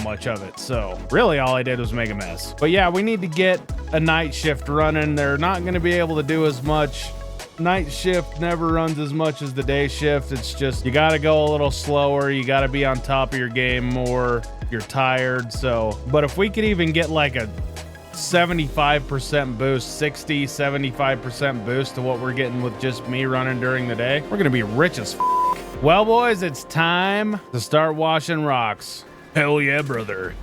much of it. So really all I did was make a mess. But yeah, we need to get a night shift running. They're not gonna be able to do as much. Night shift never runs as much as the day shift. It's just, you gotta go a little slower. You gotta be on top of your game more. You're tired. So, but if we could even get like a 75% boost, 60, 75% boost to what we're getting with just me running during the day, we're gonna be rich as f. Well, boys, it's time to start washing rocks. Hell yeah, brother.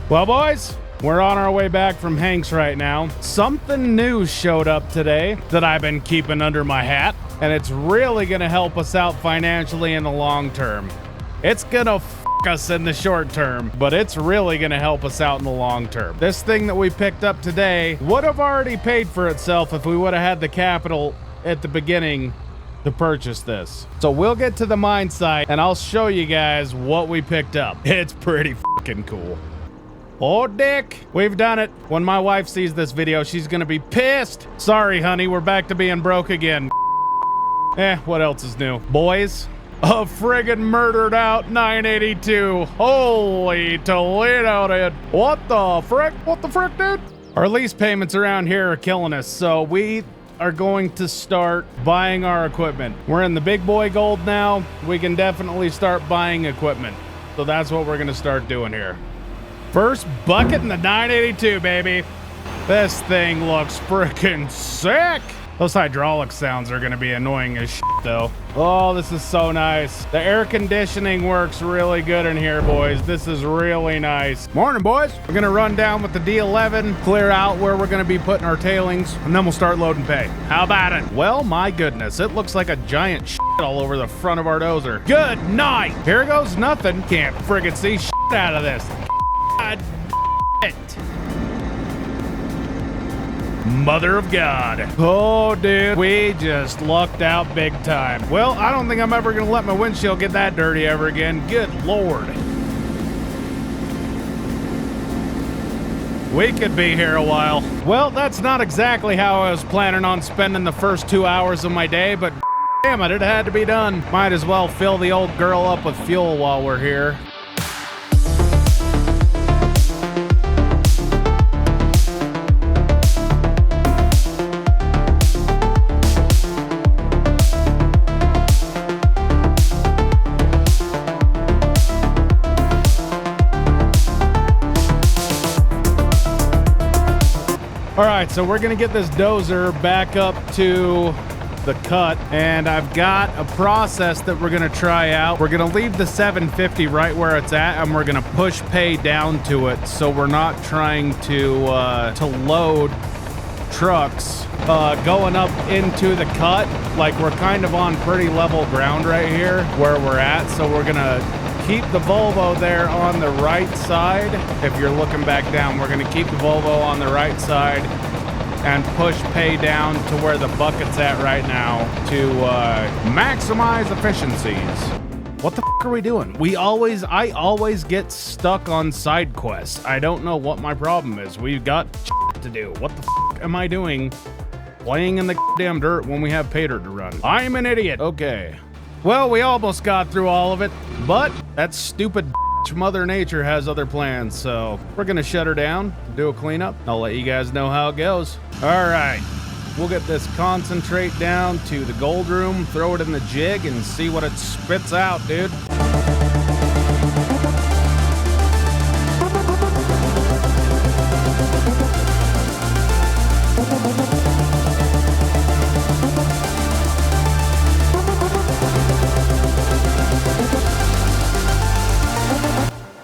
Well, boys, we're on our way back from Hank's right now. Something new showed up today that I've been keeping under my hat, and it's really gonna help us out financially in the long term. It's gonna f us in the short term, but it's really gonna help us out in the long term. This thing that we picked up today would have already paid for itself if we would have had the capital at the beginning to purchase this. So we'll get to the mine site and I'll show you guys what we picked up. It's pretty fucking cool. Oh, Dick, we've done it. When my wife sees this video, she's gonna be pissed. Sorry, honey, we're back to being broke again. What else is new? Boys, a friggin' murdered out 982. Holy Toledo, dude. What the frick? What the frick, dude? Our lease payments around here are killing us, so we are going to start buying our equipment. We're in the big boy gold now. We can definitely start buying equipment. So that's what we're gonna start doing here. First bucket in the 982, baby. This thing looks freaking sick. Those hydraulic sounds are gonna be annoying as shit, though. Oh, this is so nice. The air conditioning works really good in here, boys. This is really nice. Morning, boys. We're gonna run down with the D11, clear out where we're gonna be putting our tailings, and then we'll start loading pay. How about it? Well, my goodness, it looks like a giant shit all over the front of our dozer. Good night. Here goes nothing. Can't friggin' see shit out of this. God it. Mother of God. Oh, dude, we just lucked out big time. Well, I don't think I'm ever gonna let my windshield get that dirty ever again. Good Lord. We could be here a while. Well, that's not exactly how I was planning on spending the first 2 hours of my day, but damn it, it had to be done. Might as well fill the old girl up with fuel while we're here. All right, so we're gonna get this dozer back up to the cut, and I've got a process that we're gonna try out. We're gonna leave the 750 right where it's at, and we're gonna push pay down to it, so we're not trying to load trucks going up into the cut. Like, we're kind of on pretty level ground right here where we're at, so we're gonna keep the Volvo there on the right side. If you're looking back down, we're gonna keep the Volvo on the right side and push pay down to where the bucket's at right now to maximize efficiencies. What the f are we doing? I always get stuck on side quests. I don't know what my problem is. We've got to do. What the f am I doing playing in the damn dirt when we have paydirt to run? I'm an idiot. Okay. Well, we almost got through all of it, but that stupid Mother Nature has other plans, so we're gonna shut her down, do a cleanup. I'll let you guys know how it goes. All right, we'll get this concentrate down to the gold room, throw it in the jig, and see what it spits out, dude.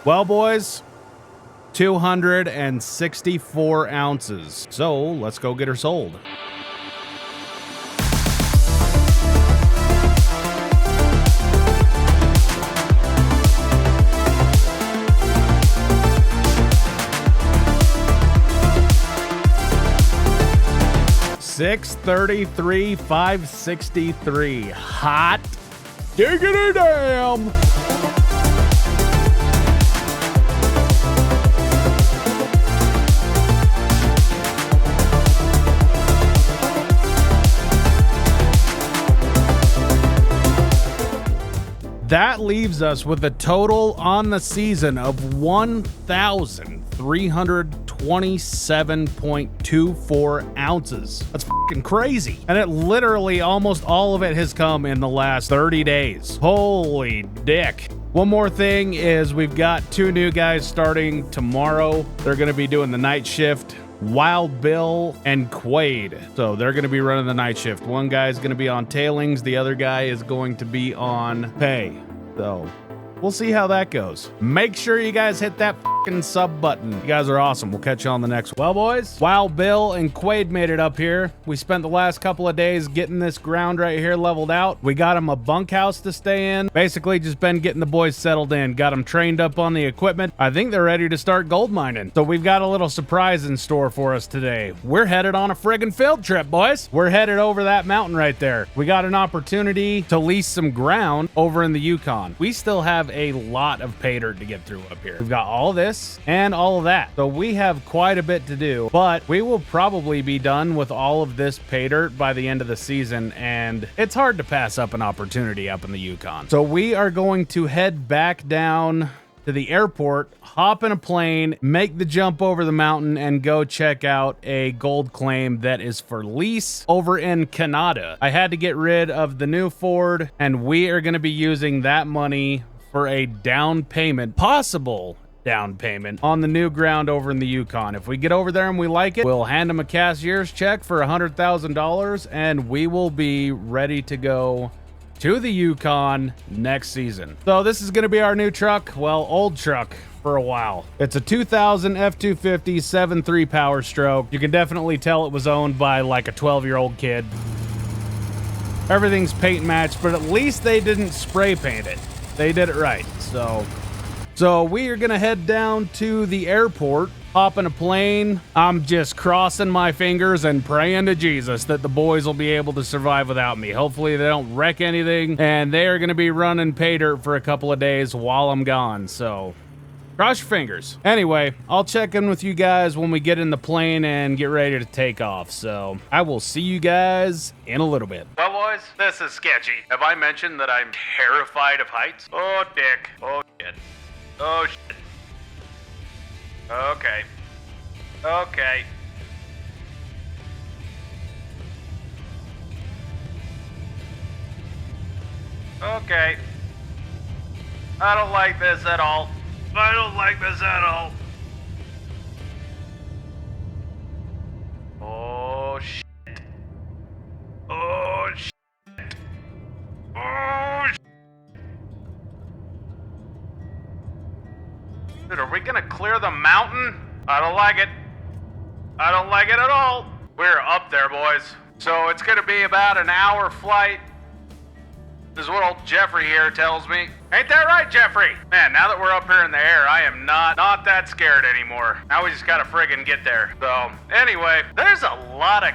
Well, boys, 264 ounces. So let's go get her sold. 633, 563. Hot diggity damn. That leaves us with a total on the season of 1,327.24 ounces. That's fucking crazy. And it literally almost all of it has come in the last 30 days. Holy dick. One more thing is we've got 2 new guys starting tomorrow. They're going to be doing the night shift. Wild Bill and Quaid. So they're going to be running the night shift. One guy's going to be on tailings. The other guy is going to be on pay. So we'll see how that goes. Make sure you guys hit that fucking sub button. You guys are awesome. We'll catch you on the next one. Well, boys, Wild Bill and Quaid made it up here. We spent the last couple of days getting this ground right here leveled out. We got them a bunkhouse to stay in. Basically just been getting the boys settled in. Got them trained up on the equipment. I think they're ready to start gold mining. So we've got a little surprise in store for us today. We're headed on a friggin' field trip, boys. We're headed over that mountain right there. We got an opportunity to lease some ground over in the Yukon. We still have a lot of pay dirt to get through up here. We've got all this and all of that. So we have quite a bit to do, but we will probably be done with all of this pay dirt by the end of the season, and it's hard to pass up an opportunity up in the Yukon. So we are going to head back down to the airport, hop in a plane, make the jump over the mountain, and go check out a gold claim that is for lease over in Canada. I had to get rid of the new Ford, and we are going to be using that money for a down payment, possible down payment on the new ground over in the Yukon. If we get over there and we like it, we'll hand them a cashier's check for $100,000 and we will be ready to go to the Yukon next season. So this is going to be our new truck, well, old truck for a while. It's a 2000 F250 7.3 Power Stroke. You can definitely tell it was owned by like a 12-year-old kid. Everything's paint matched, but at least they didn't spray paint it. They did it right. So we are gonna head down to the airport, hop in a plane. I'm just crossing my fingers and praying to Jesus that the boys will be able to survive without me. Hopefully they don't wreck anything, and they are gonna be running pay dirt for a couple of days while I'm gone, so cross your fingers. Anyway, I'll check in with you guys when we get in the plane and get ready to take off, so I will see you guys in a little bit. Well, boys, this is sketchy. Have I mentioned that I'm terrified of heights? Oh, dick. Oh, shit. Oh, shit. Okay. Okay. Okay. I don't like this at all. I don't like this at all. Oh, shit. Oh, shit. Oh, shit. Dude, are we gonna clear the mountain? I don't like it. I don't like it at all. We're up there, boys. So it's gonna be about an hour flight. This is what old Jeffrey here tells me. Ain't that right, Jeffrey? Man, now that we're up here in the air, I am not that scared anymore. Now we just gotta friggin' get there. So, anyway, there's a lot of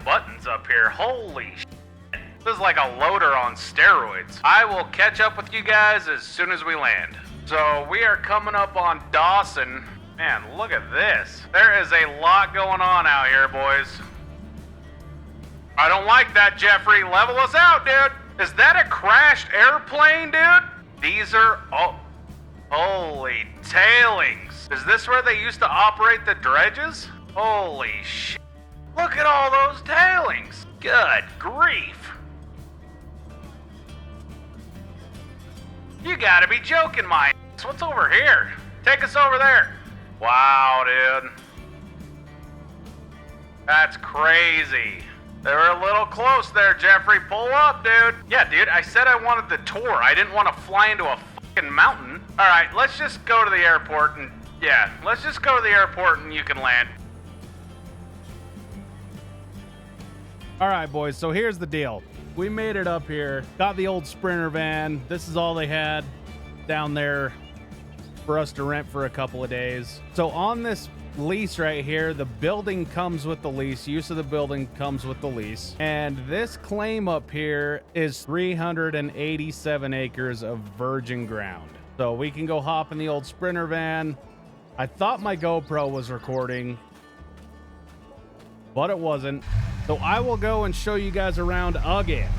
buttons up here. Holy shit. This is like a loader on steroids. I will catch up with you guys as soon as we land. So we are coming up on Dawson. Man, look at this. There is a lot going on out here, boys. I don't like that, Jeffrey. Level us out, dude. Is that a crashed airplane, dude? These are, oh, holy tailings. Is this where they used to operate the dredges? Holy shit. Look at all those tailings. Good grief. You gotta be joking, my ass. What's over here? Take us over there. Wow, dude. That's crazy. They were a little close there, Jeffrey. Pull up, dude. Yeah, dude, I said I wanted the tour. I didn't want to fly into a fucking mountain. All right, let's just go to the airport and, yeah, let's just go to the airport and you can land. All right, boys, so here's the deal. We made it up here, got the old Sprinter van. This is all they had down there for us to rent for a couple of days. So on this lease right here, the building comes with the lease. Use of the building comes with the lease. And this claim up here is 387 acres of virgin ground. So we can go hop in the old Sprinter van. I thought my GoPro was recording, but it wasn't. So I will go and show you guys around again,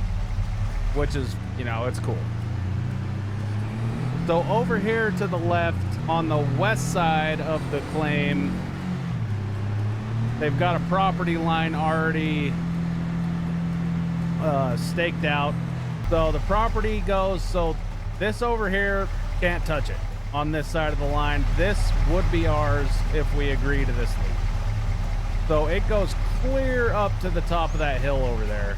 which is, you know, it's cool. So over here to the left on the west side of the claim, they've got a property line already staked out. So the property goes, so this over here, can't touch it on this side of the line. This would be ours if we agree to this lease. So it goes clear up to the top of that hill over there,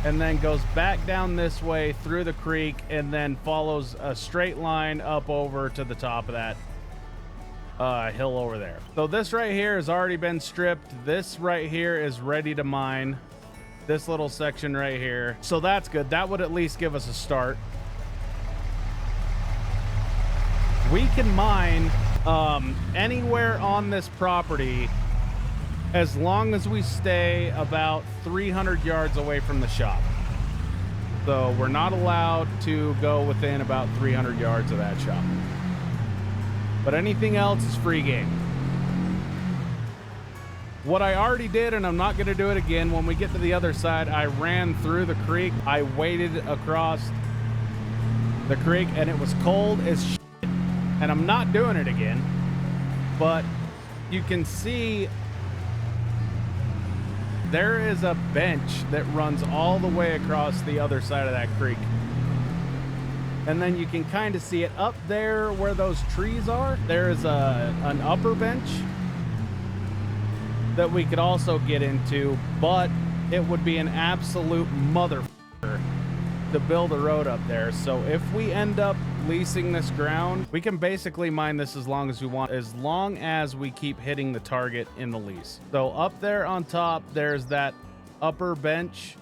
and then goes back down this way through the creek, and then follows a straight line up over to the top of that hill over there. So this right here has already been stripped. This right here is ready to mine. This little section right here. So that's good. That would at least give us a start. We can mine anywhere on this property as long as we stay about 300 yards away from the shop. So we're not allowed to go within about 300 yards of that shop. But anything else is free game. What I already did, and I'm not going to do it again, when we get to the other side, I ran through the creek. I waded across the creek, and it was cold as shit. And I'm not doing it again. But you can see there is a bench that runs all the way across the other side of that creek. And then you can kind of see it up there where those trees are. There is an upper bench that we could also get into, but it would be an absolute motherfucker to build a road up there. So if we end up leasing this ground, we can basically mine this as long as we want, as long as we keep hitting the target in the lease. So up there on top, there's that upper bench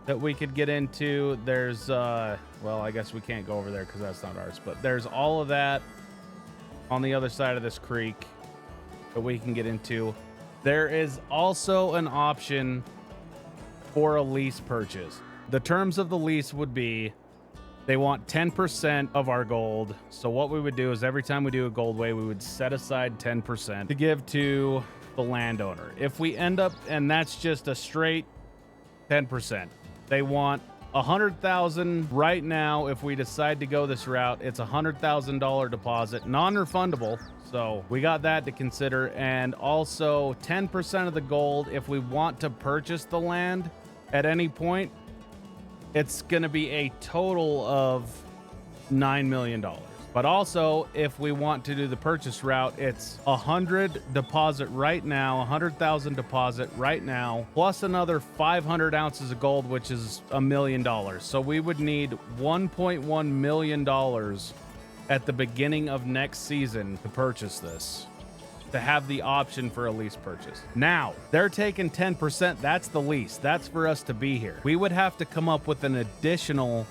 that we could get into. There's well, I guess we can't go over there because that's not ours, but there's all of that on the other side of this creek that we can get into. There is also an option for a lease purchase. The terms of the lease would be, they want 10% of our gold. So what we would do is every time we do a gold way, we would set aside 10% to give to the landowner. If we end up, and that's just a straight 10%. They want 100,000 right now. If we decide to go this route, it's $100,000 deposit, non-refundable. So we got that to consider. And also 10% of the gold if we want to purchase the land at any point. It's going to be a total of $9 million. But also, if we want to do the purchase route, it's 100 deposit right now, 100,000 deposit right now, plus another 500 ounces of gold, which is $1 million. So we would need $1.1 million at the beginning of next season to purchase this, to have the option for a lease purchase. Now, they're taking 10%. That's the lease. That's for us to be here. We would have to come up with an additional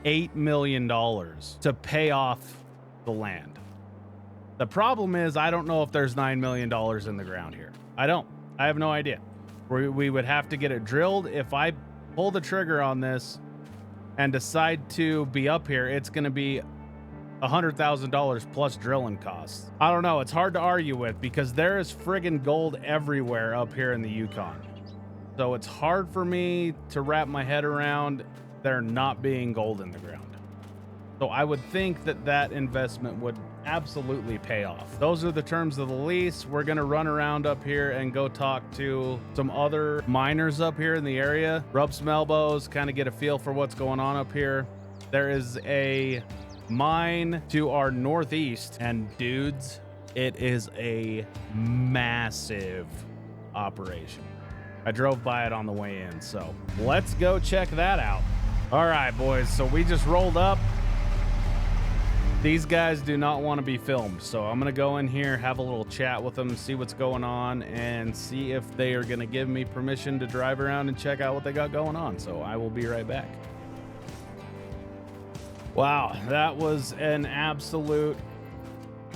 $8 million to pay off the land. The problem is, I don't know if there's $9 million in the ground here. I have no idea. We would have to get it drilled. If I pull the trigger on this and decide to be up here, it's going to be $100,000 plus drilling costs. I don't know. It's hard to argue with because there is friggin' gold everywhere up here in the Yukon. So it's hard for me to wrap my head around there not being gold in the ground. So I would think that that investment would absolutely pay off. Those are the terms of the lease. We're going to run around up here and go talk to some other miners up here in the area, rub some elbows, kind of get a feel for what's going on up here. There is a mine to our northeast, and dudes, it is a massive operation. I drove by it on the way in, so let's go check that out. All right, boys, so we just rolled up. These guys do not want to be filmed, so I'm gonna go in here, have a little chat with them, see what's going on, and see if they are gonna give me permission to drive around and check out what they got going on. So I will be right back. Wow, that was an absolute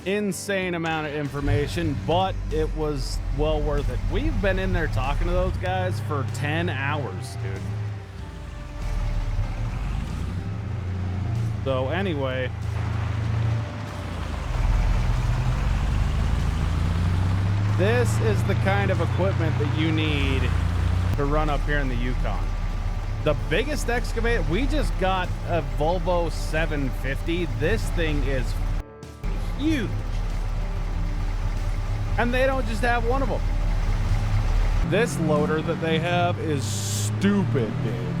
insane amount of information, but it was well worth it. We've been in there talking to those guys for 10 hours, dude. So anyway, this is the kind of equipment that you need to run up here in the Yukon. The biggest excavator, we just got a Volvo 750. This thing is huge. And they don't just have one of them. This loader that they have is stupid, dude.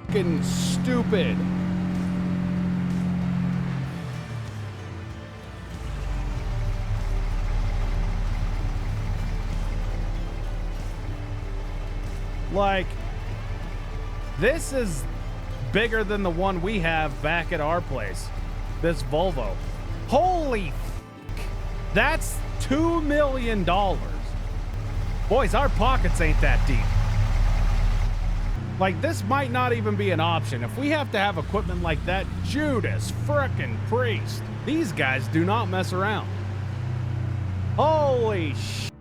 Fucking stupid. Like, this is bigger than the one we have back at our place. This Volvo. Holy f***. That's $2 million. Boys, our pockets ain't that deep. Like, this might not even be an option. If we have to have equipment like that, Judas frickin' Priest. These guys do not mess around. Holy shit.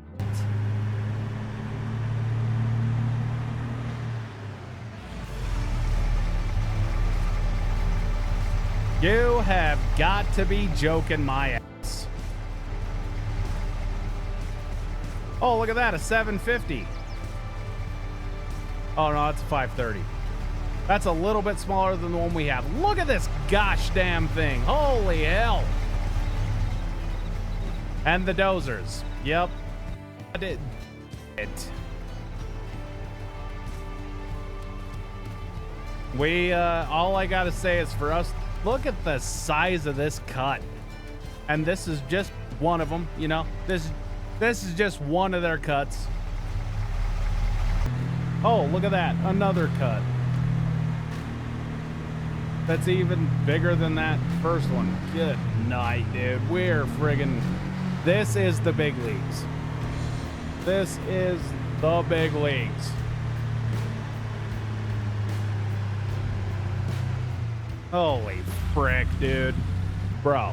You have got to be joking my ass. Oh, look at that, a 750. Oh, no, that's a 530. That's a little bit smaller than the one we have. Look at this gosh damn thing. Holy hell. And the dozers. Yep. I did it. All I gotta say is for us, look at the size of this cut. And this is just one of them, you know? This is just one of their cuts. Oh, look at that. Another cut. That's even bigger than that first one. Good night, dude. We're friggin'... This is the big leagues. This is the big leagues. Holy frick, dude. Bro.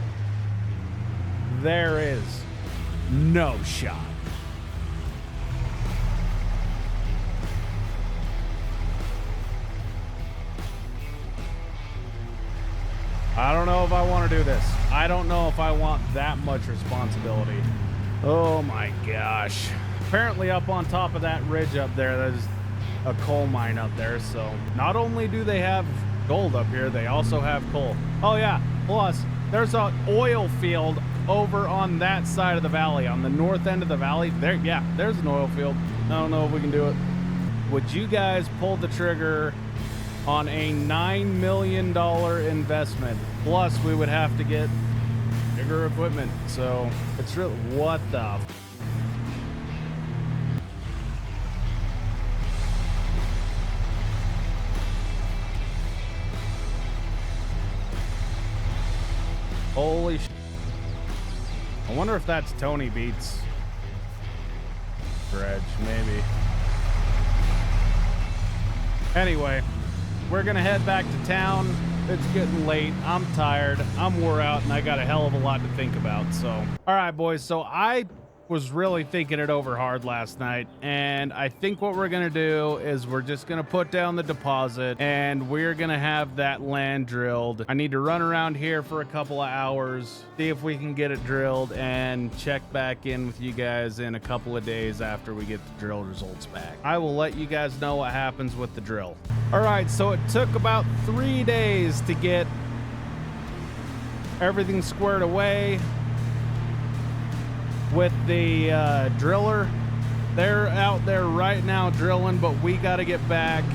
There is no shot. I don't know if I want to do this. I don't know if I want that much responsibility. Oh my gosh. Apparently up on top of that ridge up there, there's a coal mine up there. So not only do they have gold up here, they also have coal. Oh yeah, plus there's an oil field over on that side of the valley, on the north end of the valley. There, yeah, there's an oil field. I don't know if we can do it. Would you guys pull the trigger on a $9 million investment? Plus we would have to get bigger equipment. So it's really, what the holy sh... I wonder if that's Tony Beats Dredge, maybe. Anyway, we're gonna head back to town. It's getting late. I'm tired. I'm wore out, and I got a hell of a lot to think about. So, all right, boys. So I was really thinking it over hard last night, and I think what we're gonna do is we're just gonna put down the deposit, and we're gonna have that land drilled. I need to run around here for a couple of hours, see if we can get it drilled, and check back in with you guys in a couple of days after we get the drill results back. I will let you guys know what happens with the drill. All right, so it took about 3 days to get everything squared away with the driller. They're out there right now drilling, but we got to get back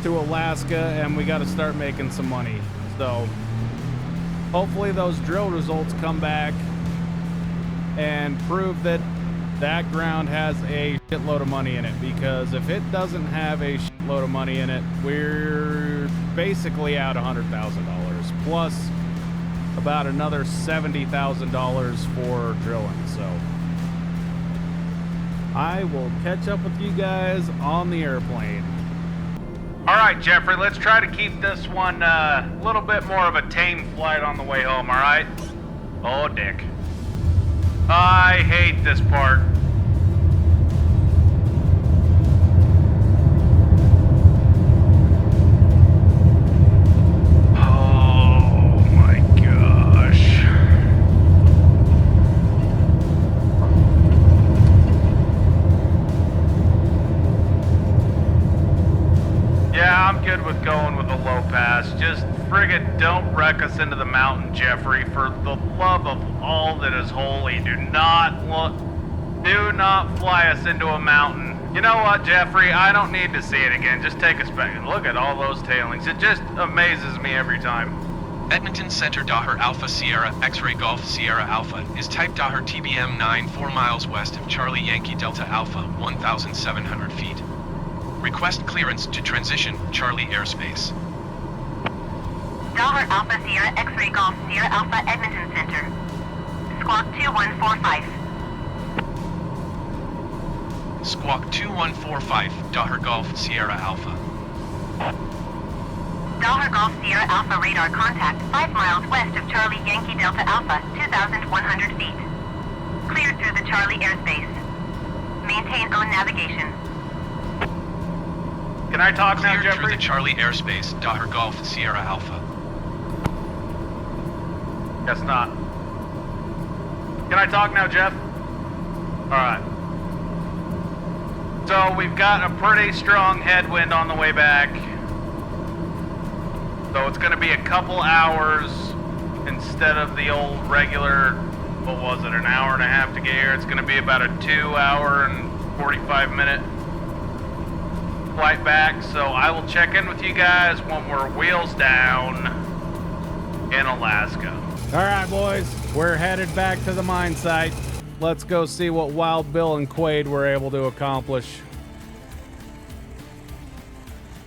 to Alaska and we got to start making some money. So hopefully those drill results come back and prove that that ground has a shitload of money in it, because if it doesn't have a shitload of money in it, we're basically out $100,000 plus about another $70,000 for drilling. So I will catch up with you guys on the airplane. All right, Jeffrey, let's try to keep this one a little bit more of a tame flight on the way home, all right? Oh, dick. I hate this part. Oh, my gosh. Yeah, I'm good with going with a low pass. Just friggin' don't wreck us into the mountain, Jeffrey. For the love of all that is holy, do not fly us into a mountain. You know what, Jeffrey? I don't need to see it again. Just take us back. Look at all those tailings. It just amazes me every time. Edmonton Center Daher Alpha Sierra X-Ray Golf Sierra Alpha is type Daher TBM 9 4 miles west of Charlie Yankee Delta Alpha 1,700 feet. Request clearance to transition Charlie airspace. Daher Alpha Sierra X-Ray Golf Sierra Alpha Edmonton Center. Squawk 2145. Squawk 2145 Daher Golf Sierra Alpha. Daher Golf Sierra Alpha radar contact 5 miles west of Charlie Yankee Delta Alpha 2,100 feet. Cleared through the Charlie airspace. Maintain on navigation. Can I talk now, Cleared Jeffrey? through the Charlie airspace Daher Golf Sierra Alpha. Guess not. Can I talk now, Jeff? Alright. So we've got a pretty strong headwind on the way back. So it's gonna be a couple hours instead of the old regular, what was it, an hour and a half to get here. It's gonna be about a 2 hour and 45 minute flight back. So I will check in with you guys when we're wheels down in Alaska. All right, boys, we're headed back to the mine site. Let's go see what Wild Bill and Quaid were able to accomplish.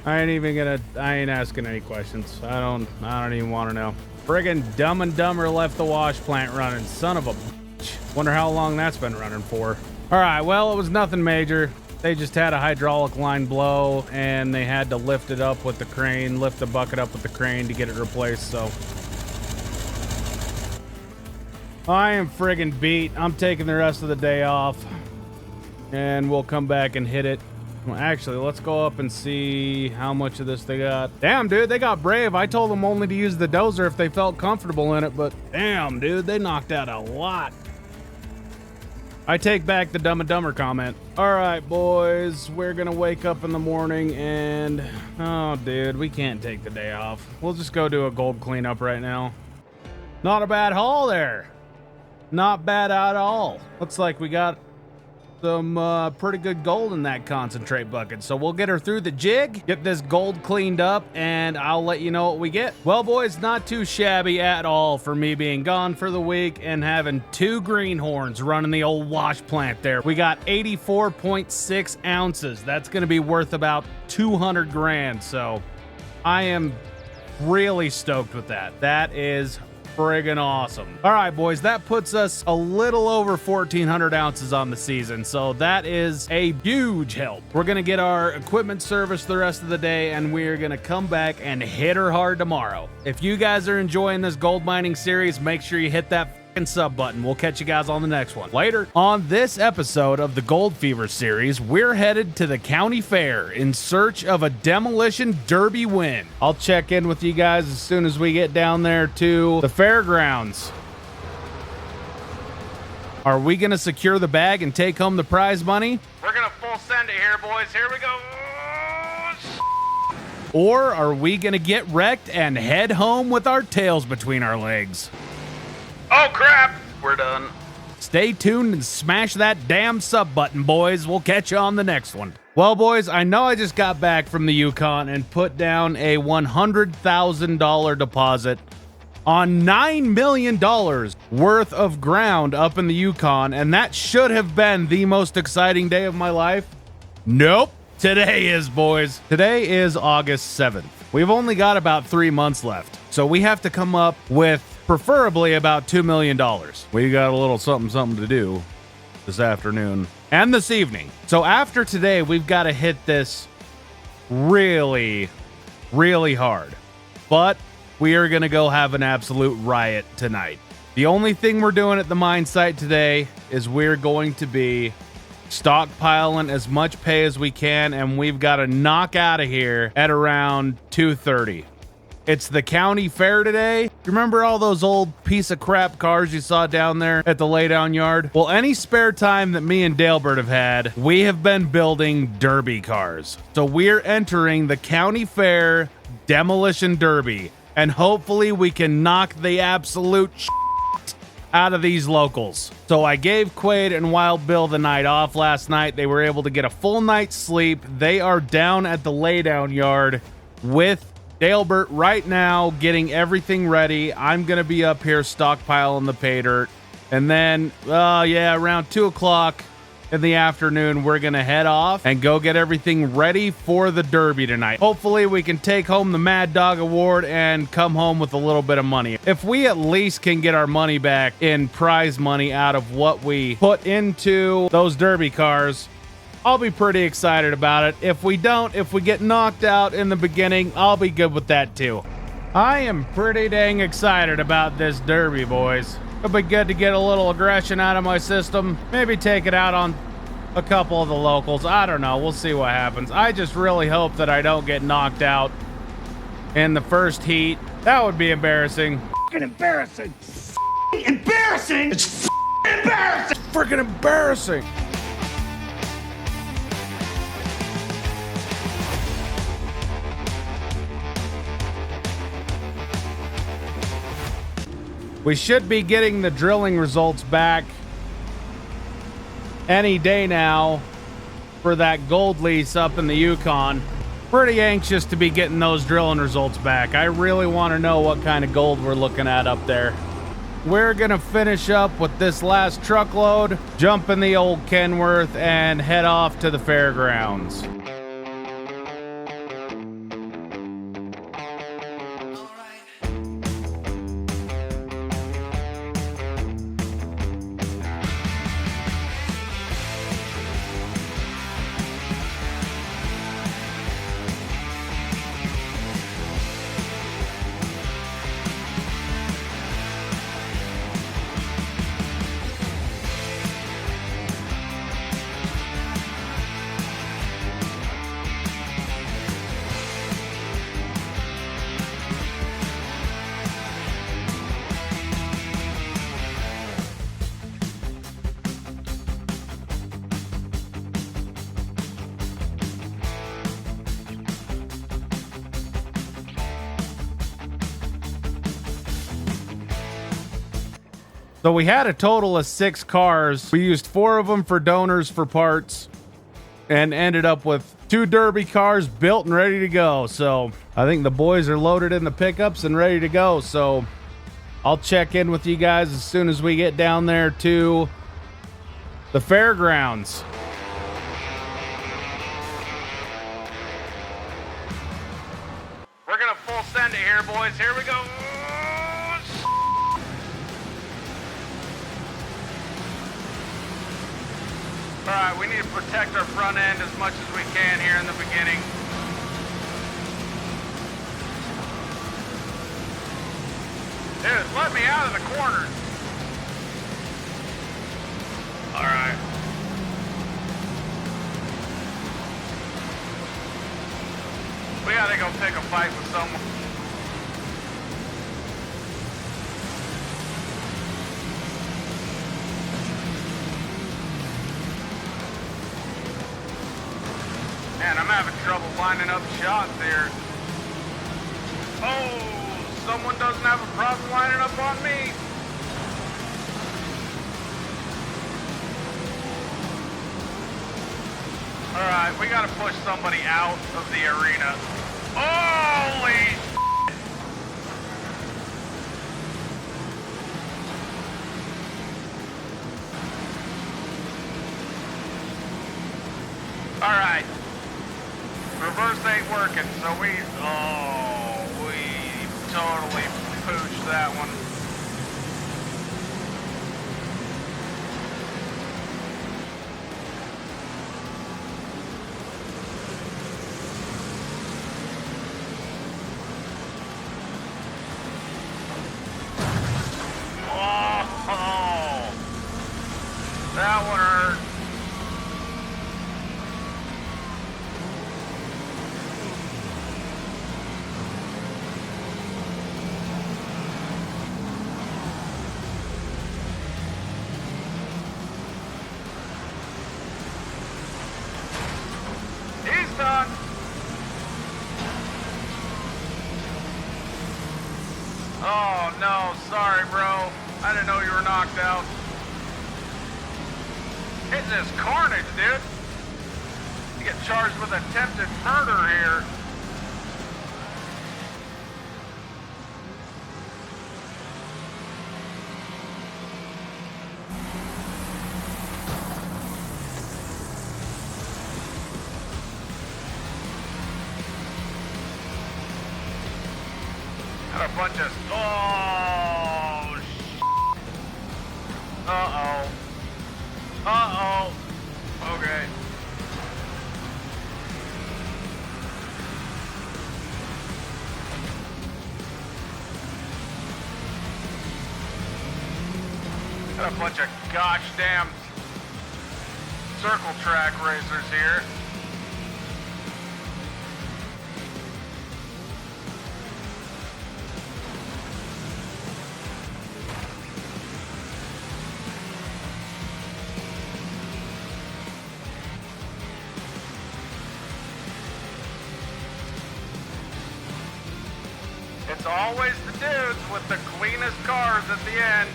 I ain't asking any questions. I don't even want to know. Friggin' Dumb and Dumber left the wash plant running. Son of a bitch. Wonder how long that's been running for. All right, well, it was nothing major. They just had a hydraulic line blow and they had to lift it up with the crane, lift the bucket up with the crane to get it replaced, so. I am friggin' beat. I'm taking the rest of the day off and we'll come back and hit it. Well, actually, let's go up and see how much of this they got. Damn, dude, they got brave. I told them only to use the dozer if they felt comfortable in it, but damn, dude, they knocked out a lot. I take back the Dumb and Dumber comment. All right, boys, we're gonna wake up in the morning and, oh, dude, we can't take the day off. We'll just go do a gold cleanup right now. Not a bad haul there. Not bad at all. Looks like we got some pretty good gold in that concentrate bucket. So we'll get her through the jig, get this gold cleaned up, and I'll let you know what we get. Well, boys, not too shabby at all for me being gone for the week and having 2 greenhorns running the old wash plant there. We got 84.6 ounces. That's going to be worth about 200 grand. So I am really stoked with that. That is friggin' awesome. All right, boys, that puts us a little over 1,400 ounces on the season, so that is a huge help. We're gonna get our equipment serviced the rest of the day, and we're gonna come back and hit her hard tomorrow. If you guys are enjoying this gold mining series, make sure you hit that sub button. We'll catch you guys on the next one. Later. On this episode of the Gold Fever series, we're headed to the county fair in search of a demolition derby win. I'll check in with you guys as soon as we get down there to the fairgrounds. Are we going to secure the bag and take home the prize money? We're going to full send it here, boys. Here we go. Or are we going to get wrecked and head home with our tails between our legs? Oh, crap! We're done. Stay tuned and smash that damn sub button, boys. We'll catch you on the next one. Well, boys, I know I just got back from the Yukon and put down a $100,000 deposit on $9 million worth of ground up in the Yukon, and that should have been the most exciting day of my life. Nope. Today is, boys. Today is August 7th. We've only got about 3 months left, so we have to come up with preferably about $2 million. We got a little something to do this afternoon and this evening. So after today, we've got to hit this really, really hard. But we are going to go have an absolute riot tonight. The only thing we're doing at the mine site today is we're going to be stockpiling as much pay as we can, and we've got to knock out of here at around 2:30. It's the county fair today. You remember all those old piece of crap cars you saw down there at the laydown yard? Well, any spare time that me and Dalebert have had, we have been building derby cars. So we're entering the county fair demolition derby, and hopefully we can knock the absolute out of these locals. So I gave Quaid and Wild Bill the night off last night. They were able to get a full night's sleep. They are down at the laydown yard with Dalebert right now, getting everything ready. I'm going to be up here stockpiling the pay dirt. And then, around 2 o'clock in the afternoon, we're going to head off and go get everything ready for the derby tonight. Hopefully, we can take home the Mad Dog Award and come home with a little bit of money. If we at least can get our money back in prize money out of what we put into those derby cars, I'll be pretty excited about it. If we don't, if we get knocked out in the beginning, I'll be good with that too. I am pretty dang excited about this derby, boys. It'll be good to get a little aggression out of my system. Maybe take it out on a couple of the locals. I don't know. We'll see what happens. I just really hope that I don't get knocked out in the first heat. That would be embarrassing. Fucking embarrassing. Embarrassing. It's embarrassing. Freaking embarrassing. We should be getting the drilling results back any day now for that gold lease up in the Yukon. Pretty anxious to be getting those drilling results back. I really want to know what kind of gold we're looking at up there. We're going to finish up with this last truckload, jump in the old Kenworth, and head off to the fairgrounds. So we had a total of 6 cars. We used 4 of them for donors for parts and ended up with 2 derby cars built and ready to go. So I think the boys are loaded in the pickups and ready to go. So I'll check in with you guys as soon as we get down there to the fairgrounds. We're gonna full send it here, boys. Here we go. All right, we need to protect our front end as much as we can here in the beginning. Dude, let me out of the corner. All right. We gotta go pick a fight with someone. Man, I'm having trouble lining up shots here. Oh, someone doesn't have a problem lining up on me. All right, we gotta push somebody out of the arena. Holy all right. Reverse ain't working, so we totally pooched that one. sorry, bro. I didn't know you were knocked out. It's this carnage, dude. You get charged with attempted murder here. Got a bunch of... Oh, uh-oh. Uh-oh. Okay. Got a bunch of gosh damn circle track racers here. It's always the dudes with the cleanest cars at the end.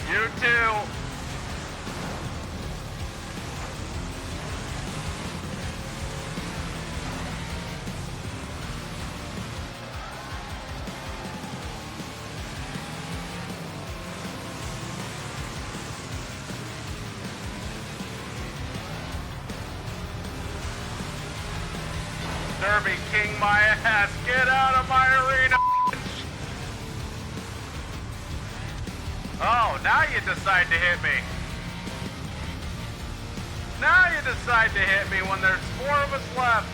You too. Derby king my ass. Get out of my arena. Oh, now you decide to hit me. Now you decide to hit me when there's 4 of us left.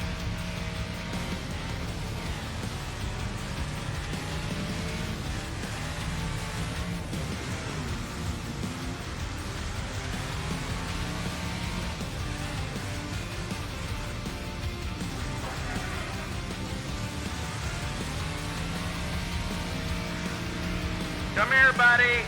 Come here, buddy.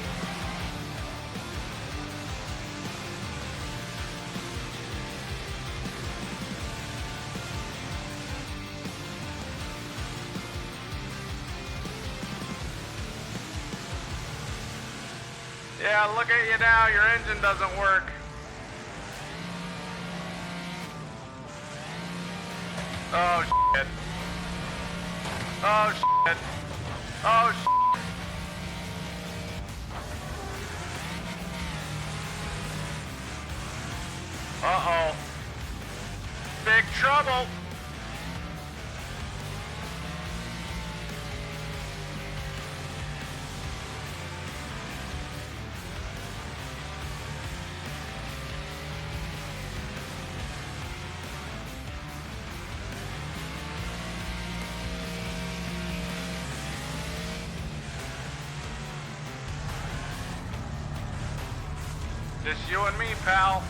Yeah, look at you now. Your engine doesn't work. Oh, shit. Oh, shit. Oh, shit. Uh-oh. Big trouble. Just you and me, pal.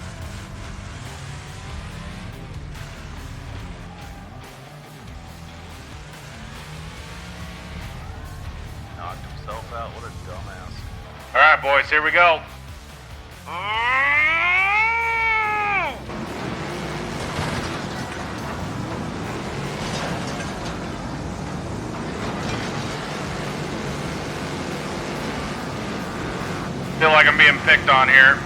Knocked himself out. What a dumbass. All right, boys, here we go. Feel like I'm being picked on here.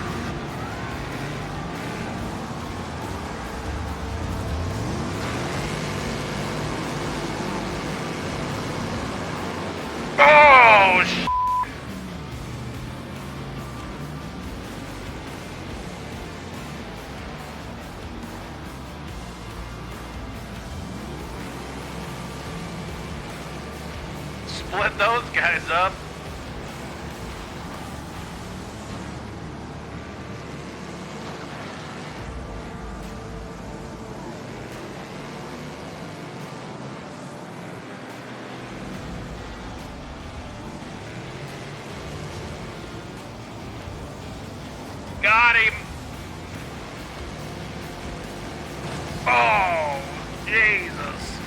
Oh, sh**. Split those guys up. Got him. Oh, Jesus.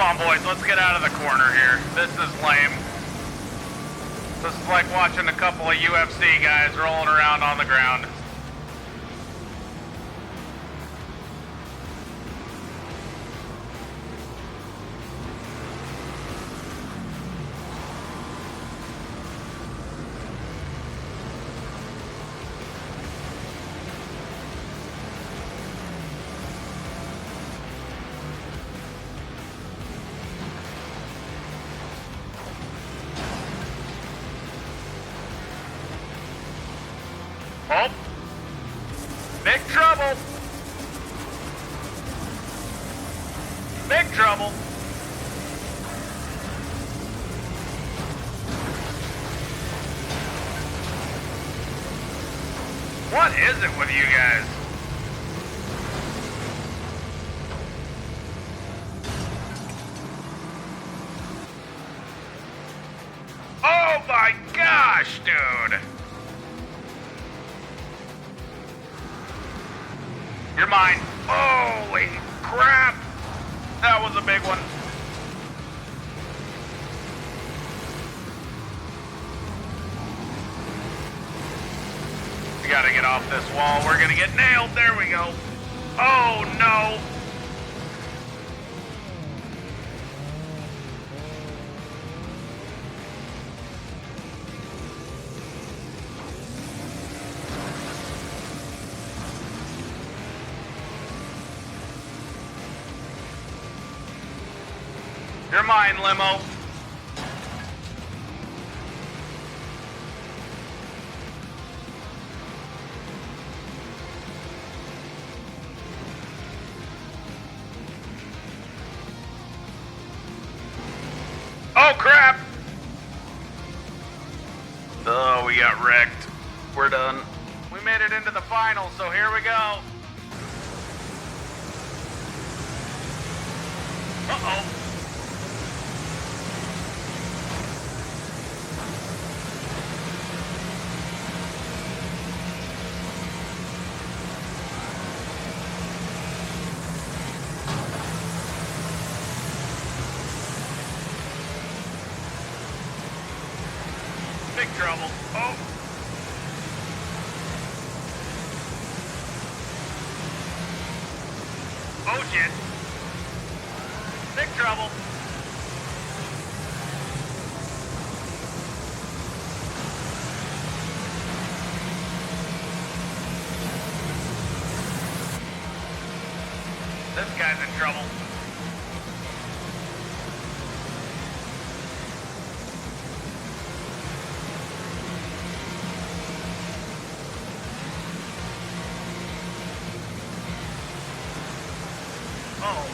on, boys, let's get out of the corner here. This is lame. This is like watching a couple of UFC guys rolling around on the ground. Oh, big trouble. Big trouble. What is it with you guys? Oh my gosh, dude. You're mine. Holy crap. That was a big one. We gotta get off this wall. We're gonna get nailed. There we go. Oh no. You're mine, limo. Oh, crap! Oh, we got wrecked. We're done. We made it into the finals, so here we go. Uh-oh. Big trouble. Oh. Oh shit. Big trouble. This guy's in trouble. Oh.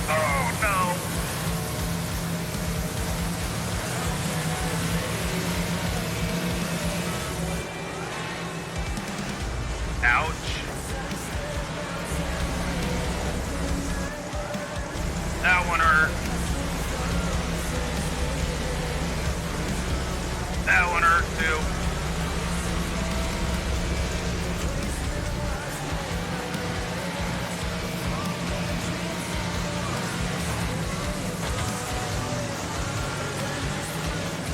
Oh no. Ouch. That one hurt. That one hurt too.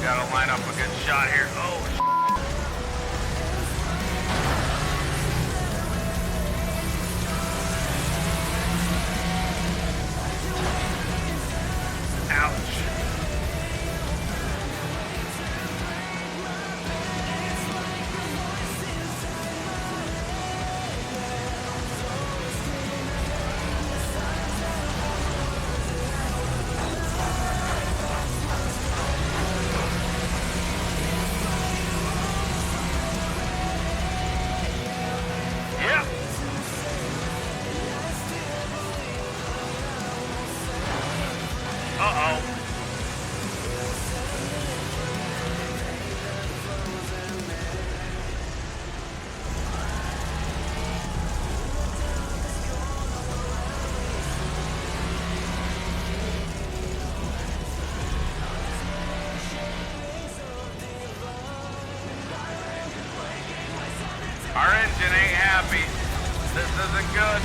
Gotta line up a good shot here. Oh, ouch. Our engine ain't happy. This isn't good.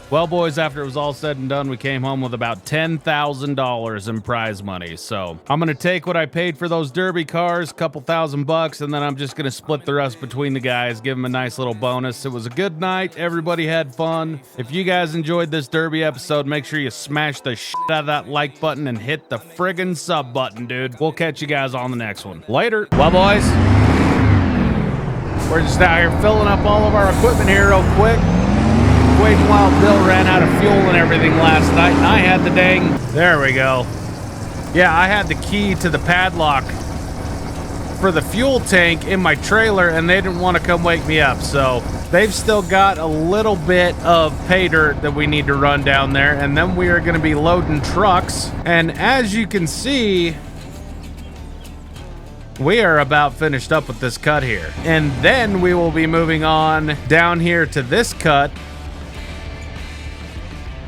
Well, boys, after it was all said and done, we came home with about $10,000 in prize money. So I'm going to take what I paid for those derby cars, a couple $1,000, and then I'm just going to split the rest between the guys, give them a nice little bonus. It was a good night. Everybody had fun. If you guys enjoyed this derby episode, make sure you smash the shit out of that like button and hit the friggin' sub button, dude. We'll catch you guys on the next one. Later. Well, boys, we're just out here filling up all of our equipment here real quick. Wait while Bill ran out of fuel and everything last night, and I had the dang... There we go. Yeah, I had the key to the padlock for the fuel tank in my trailer, and they didn't want to come wake me up, so they've still got a little bit of pay dirt that we need to run down there, and then we are going to be loading trucks. And as you can see, we are about finished up with this cut here. And then we will be moving on down here to this cut.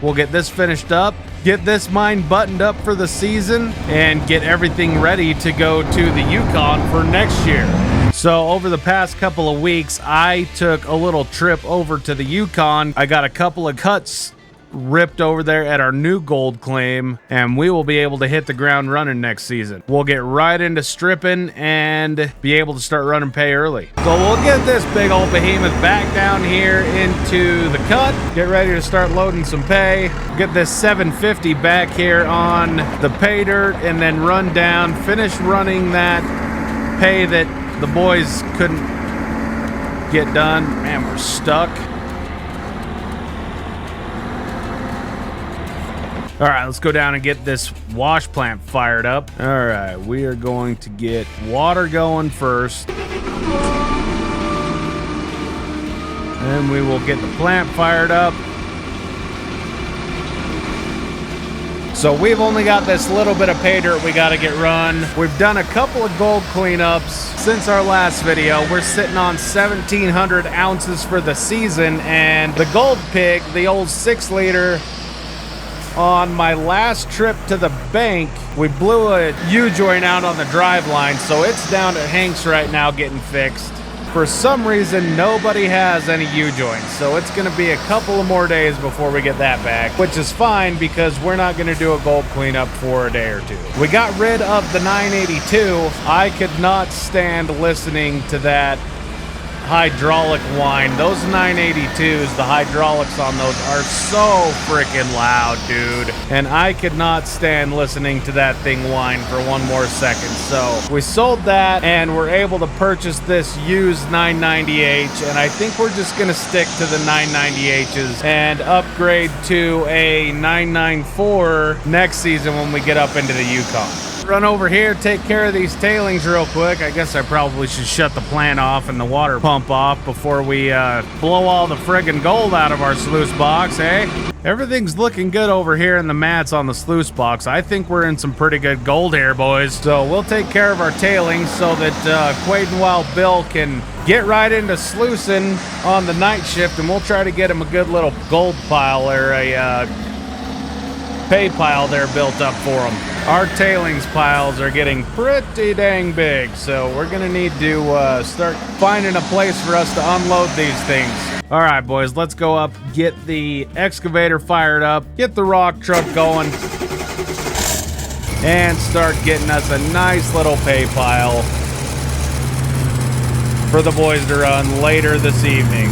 We'll get this finished up, get this mine buttoned up for the season, and get everything ready to go to the Yukon for next year. So over the past couple of weeks, I took a little trip over to the Yukon. I got a couple of cuts ripped over there at our new gold claim, and we will be able to hit the ground running next season. We'll get right into stripping and be able to start running pay early. So we'll get this big old behemoth back down here into the cut, get ready to start loading some pay, get this 750 back here on the pay dirt, and then run down, finish running that pay that the boys couldn't get done. Man, we're stuck. All right, let's go down and get this wash plant fired up. All right, we are going to get water going first. Then we will get the plant fired up. So we've only got this little bit of pay dirt we got to get run. We've done a couple of gold cleanups since our last video. We're sitting on 1,700 ounces for the season, and the gold pig, the old 6-liter, on my last trip to the bank, we blew a U-joint out on the drive line, so it's down at Hank's right now getting fixed. For some reason, nobody has any U-joints, so it's going to be a couple of more days before we get that back, which is fine because we're not going to do a gold cleanup for a day or two. We got rid of the 982. I could not stand listening to that hydraulic whine. Those 982s, the hydraulics on those are so freaking loud, dude. And I could not stand listening to that thing whine for one more second. So we sold that and we're able to purchase this used 990H, and I think we're just gonna stick to the 990Hs and upgrade to a 994 next season when we get up into the Yukon. Run over here, take care of these tailings real quick. I guess I probably should shut the plant off and the water pump off before we blow all the friggin' gold out of our sluice box, eh? Everything's looking good over here in the mats on the sluice box. I think we're in some pretty good gold here, boys. So we'll take care of our tailings so that Quaid and Wild Bill can get right into sluicing on the night shift, and we'll try to get him a good little gold pile or a pay pile there built up for them. Our tailings piles are getting pretty dang big, so we're gonna need to start finding a place for us to unload these things. All right, boys, let's go up, get the excavator fired up, get the rock truck going, and start getting us a nice little pay pile for the boys to run later this evening.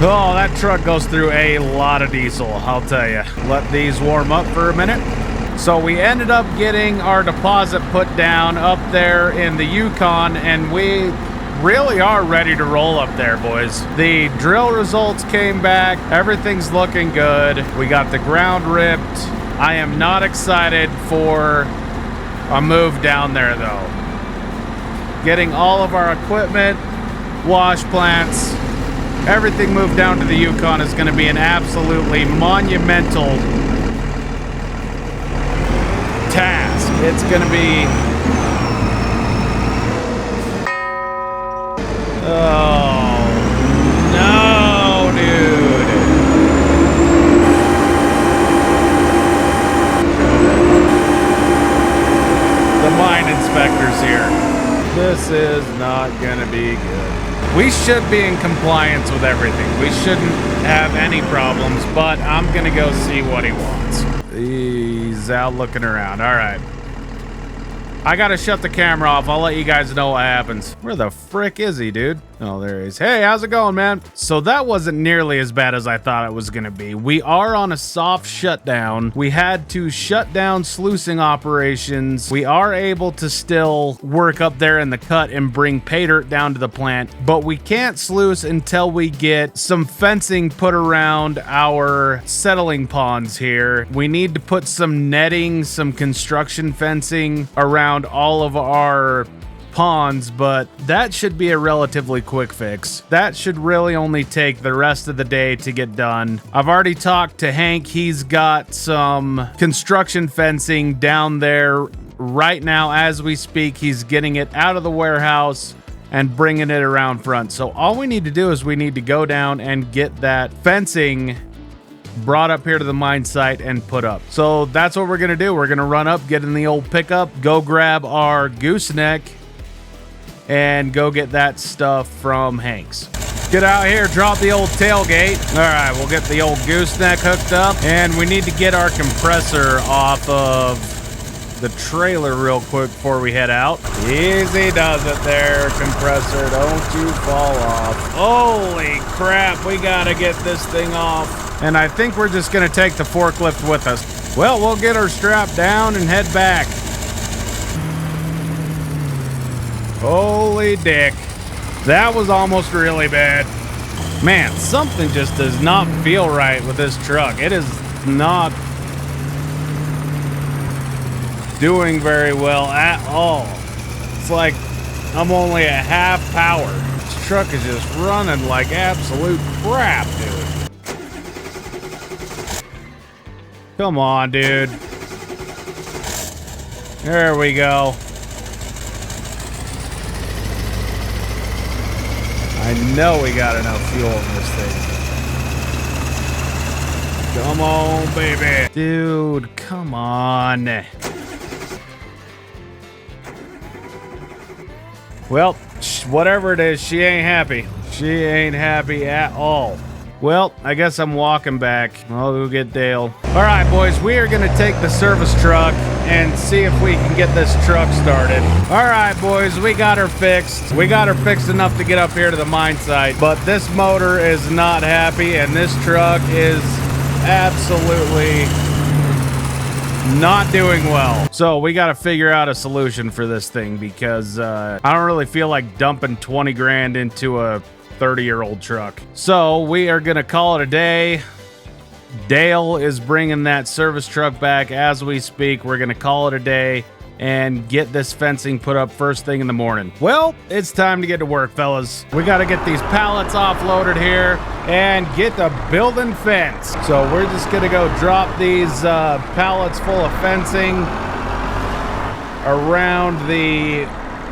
Oh, that truck goes through a lot of diesel, I'll tell you. Let these warm up for a minute. So we ended up getting our deposit put down up there in the Yukon, and we really are ready to roll up there, boys. The drill results came back. Everything's looking good. We got the ground ripped. I am not excited for a move down there, though. Getting all of our equipment, wash plants, everything moved down to the Yukon is going to be an absolutely monumental task. It's going to be... Oh, no, dude. The mine inspector's here. This is not going to be good. We should be in compliance with everything. We shouldn't have any problems, but I'm going to go see what he wants. He's out looking around. All right. I gotta shut the camera off. I'll let you guys know what happens. Where the frick is he, dude? Oh, there he is. Hey, how's it going, man? So that wasn't nearly as bad as I thought it was gonna be. We are on a soft shutdown. We had to shut down sluicing operations. We are able to still work up there in the cut and bring pay dirt down to the plant, but we can't sluice until we get some fencing put around our settling ponds here. We need to put some netting, some construction fencing around all of our ponds, but that should be a relatively quick fix. That should really only take the rest of the day to get done. I've already talked to Hank. He's got some construction fencing down there right now as we speak. He's getting it out of the warehouse and bringing it around front. So all we need to do is we need to go down and get that fencing brought up here to the mine site and put up. So that's what we're gonna do. We're gonna run up, get in the old pickup, go grab our gooseneck, and go get that stuff from Hank's. Get out here, drop the old tailgate. All right, we'll get the old gooseneck hooked up, and we need to get our compressor off of the trailer real quick before we head out. Easy does it there, compressor. Don't you fall off. Holy crap, we gotta get this thing off. And I think we're just gonna take the forklift with us. Well, we'll get her strapped down and head back. Holy dick. That was almost really bad. Man, something just does not feel right with this truck. It is not doing very well at all. It's like I'm only at half power. This truck is just running like absolute crap, dude. Come on, dude. There we go. I know we got enough fuel in this thing. Come on, baby. Dude, come on. Well, whatever it is, she ain't happy. She ain't happy at all. Well, I guess I'm walking back. I'll go get Dale. All right, boys, we are going to take the service truck and see if we can get this truck started. All right, boys, we got her fixed. We got her fixed enough to get up here to the mine site, but this motor is not happy, and this truck is absolutely not doing well. So we got to figure out a solution for this thing because I don't really feel like dumping 20 grand into a 30-year-old truck. So we are gonna call it a day. Dale is bringing that service truck back as we speak. We're gonna call it a day and get this fencing put up first thing in the morning. Well, it's time to get to work, fellas. We got to get these pallets offloaded here and get the building fence. So we're just gonna go drop these pallets full of fencing around the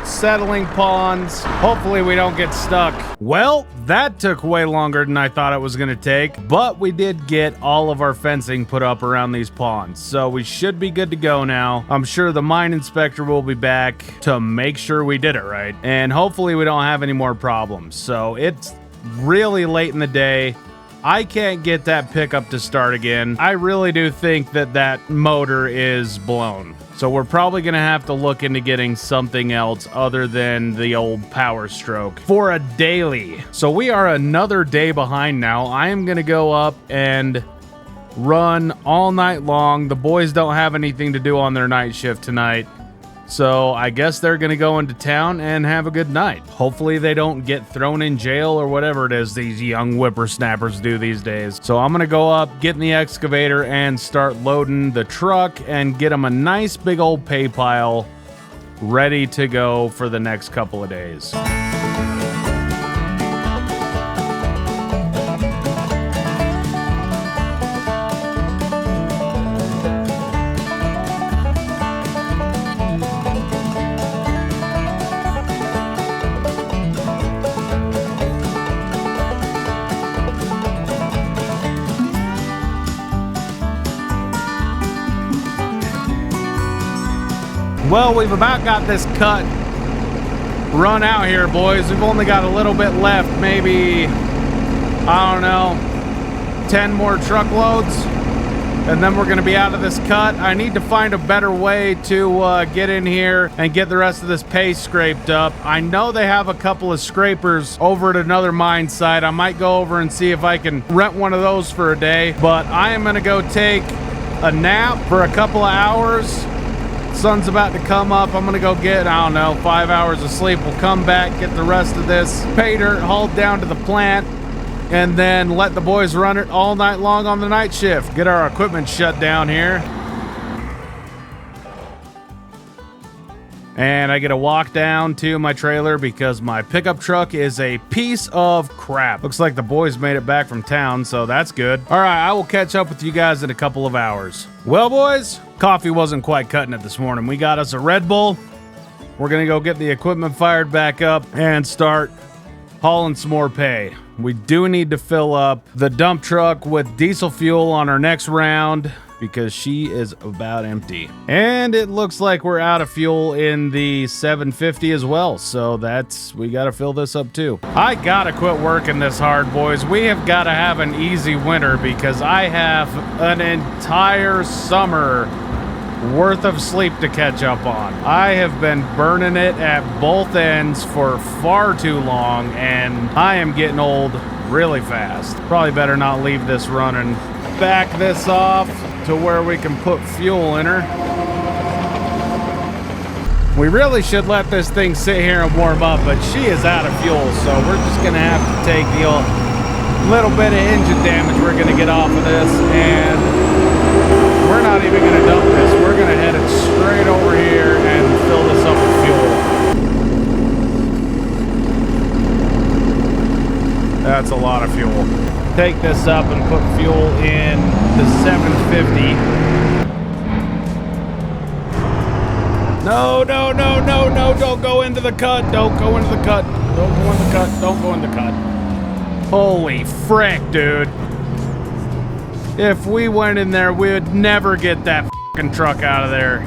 settling ponds. Hopefully we don't get stuck. Well, that took way longer than I thought it was going to take, but we did get all of our fencing put up around these ponds, so we should be good to go now. I'm sure the mine inspector will be back to make sure we did it right, and hopefully we don't have any more problems. So it's really late in the day. I can't get that pickup to start again. I really do think that that motor is blown. So we're probably going to have to look into getting something else other than the old Power Stroke for a daily. So we are another day behind now. I am going to go up and run all night long. The boys don't have anything to do on their night shift tonight. So I guess they're going to go into town and have a good night. Hopefully they don't get thrown in jail or whatever it is these young whippersnappers do these days. So I'm going to go up, get in the excavator, and start loading the truck and get them a nice big old pay pile ready to go for the next couple of days. Well, we've about got this cut run out here, boys. We've only got a little bit left, maybe, I don't know, 10 more truckloads, and then we're going to be out of this cut. I need to find a better way to get in here and get the rest of this pay scraped up. I know they have a couple of scrapers over at another mine site. I might go over and see if I can rent one of those for a day, but I am going to go take a nap for a couple of hours. Sun's about to come up. I'm gonna go get, I don't know, 5 hours of sleep. We'll come back, get the rest of this pay dirt hauled down to the plant, and then let the boys run it all night long on the night shift. Get our equipment shut down here. And I get to walk down to my trailer because my pickup truck is a piece of crap. Looks like the boys made it back from town, so that's good. All right, I will catch up with you guys in a couple of hours. Well, boys, coffee wasn't quite cutting it this morning. We got us a Red Bull. We're gonna go get the equipment fired back up and start hauling some more pay. We do need to fill up the dump truck with diesel fuel on our next round because she is about empty. And it looks like we're out of fuel in the 750 as well, so we gotta fill this up too. I gotta quit working this hard, boys. We have gotta have an easy winter because I have an entire summer worth of sleep to catch up on. I have been burning it at both ends for far too long, and I am getting old really fast. Probably better not leave this running. Back this off to where we can put fuel in her. We really should let this thing sit here and warm up, but she is out of fuel, so we're just gonna have to take the little bit of engine damage we're gonna get off of this, and we're not even gonna dump this. We're gonna head it straight over here and fill this up with fuel. That's a lot of fuel. Take this up and put fuel in the 750. No, no, no, no, no, don't go into the cut. Don't go into the cut. Don't go in the cut. Don't go in the cut. Holy frick, dude. If we went in there, we would never get that fucking truck out of there.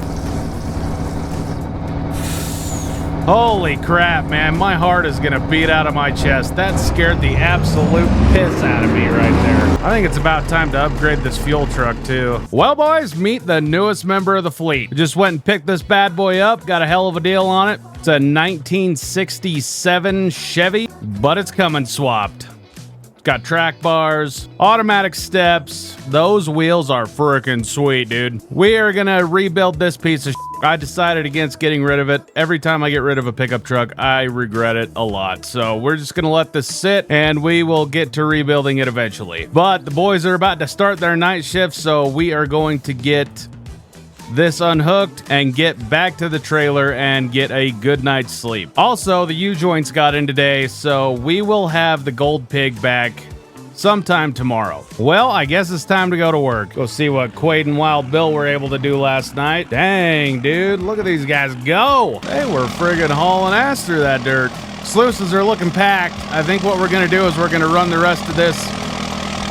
Holy crap, man. My heart is gonna beat out of my chest. That scared the absolute piss out of me right there. I think it's about time to upgrade this fuel truck too. Well, boys, meet the newest member of the fleet. I just went and picked this bad boy up. Got a hell of a deal on it. It's a 1967 Chevy, but it's coming swapped. Got track bars, automatic steps. Those wheels are freaking sweet, dude. We are gonna rebuild this piece of shit. I decided against getting rid of it. Every time I get rid of a pickup truck, I regret it a lot. So we're just gonna let this sit and we will get to rebuilding it eventually. But the boys are about to start their night shift, so we are going to get this unhooked and get back to the trailer and get a good night's sleep. Also, the U-joints got in today, so we will have the gold pig back sometime tomorrow. Well, I guess it's time to go to work. Go see what Quaid and Wild Bill were able to do last night. Dang, dude, look at these guys go. They were friggin' hauling ass through that dirt. Sluices are looking packed. I think what we're gonna do is we're gonna run the rest of this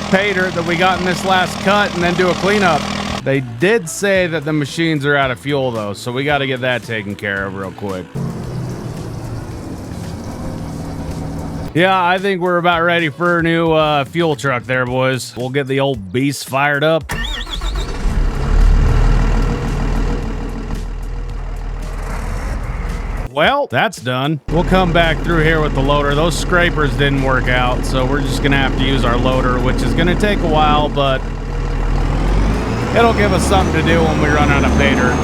pay dirt that we got in this last cut and then do a cleanup. They did say that the machines are out of fuel though, so we got to get that taken care of real quick. Yeah, I think we're about ready for a new fuel truck there, boys. We'll get the old beast fired up. Well, that's done. We'll come back through here with the loader. Those scrapers didn't work out, so we're just gonna have to use our loader, which is gonna take a while, but it'll give us something to do when we run out of pay dirt.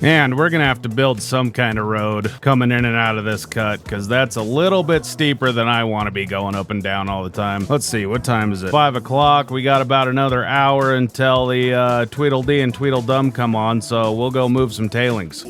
And we're gonna have to build some kind of road coming in and out of this cut, because that's a little bit steeper than I want to be going up and down all the time. Let's see, what time is it? 5 o'clock. We got about another hour until the Tweedledee and Tweedledum come on, so we'll go move some tailings.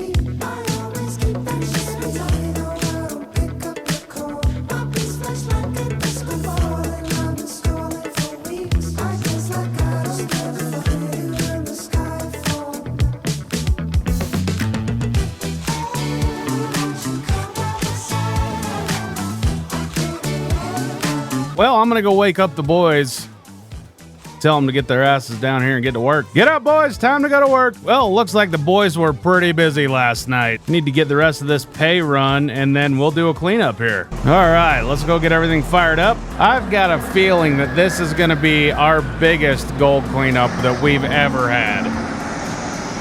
Well, I'm gonna go wake up the boys. Tell them to get their asses down here and get to work. Get up, boys. Time to go to work. Well, looks like the boys were pretty busy last night. Need to get the rest of this pay run, and then we'll do a cleanup here. All right, let's go get everything fired up. I've got a feeling that this is gonna be our biggest gold cleanup that we've ever had.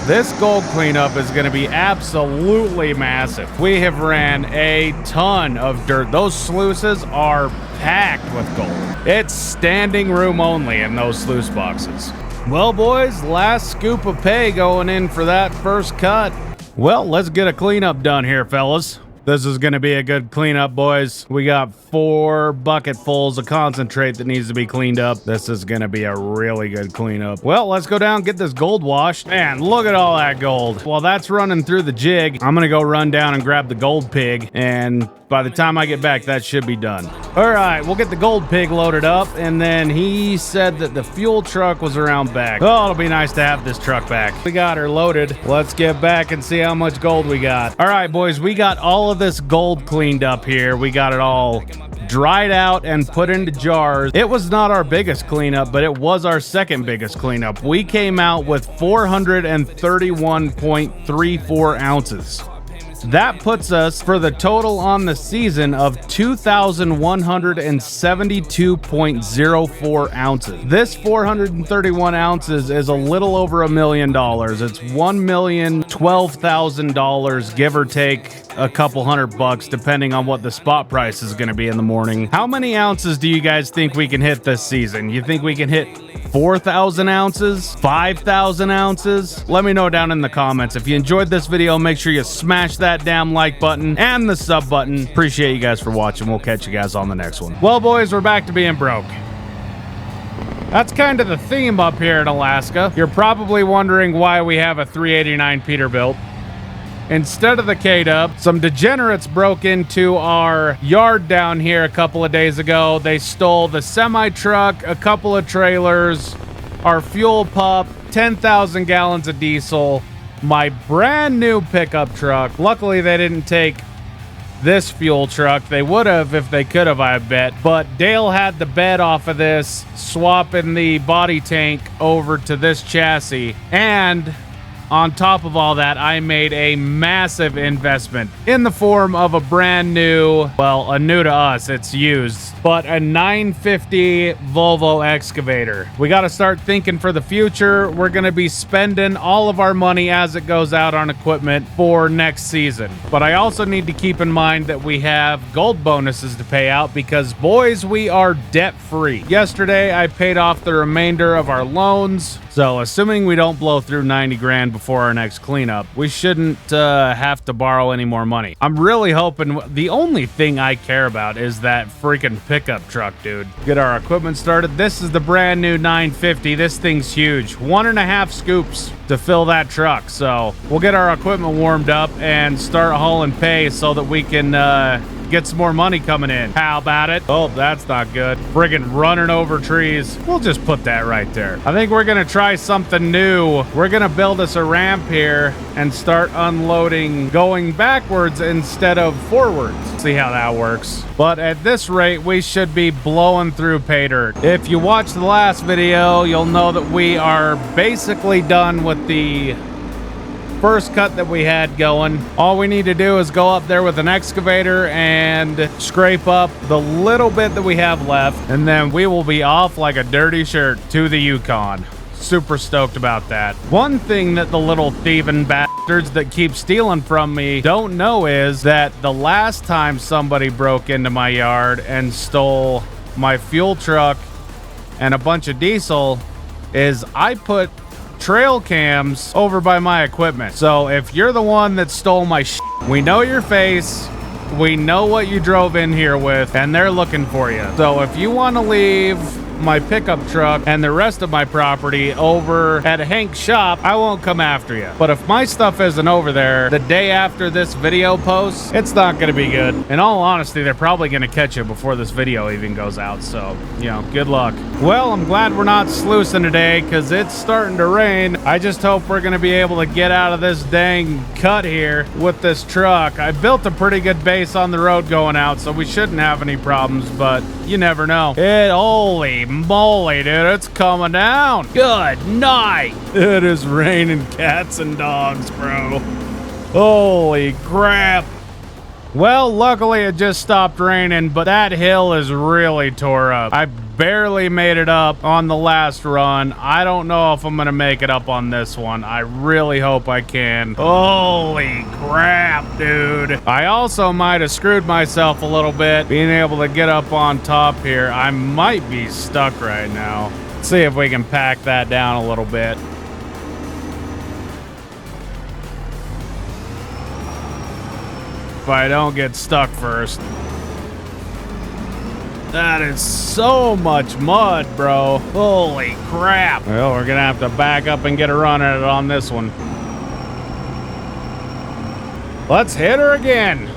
This gold cleanup is going to be absolutely massive. We have ran a ton of dirt. Those sluices are packed with gold. It's standing room only in those sluice boxes. Well, boys, last scoop of pay going in for that first cut. Well, let's get a cleanup done here, fellas. This is going to be a good cleanup, boys. We got 4 bucketfuls of concentrate that needs to be cleaned up. This is going to be a really good cleanup. Well, let's go down and get this gold washed. Man, look at all that gold. While that's running through the jig, I'm going to go run down and grab the gold pig. And by the time I get back, that should be done. All right, we'll get the gold pig loaded up. And then he said that the fuel truck was around back. Oh, it'll be nice to have this truck back. We got her loaded. Let's get back and see how much gold we got. All right, boys, we got all of this gold cleaned up here. We got it all dried out and put into jars. It was not our biggest cleanup, but it was our second biggest cleanup. We came out with 431.34 ounces. That puts us for the total on the season of 2,172.04 ounces. This 431 ounces is a little over $1 million. It's $1,012,000, give or take a couple $100, depending on what the spot price is going to be in the morning. How many ounces do you guys think we can hit this season? You think we can hit 4,000 ounces? 5,000 ounces? Let me know down in the comments. If you enjoyed this video, make sure you smash that damn like button and the sub button. Appreciate you guys for watching. We'll catch you guys on the next one. Well, boys, we're back to being broke. That's kind of the theme up here in Alaska. You're probably wondering why we have a 389 Peterbilt instead of the K-Dub. Some degenerates broke into our yard down here a couple of days ago. They stole the semi-truck, a couple of trailers, our fuel pup, 10,000 gallons of diesel, my brand new pickup truck. Luckily, they didn't take this fuel truck. They would have if they could have, I bet. But Dale had the bed off of this, swapping the body tank over to this chassis. And on top of all that, I made a massive investment in the form of a brand new, well, a new to us, it's used, but a 950 Volvo excavator. We got to start thinking for the future. We're going to be spending all of our money as it goes out on equipment for next season. But I also need to keep in mind that we have gold bonuses to pay out because, boys, we are debt free. Yesterday, I paid off the remainder of our loans. So assuming we don't blow through 90 grand before our next cleanup, we shouldn't have to borrow any more money. I'm really hoping the only thing I care about is that freaking pickup truck, dude. Get our equipment started. This is the brand new 950. This thing's huge. 1.5 scoops to fill that truck. So we'll get our equipment warmed up and start hauling pay so that we can get some more money coming in. How about it? Oh, that's not good. Friggin' running over trees. We'll just put that right there. I think we're gonna try something new. We're gonna build us a ramp here and start unloading going backwards instead of forwards. See how that works. But at this rate, we should be blowing through pay dirt. If you watched the last video, you'll know that we are basically done with the first cut that we had going. All we need to do is go up there with an excavator and scrape up the little bit that we have left, and then we will be off like a dirty shirt to the Yukon. Super stoked about that. One thing that the little thieving bastards that keep stealing from me don't know is that the last time somebody broke into my yard and stole my fuel truck and a bunch of diesel is I put trail cams over by my equipment. So if you're the one that stole my shit, we know your face, we know what you drove in here with, and they're looking for you. So if you want to leave my pickup truck and the rest of my property over at Hank's shop, I won't come after you. But if my stuff isn't over there the day after this video posts, it's not going to be good. In all honesty, they're probably going to catch you before this video even goes out. So, you know, good luck. Well, I'm glad we're not sluicing today because it's starting to rain. I just hope we're going to be able to get out of this dang cut here with this truck. I built a pretty good base on the road going out, so we shouldn't have any problems, but you never know. Holy moly, dude, it's coming down. Good night. It is raining cats and dogs, bro. Holy crap. Well, luckily it just stopped raining, but that hill is really tore up. I barely made it up on the last run. I don't know if I'm gonna make it up on this one. I really hope I can. Holy crap, dude. I also might have screwed myself a little bit being able to get up on top here. I might be stuck right now. Let's see if we can pack that down a little bit. If I don't get stuck first. That is so much mud, bro. Holy crap. Well, we're gonna have to back up and get a run at it on this one. Let's hit her again.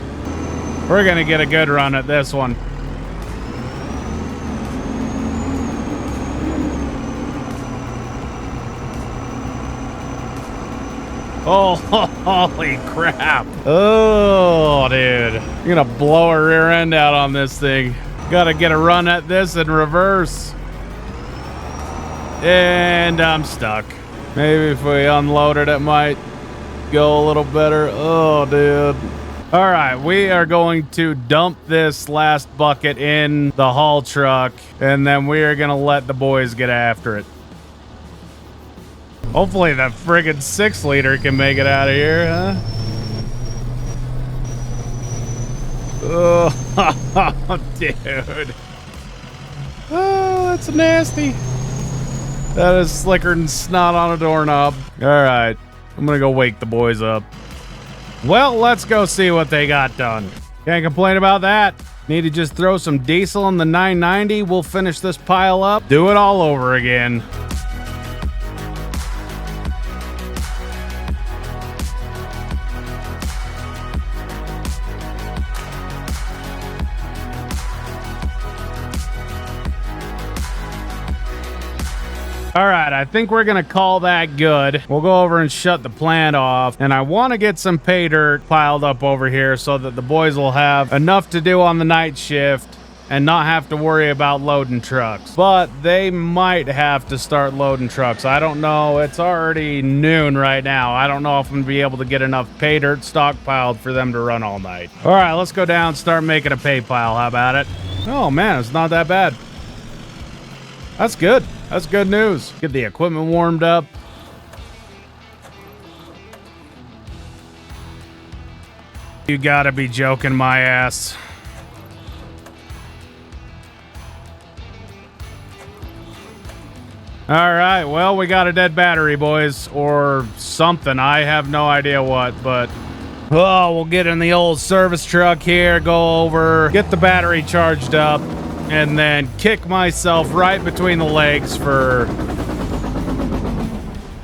We're gonna get a good run at this one. Oh, holy crap. Oh, dude. You're gonna blow her rear end out on this thing. Gotta get a run at this in reverse. And I'm stuck. Maybe if we unload it, it might go a little better. Oh, dude. All right, we are going to dump this last bucket in the haul truck, and then we are gonna let the boys get after it. Hopefully that friggin' 6-liter can make it out of here, huh? Oh, dude. Oh, that's nasty. That is slicker than snot on a doorknob. All right, I'm gonna go wake the boys up. Well, let's go see what they got done. Can't complain about that. Need to just throw some diesel in the 990. We'll finish this pile up. Do it all over again. All right, I think we're gonna call that good. We'll go over and shut the plant off, and I want to get some pay dirt piled up over here so that the boys will have enough to do on the night shift and not have to worry about loading trucks. But they might have to start loading trucks. I don't know. It's already noon right now. I don't know if I'm gonna be able to get enough pay dirt stockpiled for them to run all night. All right, let's go down and start making a pay pile. How about it? Oh man, it's not that bad. That's good. That's good news. Get the equipment warmed up. You gotta be joking my ass. All right, well, we got a dead battery, boys, or something. I have no idea what, but oh, we'll get in the old service truck here, go over, get the battery charged up, and then kick myself right between the legs for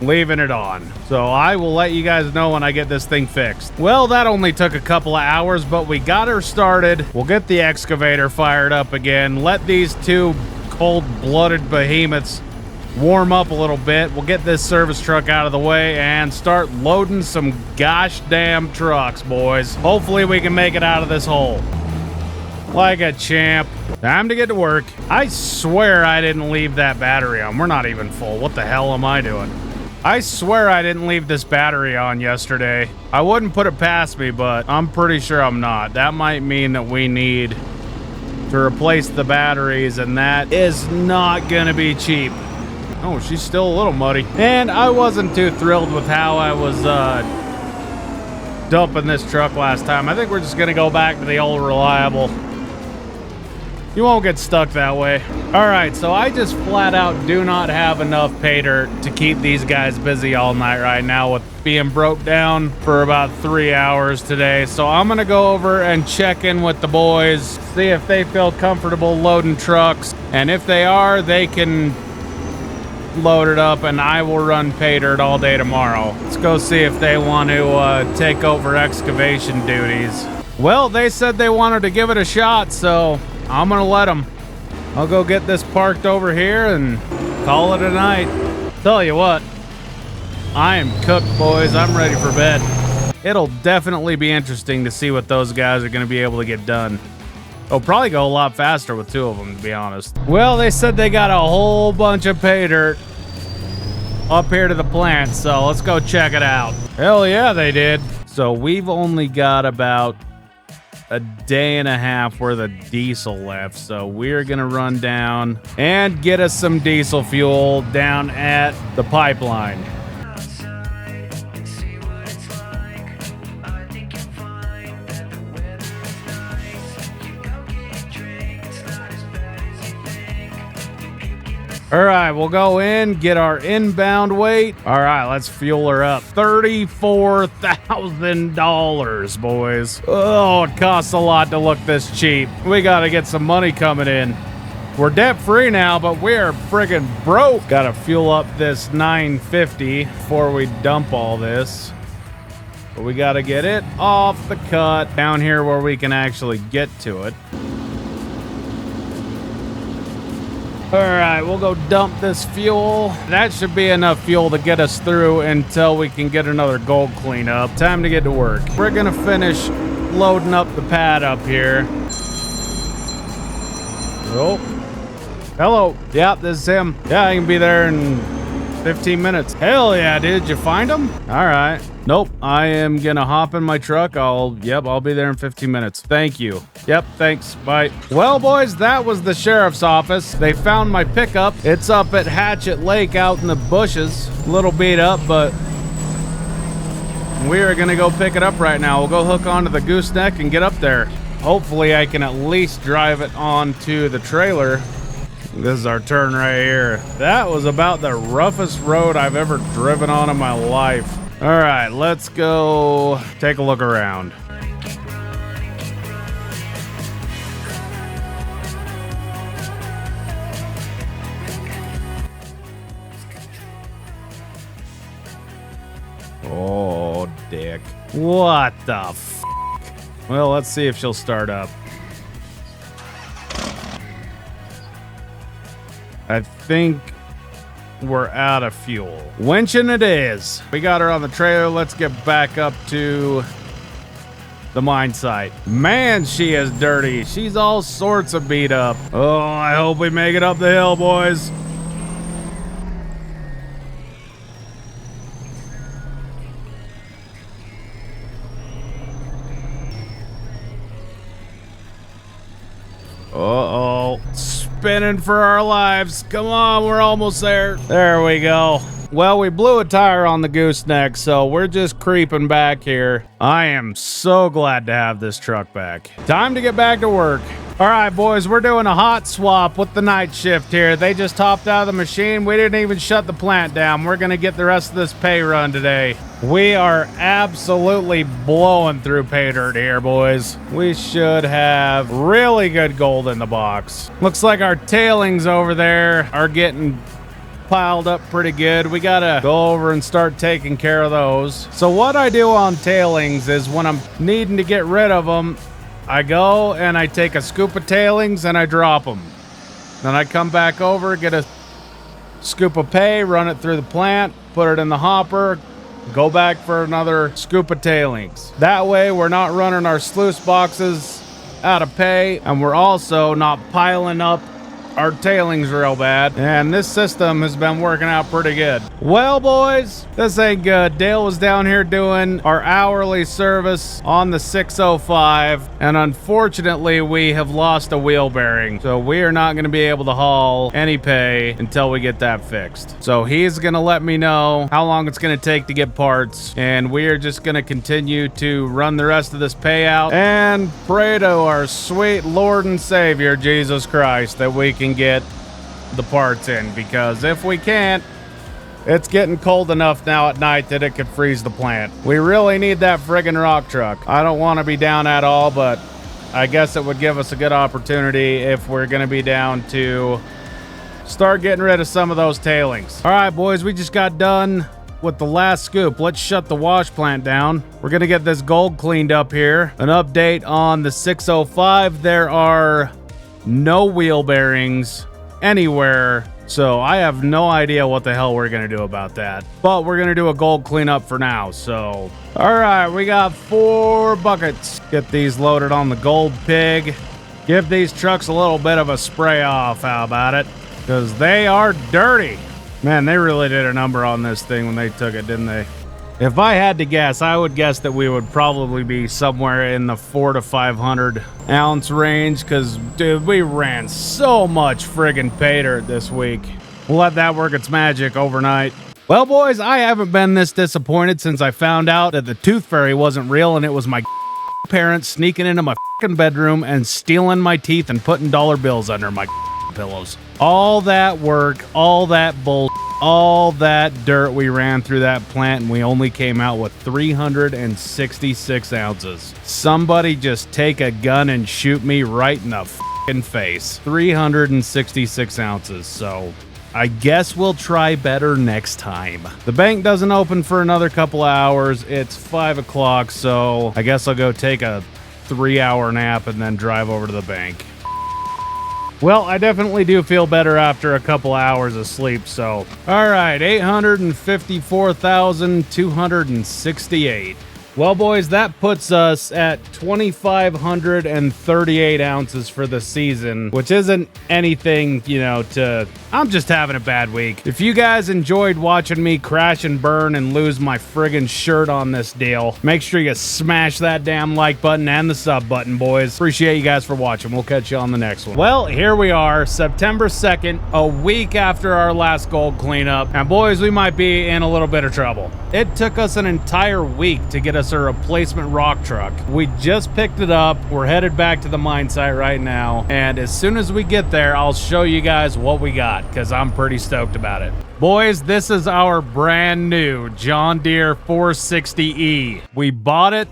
leaving it on. So I will let you guys know when I get this thing fixed. Well, that only took a couple of hours, but we got her started. We'll get the excavator fired up again. Let these two cold-blooded behemoths warm up a little bit. We'll get this service truck out of the way and start loading some gosh damn trucks, boys. Hopefully we can make it out of this hole like a champ. Time to get to work. I swear I didn't leave that battery on. We're not even full. What the hell am I doing? I swear I didn't leave this battery on yesterday. I wouldn't put it past me, but I'm pretty sure I'm not. That might mean that we need to replace the batteries, and that is not gonna be cheap. Oh, she's still a little muddy. And I wasn't too thrilled with how I was dumping this truck last time. I think we're just gonna go back to the old reliable. You won't get stuck that way. All right, so I just flat out do not have enough pay dirt to keep these guys busy all night right now with being broke down for about 3 hours today. So I'm gonna go over and check in with the boys, see if they feel comfortable loading trucks. And if they are, they can load it up and I will run pay dirt all day tomorrow. Let's go see if they want to take over excavation duties. Well, they said they wanted to give it a shot, so I'm gonna let them. I'll go get this parked over here and call it a night. Tell you what, I am cooked, boys. I'm ready for bed. It'll definitely be interesting to see what those guys are gonna be able to get done. It'll probably go a lot faster with 2 of them, to be honest. Well, they said they got a whole bunch of pay dirt up here to the plant, so let's go check it out. Hell yeah, they did. So we've only got about a day and a half worth of diesel left, so we're gonna run down and get us some diesel fuel down at the pipeline. All right, we'll go in, get our inbound weight. All right, let's fuel her up. $34,000, boys. Oh, it costs a lot to look this cheap. We gotta get some money coming in. We're debt free now, but we're friggin' broke. Gotta fuel up this 950 before we dump all this. But we gotta get it off the cut down here where we can actually get to it. All right, we'll go dump this fuel. That should be enough fuel to get us through until we can get another gold cleanup. Time to get to work. We're gonna finish loading up the pad up here. Oh, hello. Yep, this is him. Yeah, I can be there in 15 minutes. Hell yeah, dude. Did you find him? All right. Nope, I am gonna hop in my truck. I'll be there in 15 minutes. Thank you. Yep, thanks, bye. Well, boys, that was the sheriff's office. They found my pickup. It's up at Hatchet Lake out in the bushes. A little beat up, but we are gonna go pick it up right now. We'll go hook onto the gooseneck and get up there. Hopefully I can at least drive it onto the trailer. This is our turn right here. That was about the roughest road I've ever driven on in my life. All right, let's go take a look around. Oh, dick. What the f***? Well, let's see if she'll start up. I think we're out of fuel. Winching it is. We got her on the trailer. Let's get back up to the mine site. Man, she is dirty. She's all sorts of beat up. Oh, I hope we make it up the hill, boys. Uh-oh. Spinning for our lives. Come on, we're almost there. There we go. Well, we blew a tire on the gooseneck, so we're just creeping back here. I am so glad to have this truck back. Time to get back to work. All right, boys, we're doing a hot swap with the night shift here. They just hopped out of the machine. We didn't even shut the plant down. We're gonna get the rest of this pay run today. We are absolutely blowing through pay dirt here, boys. We should have really good gold in the box. Looks like our tailings over there are getting piled up pretty good. We gotta go over and start taking care of those. So what I do on tailings is when I'm needing to get rid of them, I go and I take a scoop of tailings and I drop them. Then I come back over, get a scoop of pay, run it through the plant, put it in the hopper, go back for another scoop of tailings. That way we're not running our sluice boxes out of pay, and we're also not piling up our tailings real bad, and this system has been working out pretty good. Well, boys, this ain't good. Dale was down here doing our hourly service on the 605, and unfortunately, we have lost a wheel bearing, so we are not going to be able to haul any pay until we get that fixed. So he's going to let me know how long it's going to take to get parts, and we are just going to continue to run the rest of this payout and pray to our sweet Lord and Savior, Jesus Christ, that we can get the parts in, because if we can't, it's getting cold enough now at night that it could freeze the plant. We really need that friggin' rock truck. I don't want to be down at all, but I guess it would give us a good opportunity if we're going to be down to start getting rid of some of those tailings. All right, boys, we just got done with the last scoop. Let's shut the wash plant down. We're going to get this gold cleaned up here. An update on the 605. There are no wheel bearings anywhere, so I have no idea what the hell we're going to do about that. But we're going to do a gold cleanup for now, so. All right, we got 4 buckets. Get these loaded on the gold pig. Give these trucks a little bit of a spray off, how about it? Because they are dirty. Man, they really did a number on this thing when they took it, didn't they? If I had to guess, I would guess that we would probably be somewhere in the 400 to 500 ounce range, because, dude, we ran so much friggin' pay dirt this week. We'll let that work its magic overnight. Well, boys, I haven't been this disappointed since I found out that the tooth fairy wasn't real and it was my parents sneaking into my bedroom and stealing my teeth and putting dollar bills under my pillows. All that work, all that bull, all that dirt we ran through that plant, and we only came out with 366 ounces. Somebody just take a gun and shoot me right in the face. 366 ounces, so I guess we'll try better next time. The bank doesn't open for another couple of hours. It's 5 o'clock, so I guess I'll go take a 3-hour nap and then drive over to the bank. Well, I definitely do feel better after a couple hours of sleep, so. All right, 854,268. Well, boys, that puts us at 2,538 ounces for the season, which isn't anything, you know, I'm just having a bad week. If you guys enjoyed watching me crash and burn and lose my friggin' shirt on this deal, make sure you smash that damn like button and the sub button, boys. Appreciate you guys for watching. We'll catch you on the next one. Well, here we are, September 2nd, a week after our last gold cleanup, and boys, we might be in a little bit of trouble. It took us an entire week to get us a replacement rock truck. We just picked it up. We're headed back to the mine site right now, and as soon as we get there, I'll show you guys what we got, because I'm pretty stoked about it. Boys, this is our brand new John Deere 460E. We bought it,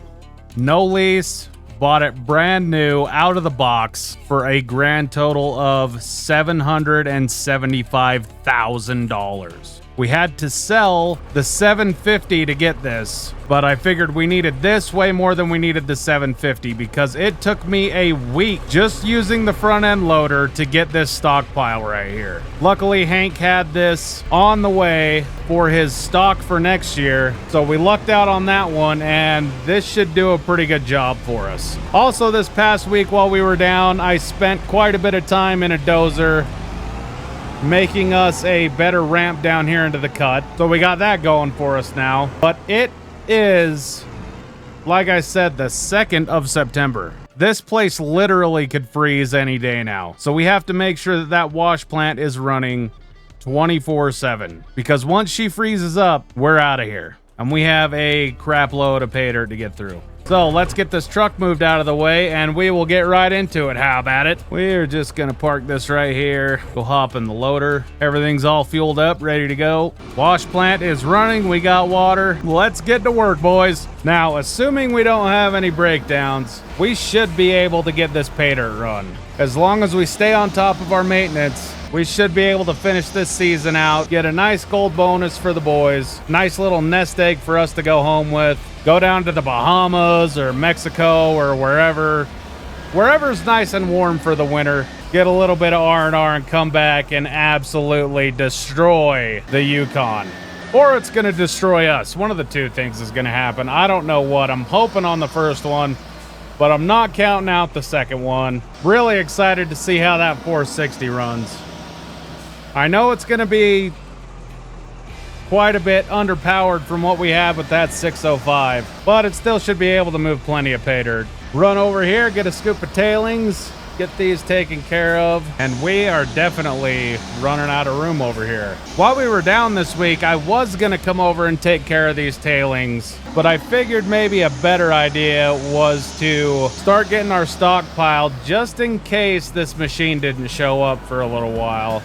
no lease, bought it brand new out of the box for a grand total of $775,000. We had to sell the $750 to get this, but I figured we needed this way more than we needed the $750 because it took me a week just using the front end loader to get this stockpile right here. Luckily, Hank had this on the way for his stock for next year, so we lucked out on that one, and this should do a pretty good job for us. Also, this past week while we were down, I spent quite a bit of time in a dozer making us a better ramp down here into the cut. So we got that going for us now. But it is, like I said, the 2nd of September. This place literally could freeze any day now. So we have to make sure that that wash plant is running 24/7. Because once she freezes up, we're out of here. And we have a crap load of pay dirt to get through. So let's get this truck moved out of the way and we will get right into it. How about it? We're just gonna park this right here. Go hop in the loader. Everything's all fueled up, ready to go. Wash plant is running. We got water. Let's get to work, boys. Now, assuming we don't have any breakdowns, we should be able to get this pay dirt run. As long as we stay on top of our maintenance, we should be able to finish this season out, get a nice gold bonus for the boys, nice little nest egg for us to go home with, go down to the Bahamas or Mexico or wherever's nice and warm for the winter, get a little bit of R&R and come back and absolutely destroy the Yukon. Or it's going to destroy us. One of the two things is going to happen. I don't know what. I'm hoping on the first one, but I'm not counting out the second one. Really excited to see how that 460 runs. I know it's going to be quite a bit underpowered from what we have with that 605, but it still should be able to move plenty of pay dirt. Run over here, get a scoop of tailings, get these taken care of, and we are definitely running out of room over here. While we were down this week, I was gonna come over and take care of these tailings, but I figured maybe a better idea was to start getting our stockpile just in case this machine didn't show up for a little while,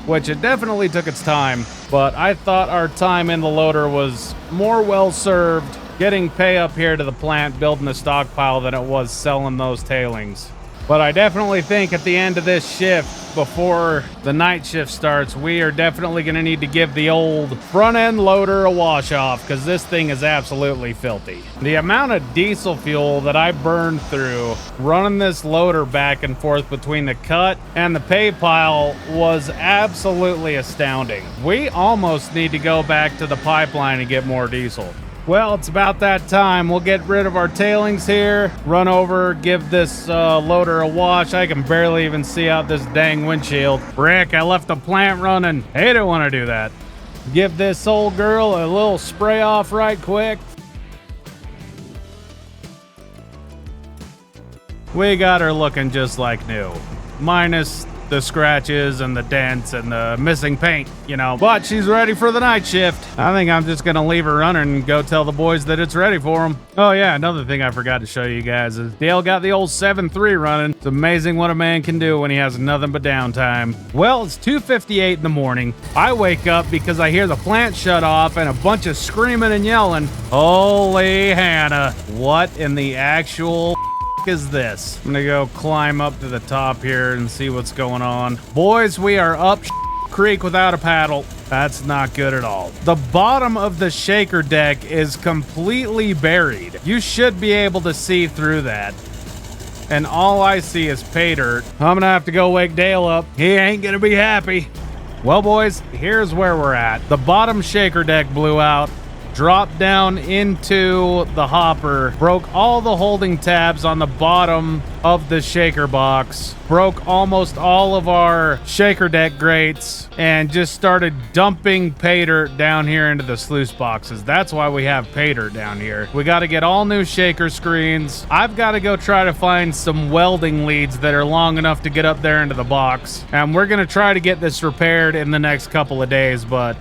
which it definitely took its time, but I thought our time in the loader was more well served getting pay up here to the plant, building a stockpile, than it was selling those tailings. But I definitely think at the end of this shift, before the night shift starts, we are definitely going to need to give the old front end loader a wash off, because this thing is absolutely filthy. The amount of diesel fuel that I burned through running this loader back and forth between the cut and the pay pile was absolutely astounding. We almost need to go back to the pipeline and get more diesel. Well, it's about that time. We'll get rid of our tailings here, run over, give this loader a wash. I can barely even see out this dang windshield. Frick, I left the plant running. I didn't want to do that. Give this old girl a little spray off right quick. We got her looking just like new, minus the scratches and the dents and the missing paint, you know, but she's ready for the night shift. I think I'm just gonna leave her running and go tell the boys that it's ready for them. Oh yeah, another thing I forgot to show you guys is Dale got the old 7.3 running. It's amazing what a man can do when he has nothing but downtime. Well, it's 2:58 in the morning. I wake up because I hear the plant shut off and a bunch of screaming and yelling. Holy Hannah, what in the actual is this? I'm gonna go climb up to the top here and see what's going on. Boys, we are up creek without a paddle. That's not good at all. The bottom of the shaker deck is completely buried. You should be able to see through that. And all I see is pay dirt. I'm gonna have to go wake Dale up. He ain't gonna be happy. Well, boys, here's where we're at. The bottom shaker deck blew out, dropped down into the hopper, broke all the holding tabs on the bottom of the shaker box, broke almost all of our shaker deck grates, and just started dumping pay dirt down here into the sluice boxes. That's why we have pay dirt down here. We got to get all new shaker screens. I've got to go try to find some welding leads that are long enough to get up there into the box, and we're going to try to get this repaired in the next couple of days, but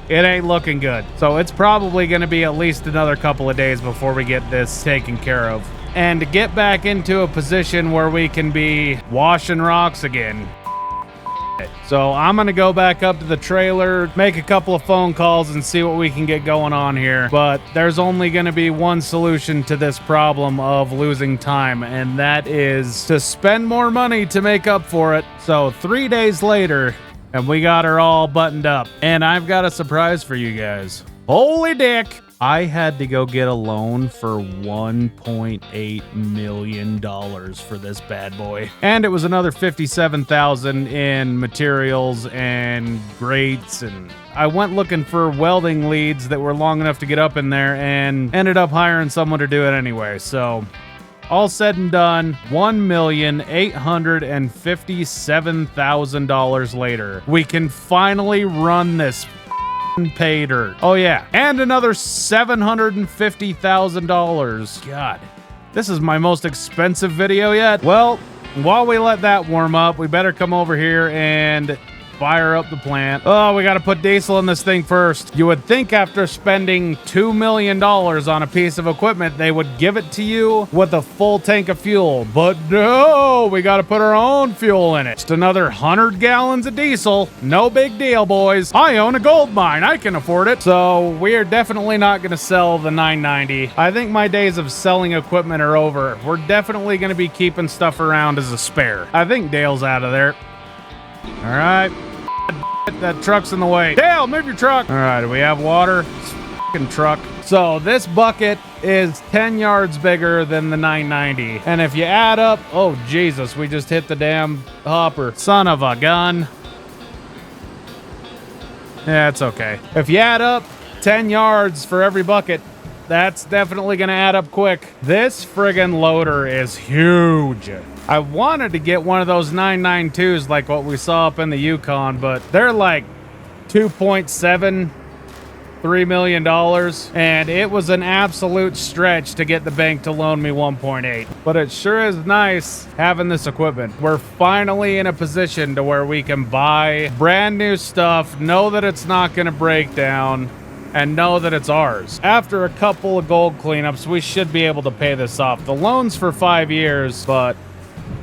it ain't looking good. So it's probably going to be at least another couple of days before we get this taken care of. And to get back into a position where we can be washing rocks again. So I'm going to go back up to the trailer, make a couple of phone calls, and see what we can get going on here. But there's only going to be one solution to this problem of losing time, and that is to spend more money to make up for it. So 3 days later, and we got her all buttoned up. And I've got a surprise for you guys. Holy dick! I had to go get a loan for $1.8 million for this bad boy. And it was another $57,000 in materials and grates, and I went looking for welding leads that were long enough to get up in there and ended up hiring someone to do it anyway. So all said and done, $1,857,000 later, we can finally run this pay dirt. Oh yeah, and another $750,000. God, this is my most expensive video yet. Well, while we let that warm up, we better come over here and fire up the plant. Oh, we got to put diesel in this thing first. You would think after spending $2 million on a piece of equipment, they would give it to you with a full tank of fuel. But no, we got to put our own fuel in it. Just another 100 gallons of diesel. No big deal, boys. I own a gold mine. I can afford it. So we are definitely not going to sell the 990. I think my days of selling equipment are over. We're definitely going to be keeping stuff around as a spare. I think Dale's out of there. All right. That truck's in the way. Dale, move your truck. All right, do we have water? This fucking truck. So this bucket is 10 yards bigger than the 990. And if you add up, oh Jesus, we just hit the damn hopper. Son of a gun. Yeah, it's okay. If you add up 10 yards for every bucket, that's definitely gonna add up quick. This friggin' loader is huge. I wanted to get one of those 992s like what we saw up in the Yukon, but they're like $2.73 million, and it was an absolute stretch to get the bank to loan me 1.8. But it sure is nice having this equipment. We're finally in a position to where we can buy brand new stuff, know that it's not gonna break down, and know that it's ours. After a couple of gold cleanups, we should be able to pay this off. The loan's for 5 years, but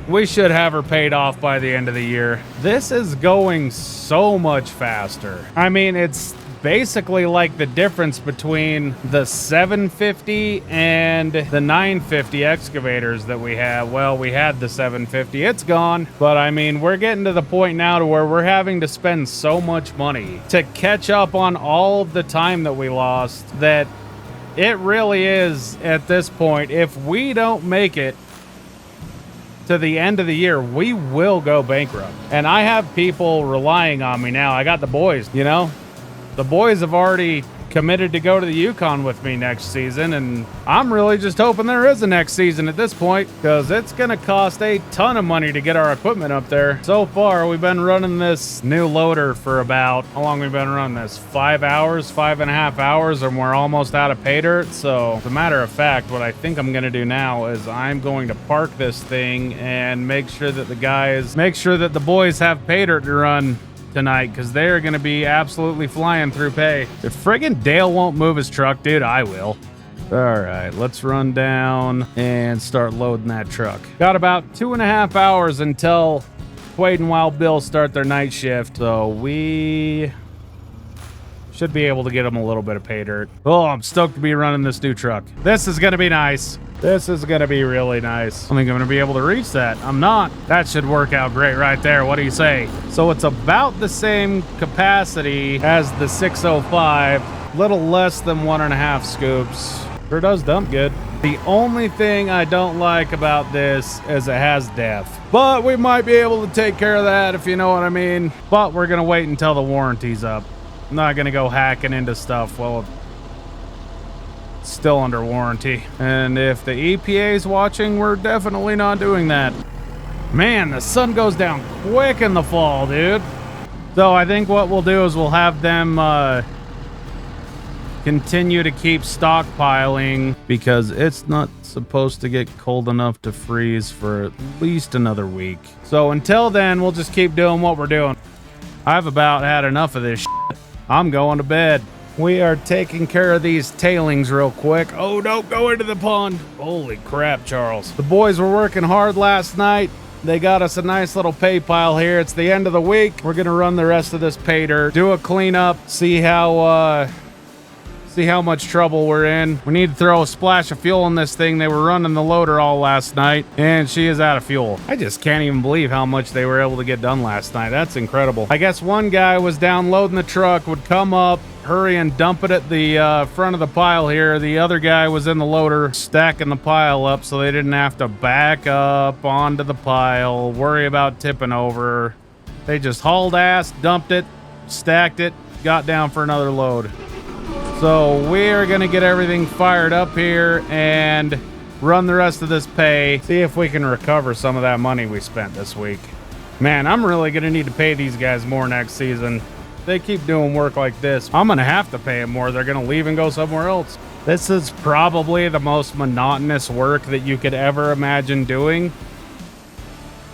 we should have her paid off by the end of the year. This is going so much faster. I mean, it's basically like the difference between the 750 and the 950 excavators that we have. Well, we had the 750, it's gone. But I mean, we're getting to the point now to where we're having to spend so much money to catch up on all of the time that we lost that it really is, at this point, if we don't make it to the end of the year, we will go bankrupt. And I have people relying on me now. I got the boys, you know? The boys have already committed to go to the Yukon with me next season, and I'm really just hoping there is a next season at this point, because it's going to cost a ton of money to get our equipment up there. So far, we've been running this new loader for about, how long we've been running this? 5 hours, 5.5 hours, and we're almost out of pay dirt. So, as a matter of fact, what I think I'm going to do now is I'm going to park this thing and make sure that the boys have pay dirt to run tonight, because they're going to be absolutely flying through pay. If friggin' Dale won't move his truck, dude, I will. All right, let's run down and start loading that truck. Got about 2.5 hours until Quaid and Wild Bill start their night shift, so we should be able to get them a little bit of pay dirt. Oh, I'm stoked to be running this new truck. This is going to be nice. This is going to be really nice. I think I'm going to be able to reach that. I'm not. That should work out great right there. What do you say? So it's about the same capacity as the 605. Little less than 1.5 scoops. Sure does dump good. The only thing I don't like about this is it has def. But we might be able to take care of that, if you know what I mean. But we're going to wait until the warranty's up. I'm not going to go hacking into stuff while it's still under warranty. And if the EPA's watching, we're definitely not doing that. Man, the sun goes down quick in the fall, dude. So I think what we'll do is we'll have them continue to keep stockpiling, because it's not supposed to get cold enough to freeze for at least another week. So until then, we'll just keep doing what we're doing. I've about had enough of this shit. I'm going to bed. We are taking care of these tailings real quick. Oh, don't go into the pond. Holy crap, Charles. The boys were working hard last night. They got us a nice little pay pile here. It's the end of the week. We're going to run the rest of this pay dirt, do a cleanup, see how much trouble we're in. We need to throw a splash of fuel in this thing. They were running the loader all last night, and she is out of fuel. I just can't even believe how much they were able to get done last night. That's incredible. I guess one guy was down loading the truck, would come up, hurry and dump it at the front of the pile here. The other guy was in the loader stacking the pile up, so they didn't have to back up onto the pile, worry about tipping over. They just hauled ass, dumped it, stacked it, got down for another load. So we're going to get everything fired up here and run the rest of this pay, see if we can recover some of that money we spent this week. Man, I'm really going to need to pay these guys more next season. They keep doing work like this, I'm going to have to pay them more. They're going to leave and go somewhere else. This is probably the most monotonous work that you could ever imagine doing.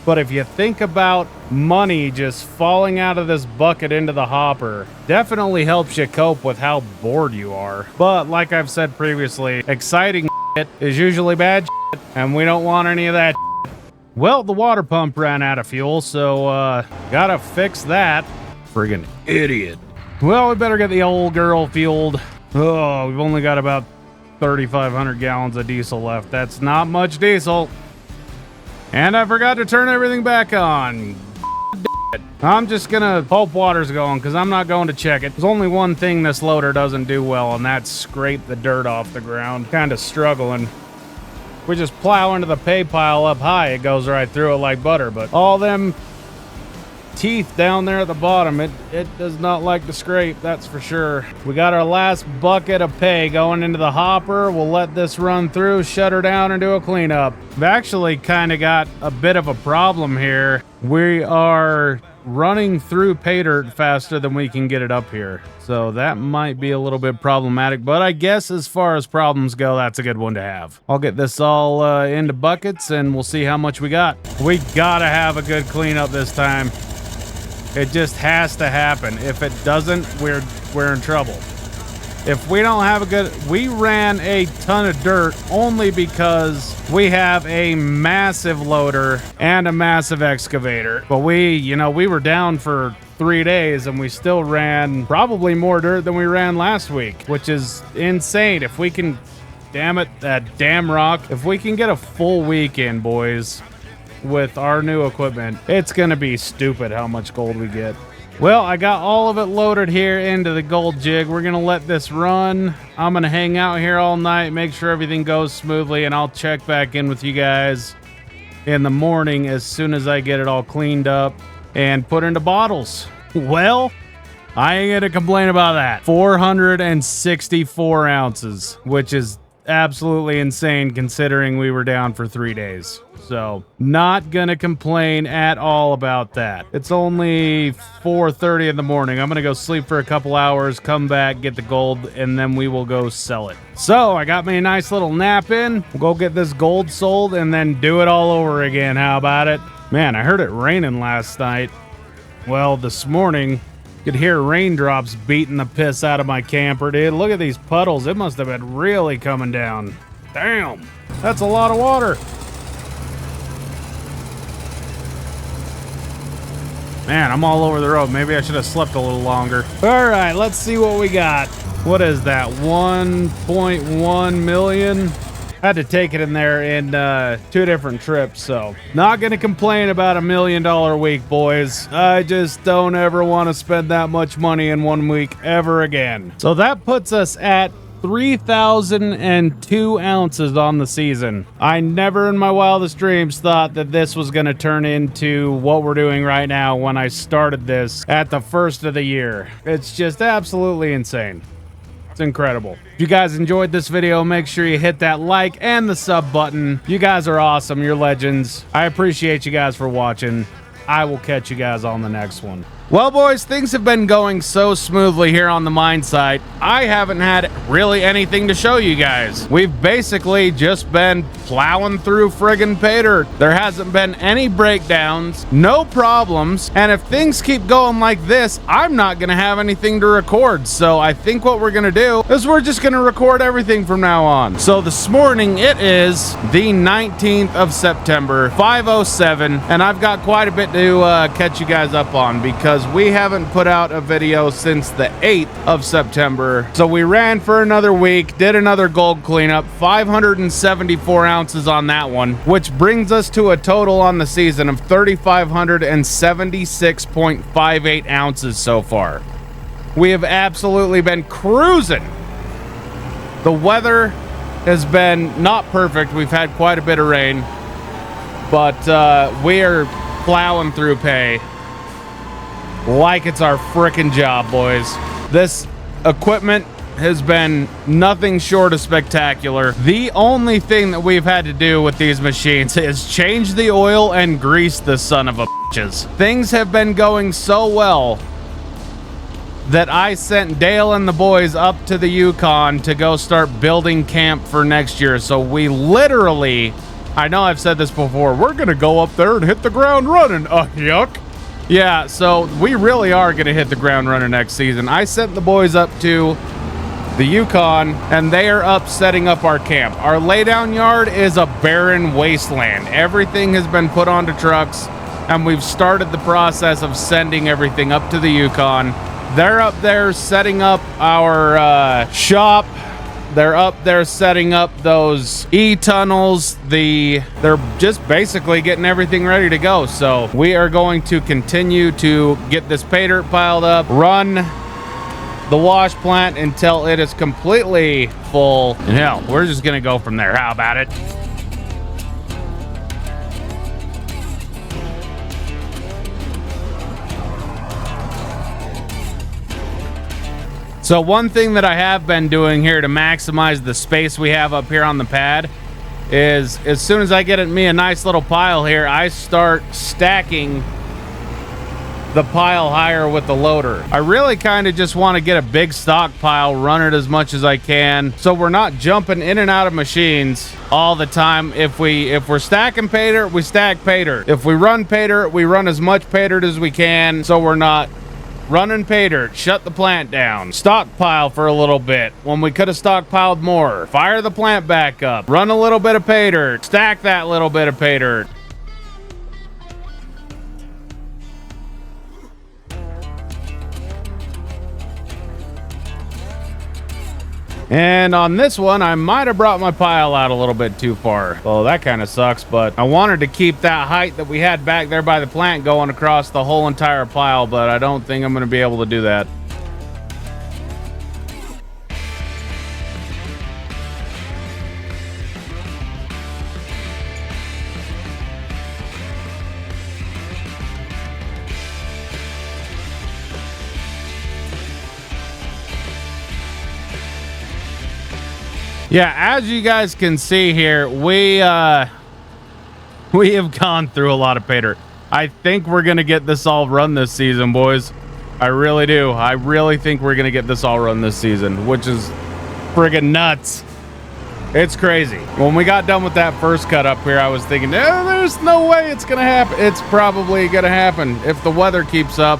But if you think about money just falling out of this bucket into the hopper, definitely helps you cope with how bored you are. But like I've said previously, exciting shit is usually bad shit, and we don't want any of that shit. Well, the water pump ran out of fuel, so gotta fix that. Friggin' idiot. Well, we better get the old girl fueled. Oh, we've only got about 3,500 gallons of diesel left. That's not much diesel. And I forgot to turn everything back on. I'm just gonna hope water's going, because I'm not going to check it. There's only one thing this loader doesn't do well, and that's scrape the dirt off the ground. Kind of struggling. We just plow into the pay pile up high, it goes right through it like butter. But all them teeth down there at the bottom. It does not like to scrape, that's for sure. We got our last bucket of pay going into the hopper. We'll let this run through, shut her down, and do a cleanup. We've actually kind of got a bit of a problem here. We are running through pay dirt faster than we can get it up here. So that might be a little bit problematic, but I guess as far as problems go, that's a good one to have. I'll get this all into buckets and we'll see how much we got. We gotta have a good cleanup this time. It just has to happen. If it doesn't, we're in trouble. If we don't have a good... We ran a ton of dirt only because we have a massive loader and a massive excavator. But we were down for 3 days and we still ran probably more dirt than we ran last week, which is insane. If we can... Damn it, that damn rock. If we can get a full weekend, boys, with our new equipment, it's gonna be stupid how much gold we get. Well, I got all of it loaded here into the gold jig. We're gonna let this run. I'm gonna hang out here all night, make sure everything goes smoothly, and I'll check back in with you guys in the morning as soon as I get it all cleaned up and put into bottles. Well, I ain't gonna complain about that. 464 ounces, which is absolutely insane considering we were down for 3 days. So not gonna complain at all about that. It's only 4:30 in the morning. I'm gonna go sleep for a couple hours, come back, get the gold, and then we will go sell it. So I got me a nice little nap in. We'll go get this gold sold and then do it all over again. How about it? Man, I heard it raining last night. Well, this morning could hear raindrops beating the piss out of my camper, dude. Look at these puddles. It must have been really coming down. Damn, that's a lot of water. Man, I'm all over the road. Maybe I should have slept a little longer. All right, let's see what we got. What is that, 1.1 million? I had to take it in there in 2 different trips, so not gonna complain about $1 million week, boys. I just don't ever want to spend that much money in 1 week ever again. So that puts us at 3,002 ounces on the season. I never in my wildest dreams thought that this was going to turn into what we're doing right now when I started this at the first of the year. It's just absolutely insane. It's incredible. If you guys enjoyed this video, make sure you hit that like and the sub button. You guys are awesome. You're legends. I appreciate you guys for watching. I will catch you guys on the next one. Well, boys, things have been going so smoothly here on the mine site. I haven't had really anything to show you guys. We've basically just been plowing through friggin' pay dirt. There hasn't been any breakdowns, no problems, and if things keep going like this, I'm not gonna have anything to record. So I think what we're gonna do is we're just gonna record everything from now on. So this morning, it is the 19th of September, 5:07, and I've got quite a bit to catch you guys up on because we haven't put out a video since the 8th of September. So we ran for another week, did another gold cleanup, 574 ounces on that one, which brings us to a total on the season of 3,576.58 ounces so far. We have absolutely been cruising. The weather has been not perfect. We've had quite a bit of rain, but we are plowing through pay like it's our frickin' job, boys. This equipment has been nothing short of spectacular. The only thing that we've had to do with these machines is change the oil and grease the son of a bitches. Things have been going so well that I sent Dale and the boys up to the Yukon to go start building camp for next year. So we literally, I know I've said this before, we're gonna go up there and hit the ground running. Yuck. Yeah, so we really are going to hit the ground running next season. I sent the boys up to the Yukon, and they are up setting up our camp. Our laydown yard is a barren wasteland. Everything has been put onto trucks, and we've started the process of sending everything up to the Yukon. They're up there setting up our shop. They're up there setting up those E-tunnels. They're just basically getting everything ready to go. So we are going to continue to get this pay dirt piled up, run the wash plant until it is completely full. And hell, we're just gonna go from there. How about it? So one thing that I have been doing here to maximize the space we have up here on the pad is as soon as I get me a nice little pile here, I start stacking the pile higher with the loader. I really kind of just want to get a big stockpile, run it as much as I can, so we're not jumping in and out of machines all the time. If we're stacking pay dirt, we stack pay dirt. If we run pay dirt, we run as much pay dirt as we can, so we're not running pay dirt, shut the plant down, stockpile for a little bit when we could have stockpiled more, fire the plant back up, run a little bit of pay dirt, stack that little bit of pay dirt. And on this one, I might have brought my pile out a little bit too far. Well, that kind of sucks, but I wanted to keep that height that we had back there by the plant going across the whole entire pile, but I don't think I'm going to be able to do that. Yeah, as you guys can see here, we have gone through a lot of pay dirt. I think we're gonna get this all run this season, boys. I really do. I really think we're gonna get this all run this season, which is friggin' nuts. It's crazy. When we got done with that first cut up here, I was thinking, there's no way it's gonna happen. It's probably gonna happen if the weather keeps up.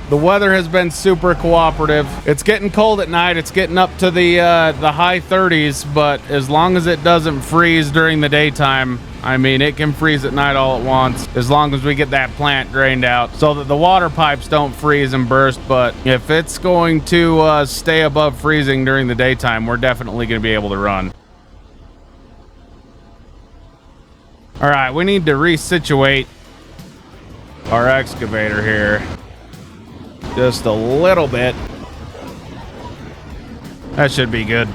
The weather has been super cooperative. It's getting cold at night. It's getting up to the high 30s, but as long as it doesn't freeze during the daytime, I mean, it can freeze at night all at once, as long as we get that plant drained out so that the water pipes don't freeze and burst. But if it's going to stay above freezing during the daytime, we're definitely going to be able to run. All right, we need to resituate our excavator here. Just a little bit. That should be good.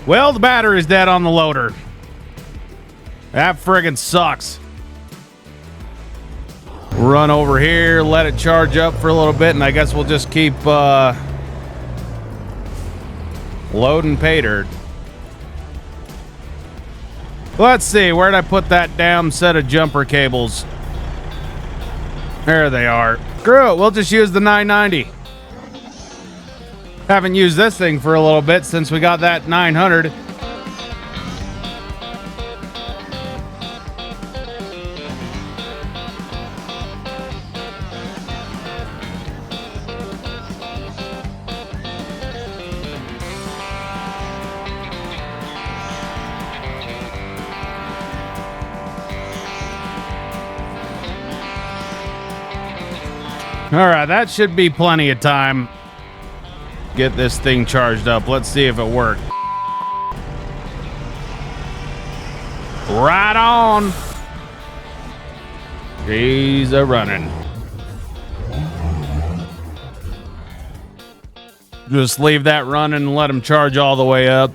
Well, the battery's dead on the loader. That friggin' sucks. Run over here, let it charge up for a little bit, and I guess we'll just keep loading pay dirt. Let's see, where'd I put that damn set of jumper cables? There they are. Screw it, we'll just use the 990. Haven't used this thing for a little bit since we got that 900. All right, that should be plenty of time. Get this thing charged up. Let's see if it worked. Right on. She's a running. Just leave that running and let them charge all the way up.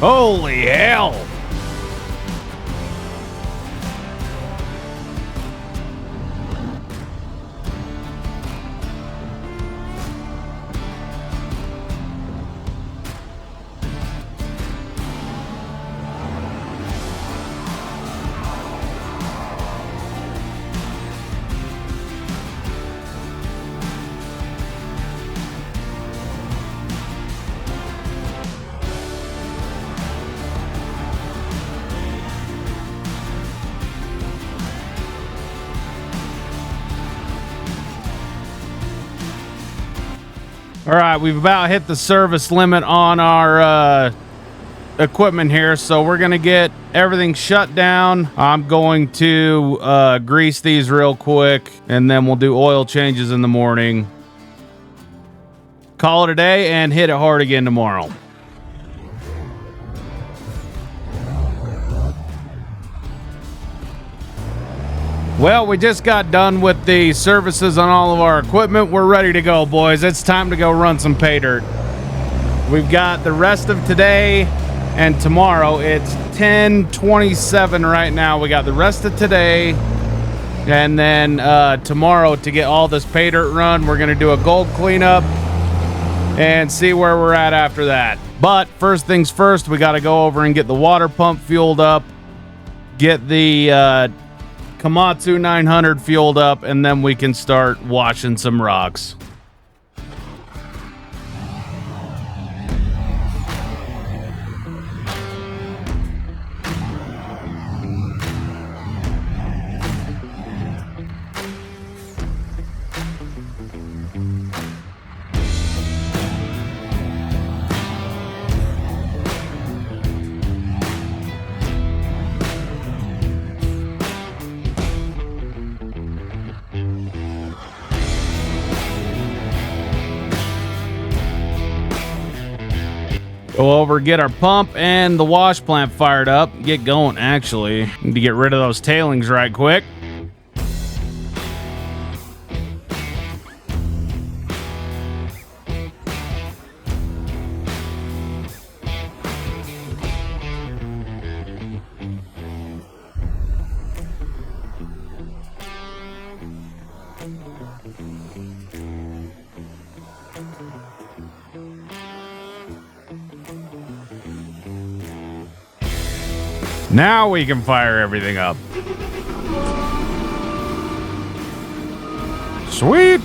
Holy hell! All right, we've about hit the service limit on our equipment here, so we're going to get everything shut down. I'm going to grease these real quick, and then we'll do oil changes in the morning. Call it a day and hit it hard again tomorrow. Well, we just got done with the services on all of our equipment. We're ready to go, boys. It's time to go run some pay dirt. We've got the rest of today and tomorrow. It's 10:27 right now. We got the rest of today and then tomorrow to get all this pay dirt run. We're going to do a gold cleanup and see where we're at after that. But first things first, we got to go over and get the water pump fueled up, get the Komatsu 900 fueled up, and then we can start washing some rocks. Go over, get our pump and the wash plant fired up. Get going, actually. Need to get rid of those tailings right quick. Now we can fire everything up. Sweet.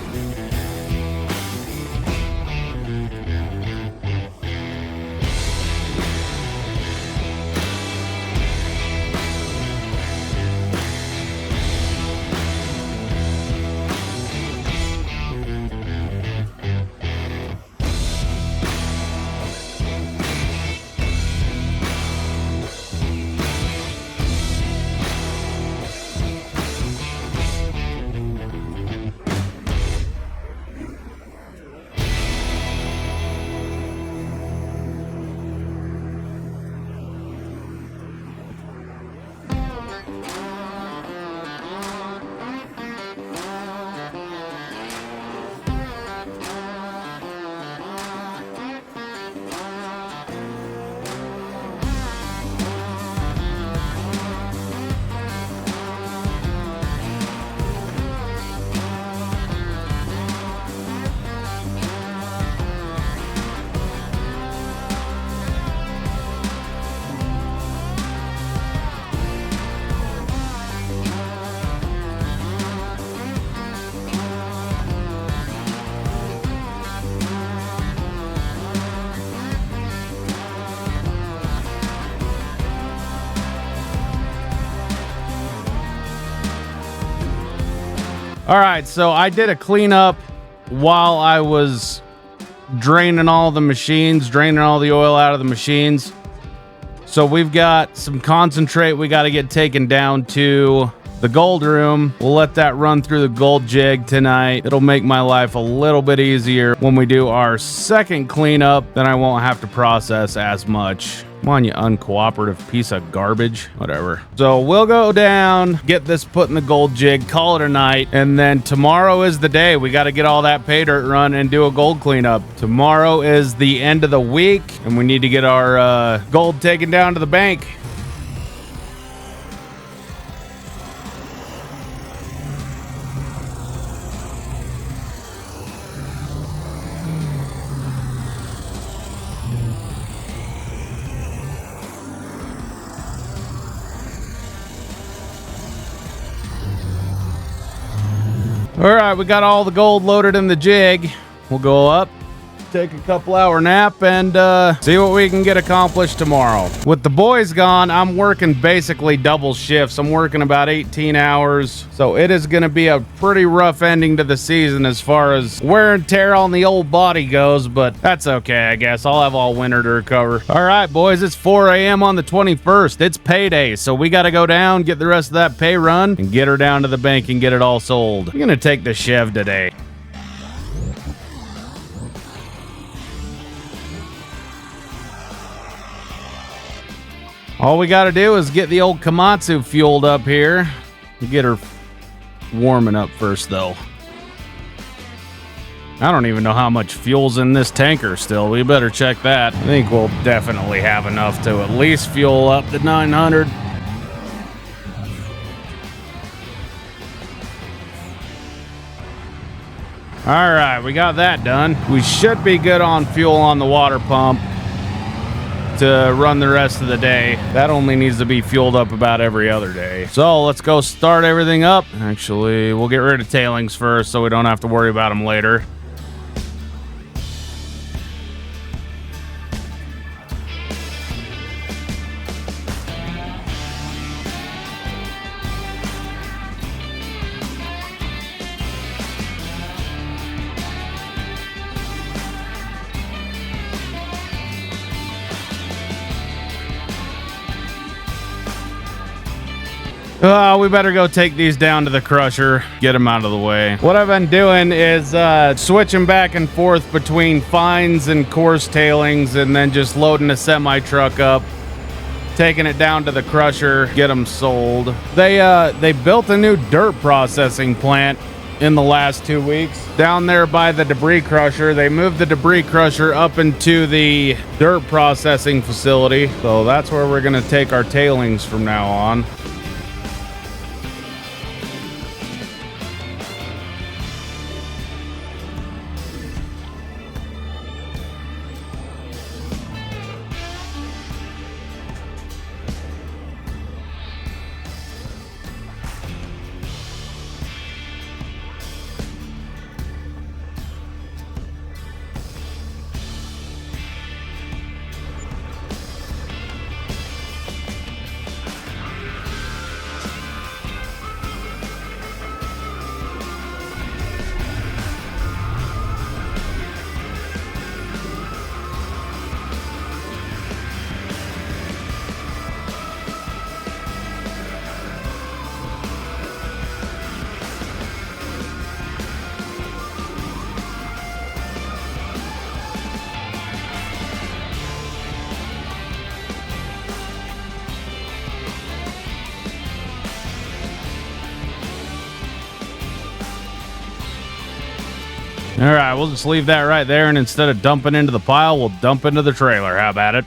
All right, so I did a cleanup while I was draining all the machines, draining all the oil out of the machines. So we've got some concentrate we got to get taken down to the gold room. We'll let that run through the gold jig tonight. It'll make my life a little bit easier when we do our second cleanup. Then I won't have to process as much. Come on, you uncooperative piece of garbage. Whatever. So we'll go down, get this put in the gold jig, call it a night, and then tomorrow is the day. We got to get all that pay dirt run and do a gold cleanup. Tomorrow is the end of the week, and we need to get our gold taken down to the bank. All right, we got all the gold loaded in the jig. We'll go up, take a couple hour nap, and see what we can get accomplished tomorrow. With the boys gone, I'm working basically double shifts. I'm working about 18 hours. So it is going to be a pretty rough ending to the season as far as wear and tear on the old body goes, but that's okay, I guess. I'll have all winter to recover. All right, boys, it's 4 a.m. on the 21st. It's payday, so we got to go down, get the rest of that pay run, and get her down to the bank and get it all sold. I'm going to take the Chev today. All we got to do is get the old Komatsu fueled up here. Get her warming up first, though. I don't even know how much fuel's in this tanker still. We better check that. I think we'll definitely have enough to at least fuel up to 900. All right, we got that done. We should be good on fuel on the water pump to run the rest of the day. That only needs to be fueled up about every other day. So let's go start everything up. Actually, we'll get rid of tailings first so we don't have to worry about them later. We better go take these down to the crusher, get them out of the way. What I've been doing is switching back and forth between fines and coarse tailings, and then just loading a semi-truck up, taking it down to the crusher, get them sold. They built a new dirt processing plant in the last 2 weeks down there by the debris crusher. They moved the debris crusher up into the dirt processing facility, so that's where we're going to take our tailings from now on. All right, we'll just leave that right there, and instead of dumping into the pile, we'll dump into the trailer. How about it?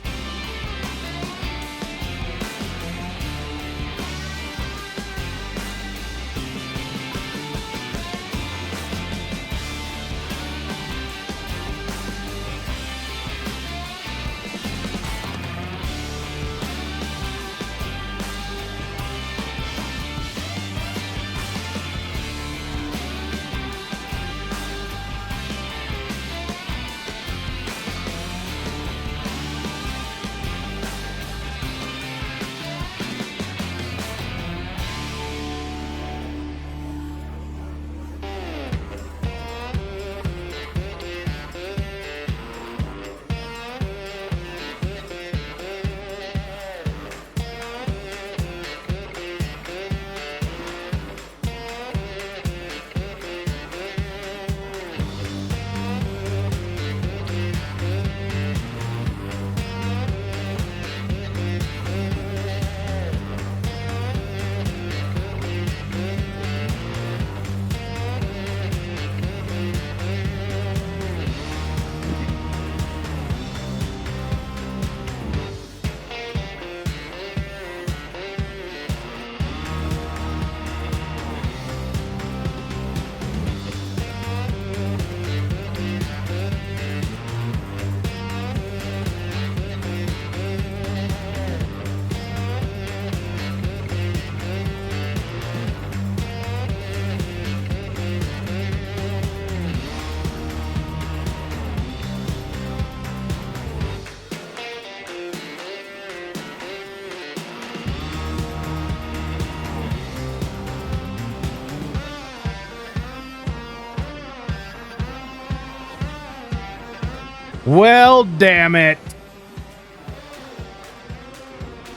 Well, damn it.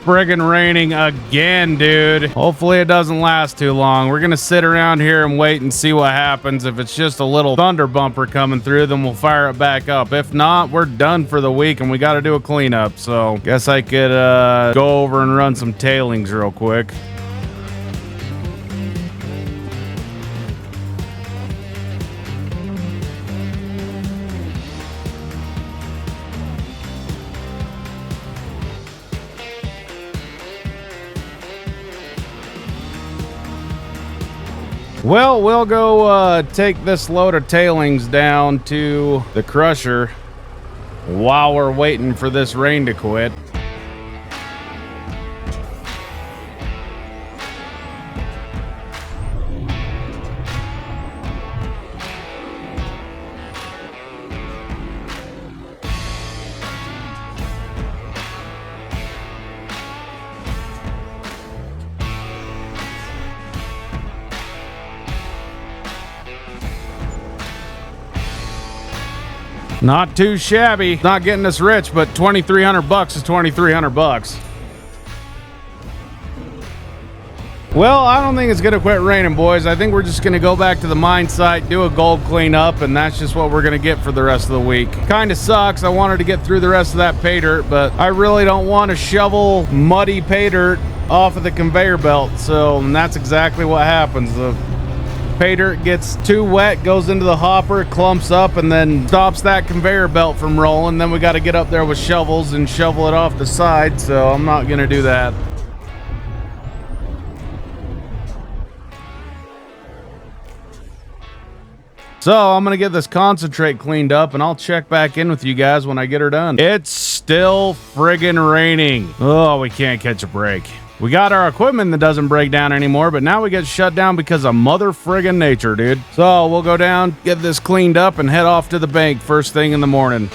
Friggin' raining again, dude. Hopefully it doesn't last too long. We're gonna sit around here and wait and see what happens. If it's just a little thunder bumper coming through, then we'll fire it back up. If not, we're done for the week and we gotta do a cleanup. So guess I could go over and run some tailings real quick. Well, we'll go take this load of tailings down to the crusher while we're waiting for this rain to quit. Not too shabby. Not getting us rich, but $2,300 is $2,300. Well, I don't think it's gonna quit raining, boys. I think we're just gonna go back to the mine site, do a gold cleanup, and that's just what we're gonna get for the rest of the week. Kinda sucks. I wanted to get through the rest of that pay dirt, but I really don't want to shovel muddy pay dirt off of the conveyor belt. So that's exactly what happens. The pay dirt gets too wet, goes into the hopper, clumps up, and then stops that conveyor belt from rolling. Then we got to get up there with shovels and shovel it off the side, so I'm not gonna do that. So I'm gonna get this concentrate cleaned up and I'll check back in with you guys when I get her done. It's still friggin' raining. Oh, we can't catch a break. We got our equipment that doesn't break down anymore, but now we get shut down because of mother friggin' nature, dude. So we'll go down, get this cleaned up, and head off to the bank first thing in the morning.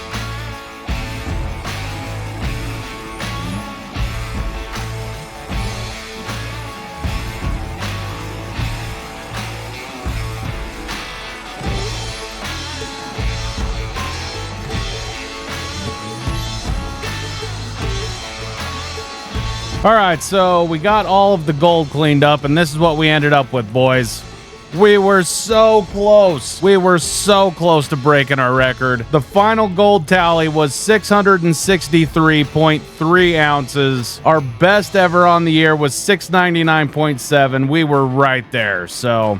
All right, so we got all of the gold cleaned up, and this is what we ended up with, boys. We were so close. We were so close to breaking our record. The final gold tally was 663.3 ounces. Our best ever on the year was 699.7. We were right there. So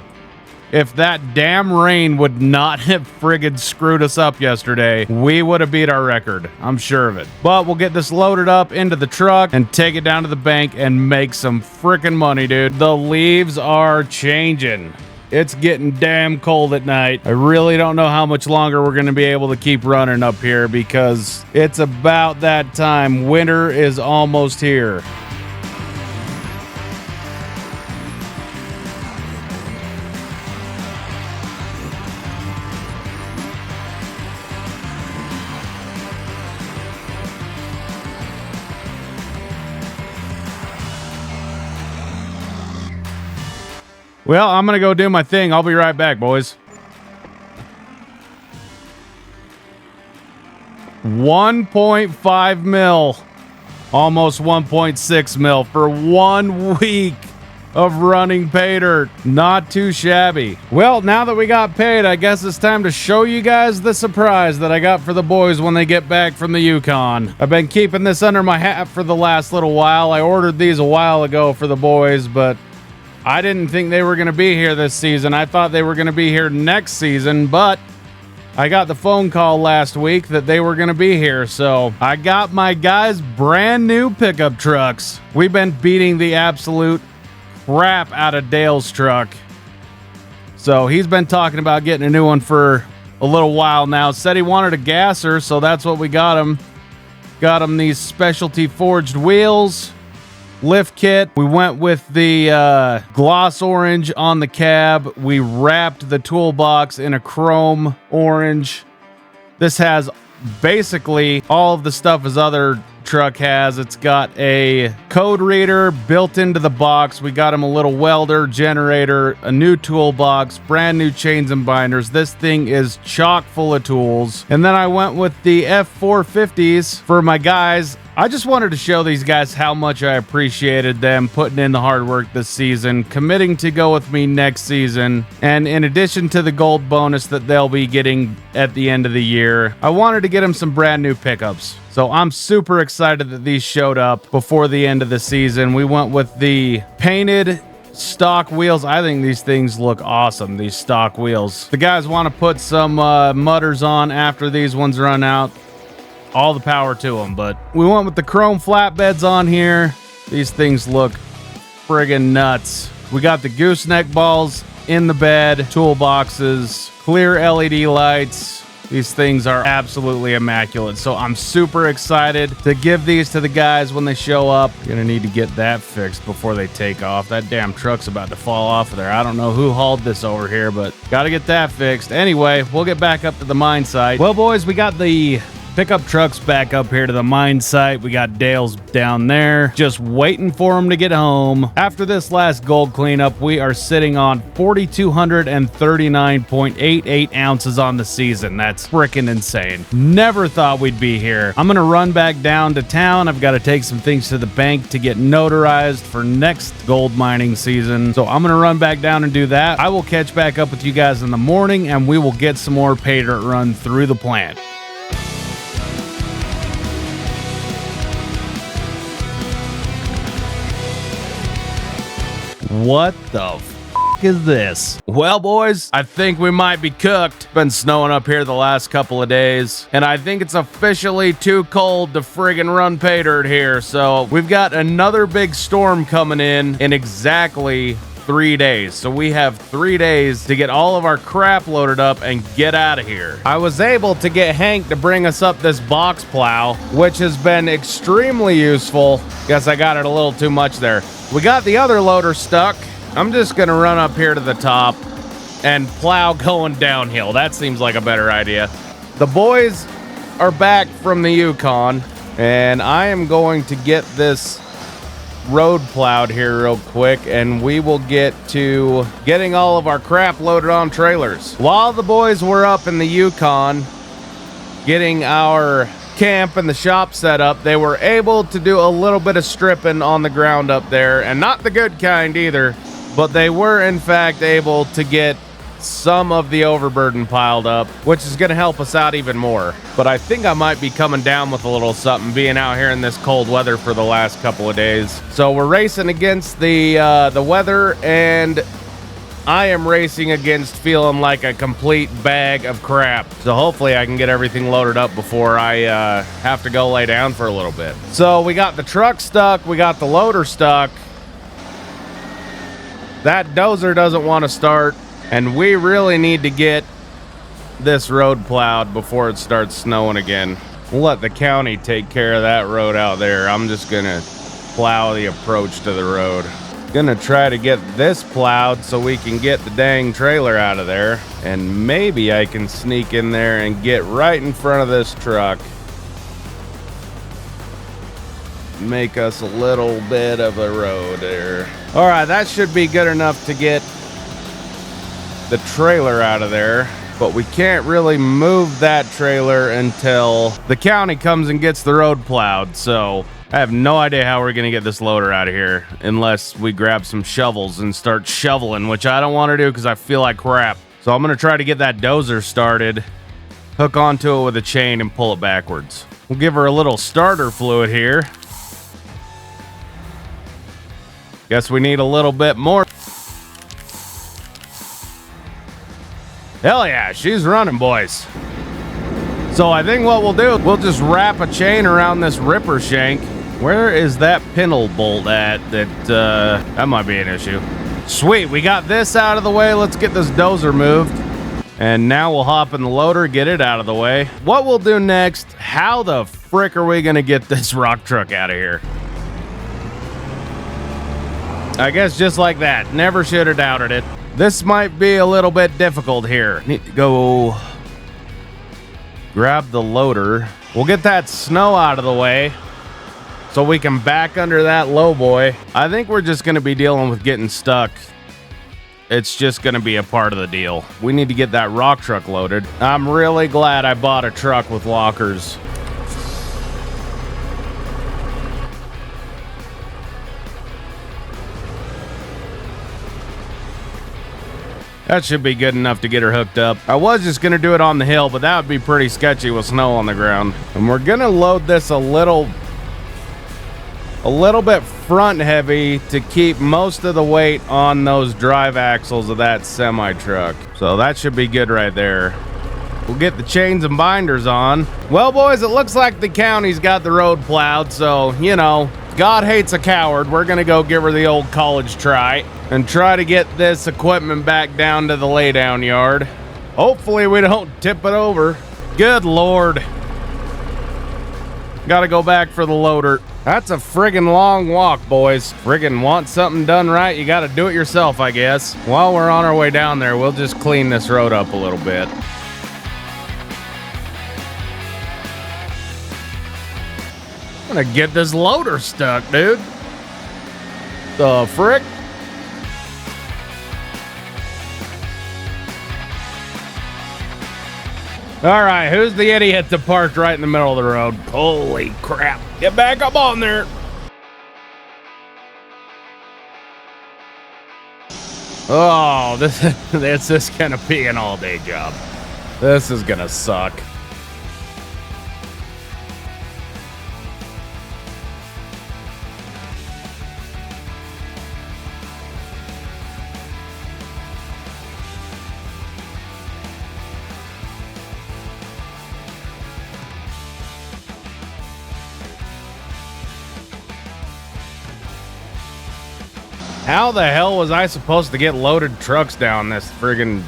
If that damn rain would not have friggin' screwed us up yesterday, we would have beat our record. I'm sure of it. But we'll get this loaded up into the truck and take it down to the bank and make some frickin' money, dude. The leaves are changing. It's getting damn cold at night. I really don't know how much longer we're going to be able to keep running up here because it's about that time. Winter is almost here. Well, I'm going to go do my thing. I'll be right back, boys. 1.5 mil. Almost 1.6 mil for 1 week of running pay dirt. Not too shabby. Well, now that we got paid, I guess it's time to show you guys the surprise that I got for the boys when they get back from the Yukon. I've been keeping this under my hat for the last little while. I ordered these a while ago for the boys, but I didn't think they were going to be here this season. I thought they were going to be here next season, but I got the phone call last week that they were going to be here. So I got my guys' brand new pickup trucks. We've been beating the absolute crap out of Dale's truck. So he's been talking about getting a new one for a little while now. Said he wanted a gasser, so that's what we got him. Got him these specialty forged wheels. Lift kit. We went with the gloss orange on the cab. We wrapped the toolbox in a chrome orange. This has basically all of the stuff his other truck has. It's got a code reader built into the box. We got him a little welder, generator, a new toolbox, brand new chains and binders. This thing is chock full of tools. And then I went with the F450s for my guys. I just wanted to show these guys how much I appreciated them putting in the hard work this season, committing to go with me next season, and in addition to the gold bonus that they'll be getting at the end of the year, I wanted to get them some brand new pickups. So I'm super excited that these showed up before the end of the season. We went with the painted stock wheels. I think these things look awesome, these stock wheels. The guys want to put some mudders on after these ones run out. All the power to them, but we went with the chrome flatbeds on here. These things look friggin' nuts. We got the gooseneck balls in the bed, toolboxes, clear LED lights. These things are absolutely immaculate. So I'm super excited to give these to the guys when they show up. Gonna need to get that fixed before they take off. That damn truck's about to fall off of there. I don't know who hauled this over here, but gotta get that fixed. Anyway, we'll get back up to the mine site. Well, boys, we got the pickup trucks back up here to the mine site. We got Dale's down there, just waiting for him to get home. After this last gold cleanup, we are sitting on 4,239.88 ounces on the season. That's freaking insane. Never thought we'd be here. I'm gonna run back down to town. I've got to take some things to the bank to get notarized for next gold mining season. So I'm gonna run back down and do that. I will catch back up with you guys in the morning and we will get some more pay dirt run through the plant. What the f is this? Well, boys, I think we might be cooked. Been snowing up here the last couple of days, and I think it's officially too cold to friggin' run pay dirt here. So we've got another big storm coming in exactly 3 days. So we have 3 days to get all of our crap loaded up and get out of here. I was able to get Hank to bring us up this box plow, which has been extremely useful. Guess I got it a little too much there. We got the other loader stuck. I'm just gonna run up here to the top and plow going downhill. That seems like a better idea. The boys are back from the Yukon, and I am going to get this road plowed here real quick, and we will get to getting all of our crap loaded on trailers. While the boys were up in the Yukon getting our camp and the shop set up, they were able to do a little bit of stripping on the ground up there, and not the good kind either, but they were in fact able to get some of the overburden piled up, which is going to help us out even more. But I think I might be coming down with a little something being out here in this cold weather for the last couple of days. So we're racing against the weather, and I am racing against feeling like a complete bag of crap. So hopefully I can get everything loaded up before I have to go lay down for a little bit. So we got the truck stuck, we got the loader stuck. That dozer doesn't want to start, and we really need to get this road plowed before it starts snowing again. We'll let the county take care of that road out there. I'm just gonna plow the approach to the road. Gonna try to get this plowed so we can get the dang trailer out of there, and maybe I can sneak in there and get right in front of this truck. Make us a little bit of a road there. All right, that should be good enough to get the trailer out of there, but we can't really move that trailer until the county comes and gets the road plowed. So I have no idea how we're gonna get this loader out of here unless we grab some shovels and start shoveling, which I don't want to do because I feel like crap. So I'm gonna try to get that dozer started, hook onto it with a chain, and pull it backwards. We'll give her a little starter fluid here. Guess we need a little bit more. Hell yeah, she's running, boys. So I think what we'll do, we'll just wrap a chain around this ripper shank. Where is that pintle bolt at? That might be an issue. Sweet, we got this out of the way. Let's get this dozer moved. And now we'll hop in the loader, get it out of the way. What we'll do next, how the frick are we gonna get this rock truck out of here? I guess just like that. Never should have doubted it. This might be a little bit difficult here. Need to go grab the loader. We'll get that snow out of the way so we can back under that low boy. I think we're just gonna be dealing with getting stuck. It's just gonna be a part of the deal. We need to get that rock truck loaded. I'm really glad I bought a truck with lockers. That should be good enough to get her hooked up. I was just gonna do it on the hill, but that would be pretty sketchy with snow on the ground. And we're gonna load this a little bit front heavy to keep most of the weight on those drive axles of that semi truck. So that should be good right there. We'll get the chains and binders on. Well, boys, it looks like the county's got the road plowed, so, you know, God hates a coward. We're gonna go give her the old college try and try to get this equipment back down to the laydown yard. Hopefully we don't tip it over. Good Lord. Gotta go back for the loader. That's a friggin' long walk, boys. Friggin' want something done right, you gotta do it yourself, I guess. While we're on our way down there, we'll just clean this road up a little bit. I'm gonna get this loader stuck, dude. The frick? All right, who's the idiot that parked right in the middle of the road? Holy crap. Get back up on there. Oh, this is gonna be an all-day job. This is gonna suck. How the hell was I supposed to get loaded trucks down this friggin'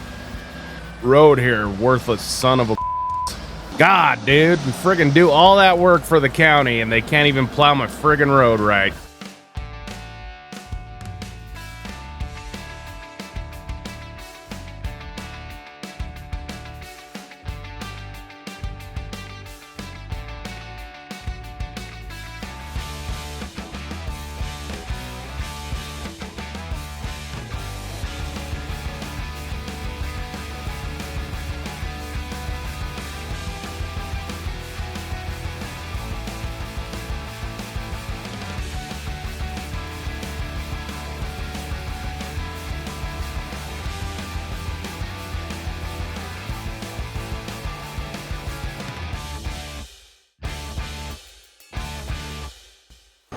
road here, worthless son of a God, dude, we friggin' do all that work for the county and they can't even plow my friggin' road right.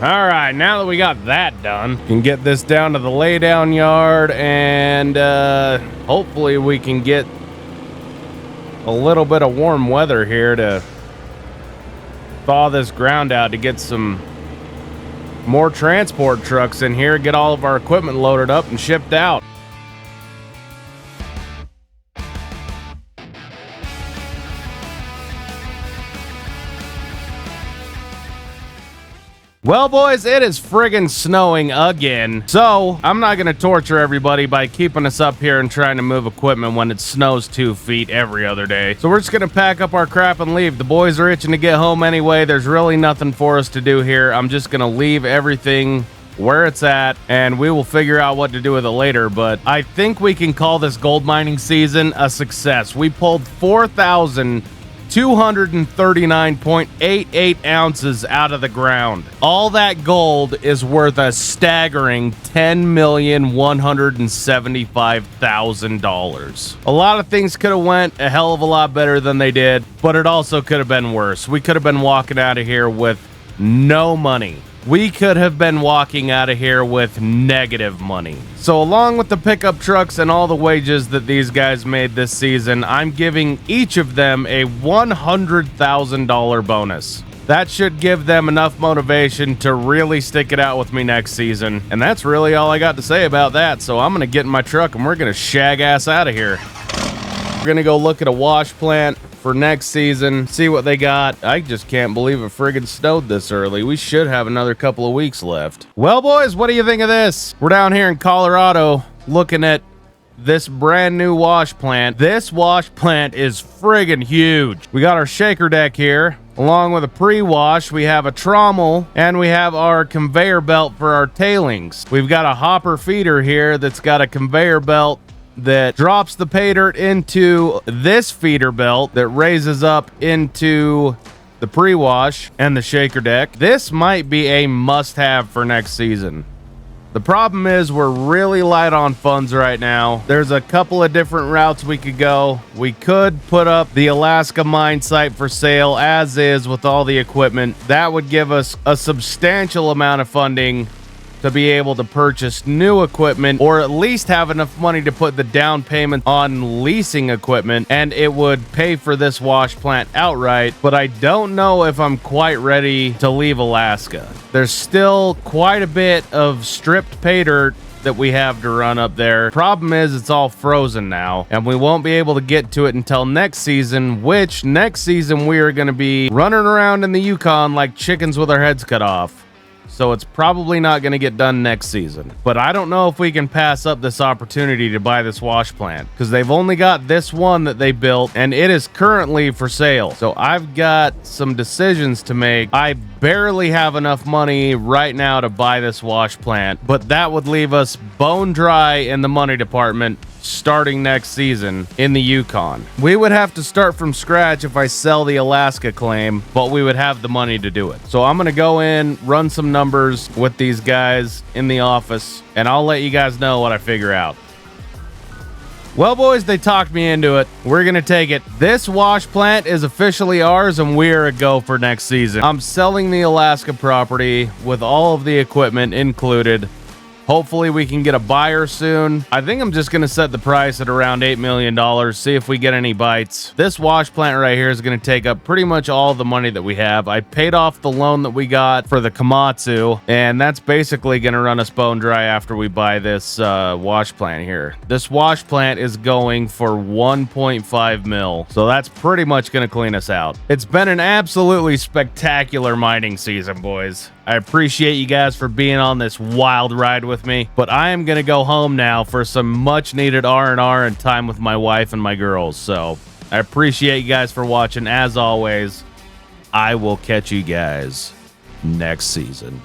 All right, now that we got that done, we can get this down to the laydown yard, and hopefully we can get a little bit of warm weather here to thaw this ground out to get some more transport trucks in here, get all of our equipment loaded up and shipped out. Well, boys, it is friggin' snowing again. So, I'm not gonna torture everybody by keeping us up here and trying to move equipment when it snows 2 feet every other day. So we're just gonna pack up our crap and leave. The boys are itching to get home anyway. There's really nothing for us to do here. I'm just gonna leave everything where it's at, and we will figure out what to do with it later. But I think we can call this gold mining season a success. We pulled 4,239.88 ounces out of the ground. All that gold is worth a staggering $10,175,000. A lot of things could have went a hell of a lot better than they did, but it also could have been worse. We could have been walking out of here with no money. We could have been walking out of here with negative money. So along with the pickup trucks and all the wages that these guys made this season, I'm giving each of them a $100,000 bonus. That should give them enough motivation to really stick it out with me next season. And that's really all I got to say about that. So I'm going to get in my truck and we're going to shag ass out of here. We're going to go look at a wash plant for next season, see what they got. I just can't believe it friggin' snowed this early. We should have another couple of weeks left. Well, boys, what do you think of this? We're down here in Colorado looking at this brand new wash plant. This wash plant is friggin' huge. We got our shaker deck here. Along with a pre-wash, we have a trommel, and we have our conveyor belt for our tailings. We've got a hopper feeder here that's got a conveyor belt that drops the pay dirt into this feeder belt that raises up into the pre-wash and the shaker deck. This might be a must-have for next season. The problem is we're really light on funds right now. There's a couple of different routes we could go. We could put up the Alaska mine site for sale as is with all the equipment. That would give us a substantial amount of funding to be able to purchase new equipment, or at least have enough money to put the down payment on leasing equipment, and it would pay for this wash plant outright. But I don't know if I'm quite ready to leave Alaska. There's still quite a bit of stripped pay dirt that we have to run up there. Problem is, it's all frozen now, and we won't be able to get to it until next season, which next season we are going to be running around in the Yukon like chickens with our heads cut off. So it's probably not going to get done next season. But I don't know if we can pass up this opportunity to buy this wash plant, because they've only got this one that they built, and it is currently for sale. So I've got some decisions to make. I barely have enough money right now to buy this wash plant, but that would leave us bone dry in the money department starting next season in the Yukon. We would have to start from scratch if I sell the Alaska claim, but we would have the money to do it. So I'm going to go in, run some numbers with these guys in the office, and I'll let you guys know what I figure out. Well, boys, they talked me into it. We're going to take it. This wash plant is officially ours, and we're a go for next season. I'm selling the Alaska property with all of the equipment included. Hopefully we can get a buyer soon. I think I'm just going to set the price at around $8 million, see if we get any bites. This wash plant right here is going to take up pretty much all the money that we have. I paid off the loan that we got for the Komatsu, and that's basically going to run us bone dry after we buy this wash plant here. This wash plant is going for 1.5 mil, so that's pretty much going to clean us out. It's been an absolutely spectacular mining season, boys. I appreciate you guys for being on this wild ride with me, but I am going to go home now for some much needed R&R and time with my wife and my girls. So I appreciate you guys for watching. As always, I will catch you guys next season.